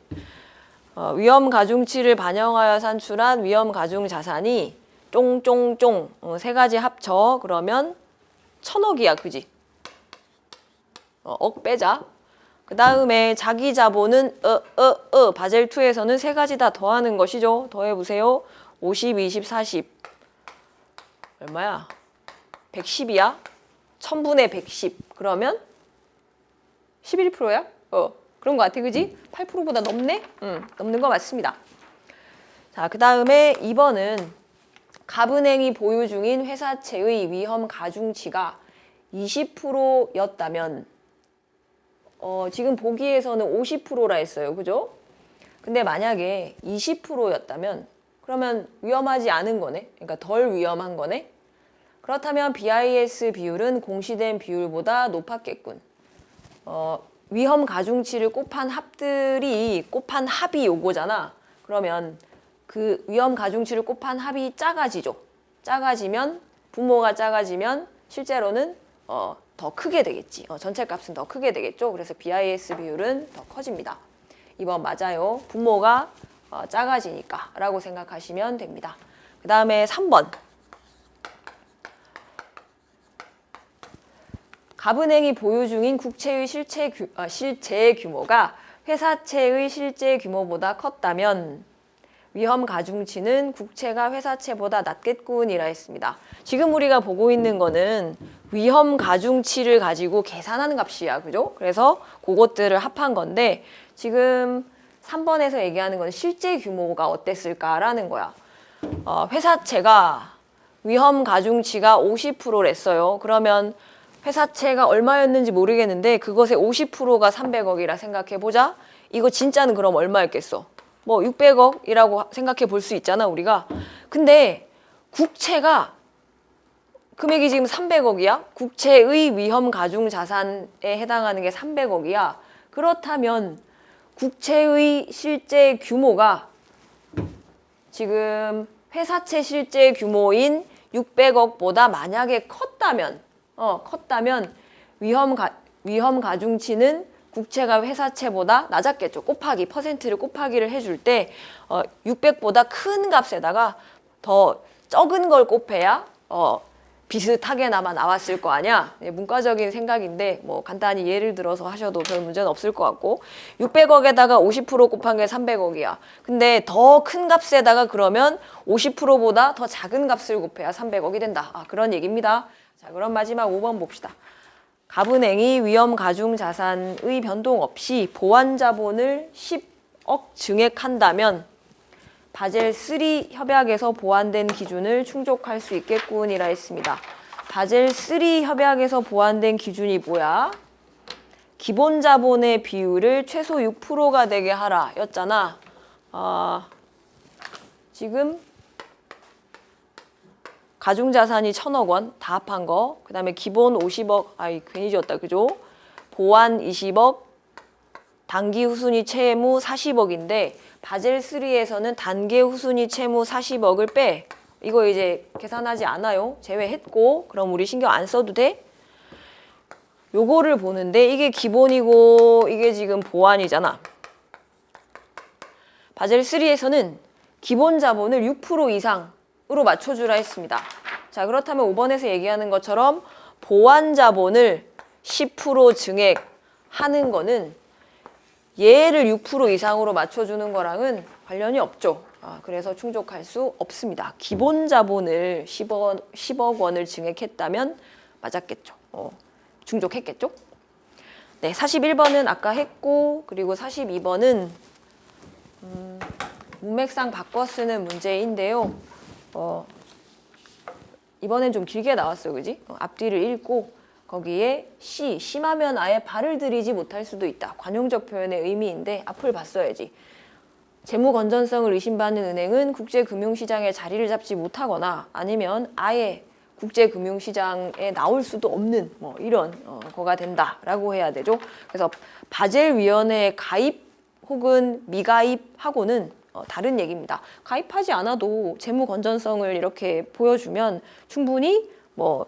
위험 가중치를 반영하여 산출한 위험 가중 자산이 쫑쫑쫑 세 가지 합쳐 그러면 1000억이야, 그지? 억 빼자. 그 다음에 자기 자본은 바젤 2에서는 세 가지 다 더하는 것이죠. 더해보세요. 50, 20, 40 얼마야? 110이야? 1000분의 110 그러면 11%야? 그런 거 같아, 그지? 8%보다 넘네? 넘는 거 맞습니다. 자, 그 다음에 2번은 갑은행이 보유 중인 회사채의 위험 가중치가 20%였다면 지금 보기에서는 50%라 했어요. 그죠? 근데 만약에 20%였다면 그러면 위험하지 않은 거네. 그러니까 덜 위험한 거네. 그렇다면 BIS 비율은 공시된 비율보다 높았겠군. 위험 가중치를 곱한 합이 요거잖아. 그러면 그 위험 가중치를 곱한 합이 작아지죠. 작아지면 분모가 작아지면 실제로는 더 크게 되겠지. 전체 값은 더 크게 되겠죠. 그래서 BIS 비율은 더 커집니다. 2번 맞아요. 분모가 작아지니까 라고 생각하시면 됩니다. 그 다음에 3번. 갑은행이 보유 중인 국채의 실제 규모가 회사채의 실제 규모보다 컸다면 위험 가중치는 국채가 회사채보다 낮겠군이라 했습니다. 지금 우리가 보고 있는 거는 위험 가중치를 가지고 계산하는 값이야. 그죠? 그래서 그것들을 합한 건데 지금 3번에서 얘기하는 건 실제 규모가 어땠을까라는 거야. 회사채가 위험 가중치가 50%랬어요. 그러면 회사채가 얼마였는지 모르겠는데 그것의 50%가 300억이라 생각해 보자. 이거 진짜는 그럼 얼마였겠어? 뭐 600억이라고 생각해 볼 수 있잖아, 우리가. 근데 국채가 금액이 지금 300억이야? 국채의 위험 가중 자산에 해당하는 게 300억이야. 그렇다면 국채의 실제 규모가 지금 회사채 실제 규모인 600억보다 만약에 컸다면 위험 가중치는 국채가 회사채보다 낮았겠죠. 곱하기 퍼센트를 곱하기를 해줄 때 600보다 큰 값에다가 더 적은 걸 곱해야 비슷하게나마 나왔을 거 아니야. 문과적인 생각인데 뭐 간단히 예를 들어서 하셔도 별 문제는 없을 것 같고 600억에다가 50% 곱한 게 300억이야. 근데 더 큰 값에다가 그러면 50%보다 더 작은 값을 곱해야 300억이 된다. 그런 얘기입니다. 자, 그럼 마지막 5번 봅시다. 갑은행이 위험 가중 자산의 변동 없이 보완 자본을 10억 증액한다면 바젤 3 협약에서 보완된 기준을 충족할 수 있겠군이라 했습니다. 바젤 3 협약에서 보완된 기준이 뭐야? 기본 자본의 비율을 최소 6%가 되게 하라 였잖아. 지금 가중자산이 1,000억 원 다 합한 거, 그 다음에 기본 50억, 괜히 지었다, 그죠? 보완 20억, 단기 후순위 채무 40억인데 바젤 3에서는 단기 후순위 채무 40억을 빼. 이거 이제 계산하지 않아요. 제외했고, 그럼 우리 신경 안 써도 돼? 요거를 보는데 이게 기본이고 이게 지금 보완이잖아. 바젤 3에서는 기본 자본을 6% 이상으로 맞춰주라 했습니다. 자, 그렇다면 5번에서 얘기하는 것처럼 보완 자본을 10% 증액하는 거는 얘를 6% 이상으로 맞춰주는 거랑은 관련이 없죠. 그래서 충족할 수 없습니다. 기본 자본을 10억 원을 증액했다면 맞았겠죠. 충족했겠죠. 네, 41번은 아까 했고, 그리고 42번은 문맥상 바꿔 쓰는 문제인데요. 이번엔 좀 길게 나왔어요, 그지? 앞뒤를 읽고 거기에 심하면 아예 발을 들이지 못할 수도 있다. 관용적 표현의 의미인데 앞을 봤어야지. 재무 건전성을 의심받는 은행은 국제금융시장에 자리를 잡지 못하거나 아니면 아예 국제금융시장에 나올 수도 없는 뭐 이런 거가 된다라고 해야 되죠. 그래서 바젤위원회에 가입 혹은 미가입하고는 다른 얘기입니다. 가입하지 않아도 재무 건전성을 이렇게 보여주면 충분히 뭐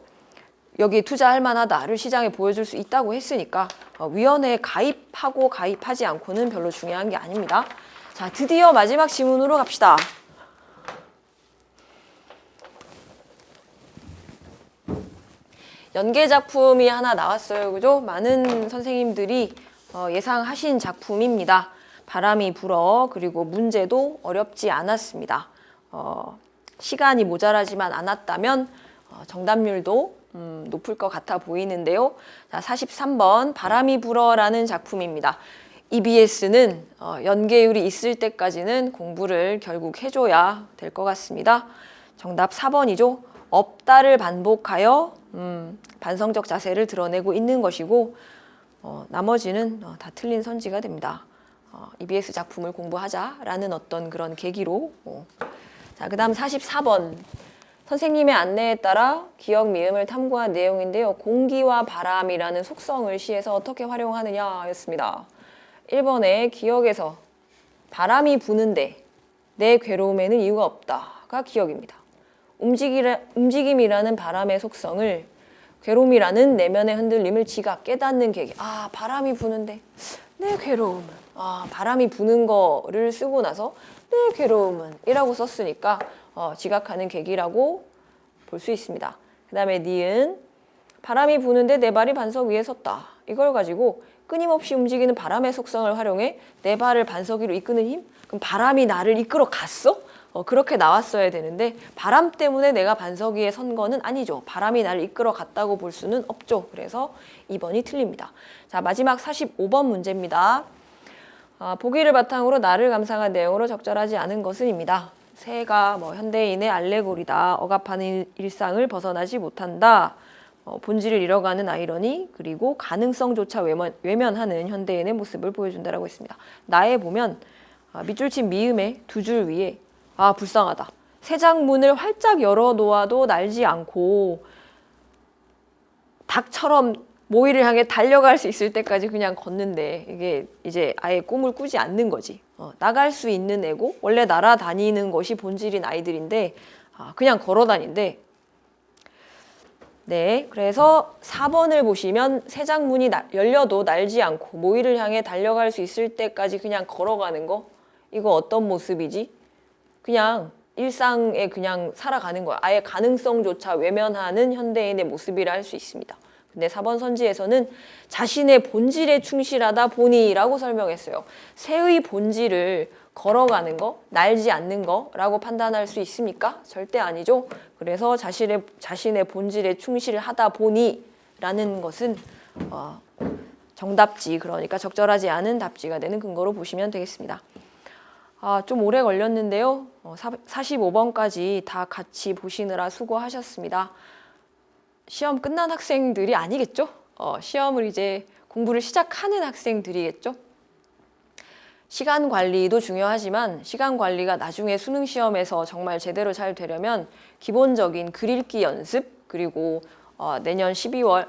여기 투자할 만하다를 시장에 보여줄 수 있다고 했으니까 위원회에 가입하고 가입하지 않고는 별로 중요한 게 아닙니다. 자, 드디어 마지막 지문으로 갑시다. 연계 작품이 하나 나왔어요. 그죠? 많은 선생님들이 예상하신 작품입니다. 바람이 불어. 그리고 문제도 어렵지 않았습니다. 시간이 모자라지만 않았다면 정답률도 높을 것 같아 보이는데요. 자, 43번 바람이 불어라는 작품입니다. EBS는 연계율이 있을 때까지는 공부를 결국 해줘야 될 것 같습니다. 정답 4번이죠. 없다를 반복하여 반성적 자세를 드러내고 있는 것이고 나머지는 다 틀린 선지가 됩니다. EBS 작품을 공부하자라는 어떤 그런 계기로. 자, 그 다음 44번. 선생님의 안내에 따라 기억 미음을 탐구한 내용인데요. 공기와 바람이라는 속성을 시에서 어떻게 활용하느냐 였습니다. 1번에 기억에서 바람이 부는데 내 괴로움에는 이유가 없다가 기억입니다. 움직임이라는 바람의 속성을 괴로움이라는 내면의 흔들림을 지각 깨닫는 계기. 바람이 부는데 내 괴로움은 바람이 부는 거를 쓰고 나서 내 괴로움은 이라고 썼으니까 지각하는 계기라고 볼 수 있습니다. 그 다음에 니은 바람이 부는데 내 발이 반석 위에 섰다. 이걸 가지고 끊임없이 움직이는 바람의 속성을 활용해 내 발을 반서기로 이끄는 힘? 그럼 바람이 나를 이끌어 갔어? 그렇게 나왔어야 되는데 바람 때문에 내가 반서기에 선 거는 아니죠. 바람이 나를 이끌어 갔다고 볼 수는 없죠. 그래서 2번이 틀립니다. 자, 마지막 45번 문제입니다. 보기를 바탕으로 나를 감상한 내용으로 적절하지 않은 것은입니다. 새가 현대인의 알레고리다. 억압하는 일상을 벗어나지 못한다. 본질을 잃어가는 아이러니, 그리고 가능성조차 외면하는 현대인의 모습을 보여준다라고 했습니다. 나에 보면 밑줄 친 미음의 두 줄 위에 불쌍하다. 새 장문을 활짝 열어놓아도 날지 않고 닭처럼 모이를 향해 달려갈 수 있을 때까지 그냥 걷는데 이게 이제 아예 꿈을 꾸지 않는 거지. 나갈 수 있는 애고 원래 날아다니는 것이 본질인 아이들인데 그냥 걸어 다닌대. 네, 그래서 4번을 보시면 새 장문이 열려도 날지 않고 모이를 향해 달려갈 수 있을 때까지 그냥 걸어가는 거, 이거 어떤 모습이지? 그냥 일상에 그냥 살아가는 거야. 아예 가능성조차 외면하는 현대인의 모습이라 할 수 있습니다. 근데 4번 선지에서는 자신의 본질에 충실하다 보니라고 설명했어요. 새의 본질을 걸어가는 거, 날지 않는 거라고 판단할 수 있습니까? 절대 아니죠. 그래서 자신의 본질에 충실하다 보니라는 것은 정답지, 그러니까 적절하지 않은 답지가 되는 근거로 보시면 되겠습니다. 좀 오래 걸렸는데요. 45번까지 다 같이 보시느라 수고하셨습니다. 시험 끝난 학생들이 아니겠죠? 시험을 이제 공부를 시작하는 학생들이겠죠? 시간 관리도 중요하지만 시간 관리가 나중에 수능 시험에서 정말 제대로 잘 되려면 기본적인 글 읽기 연습, 그리고 내년 12월,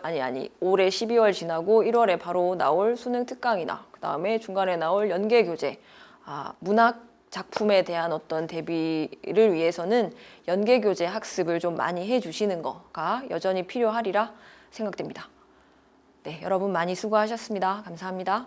올해 12월 지나고 1월에 바로 나올 수능 특강이나 그 다음에 중간에 나올 연계 교재, 문학 작품에 대한 어떤 대비를 위해서는 연계 교재 학습을 좀 많이 해주시는 거가 여전히 필요하리라 생각됩니다. 네, 여러분 많이 수고하셨습니다. 감사합니다.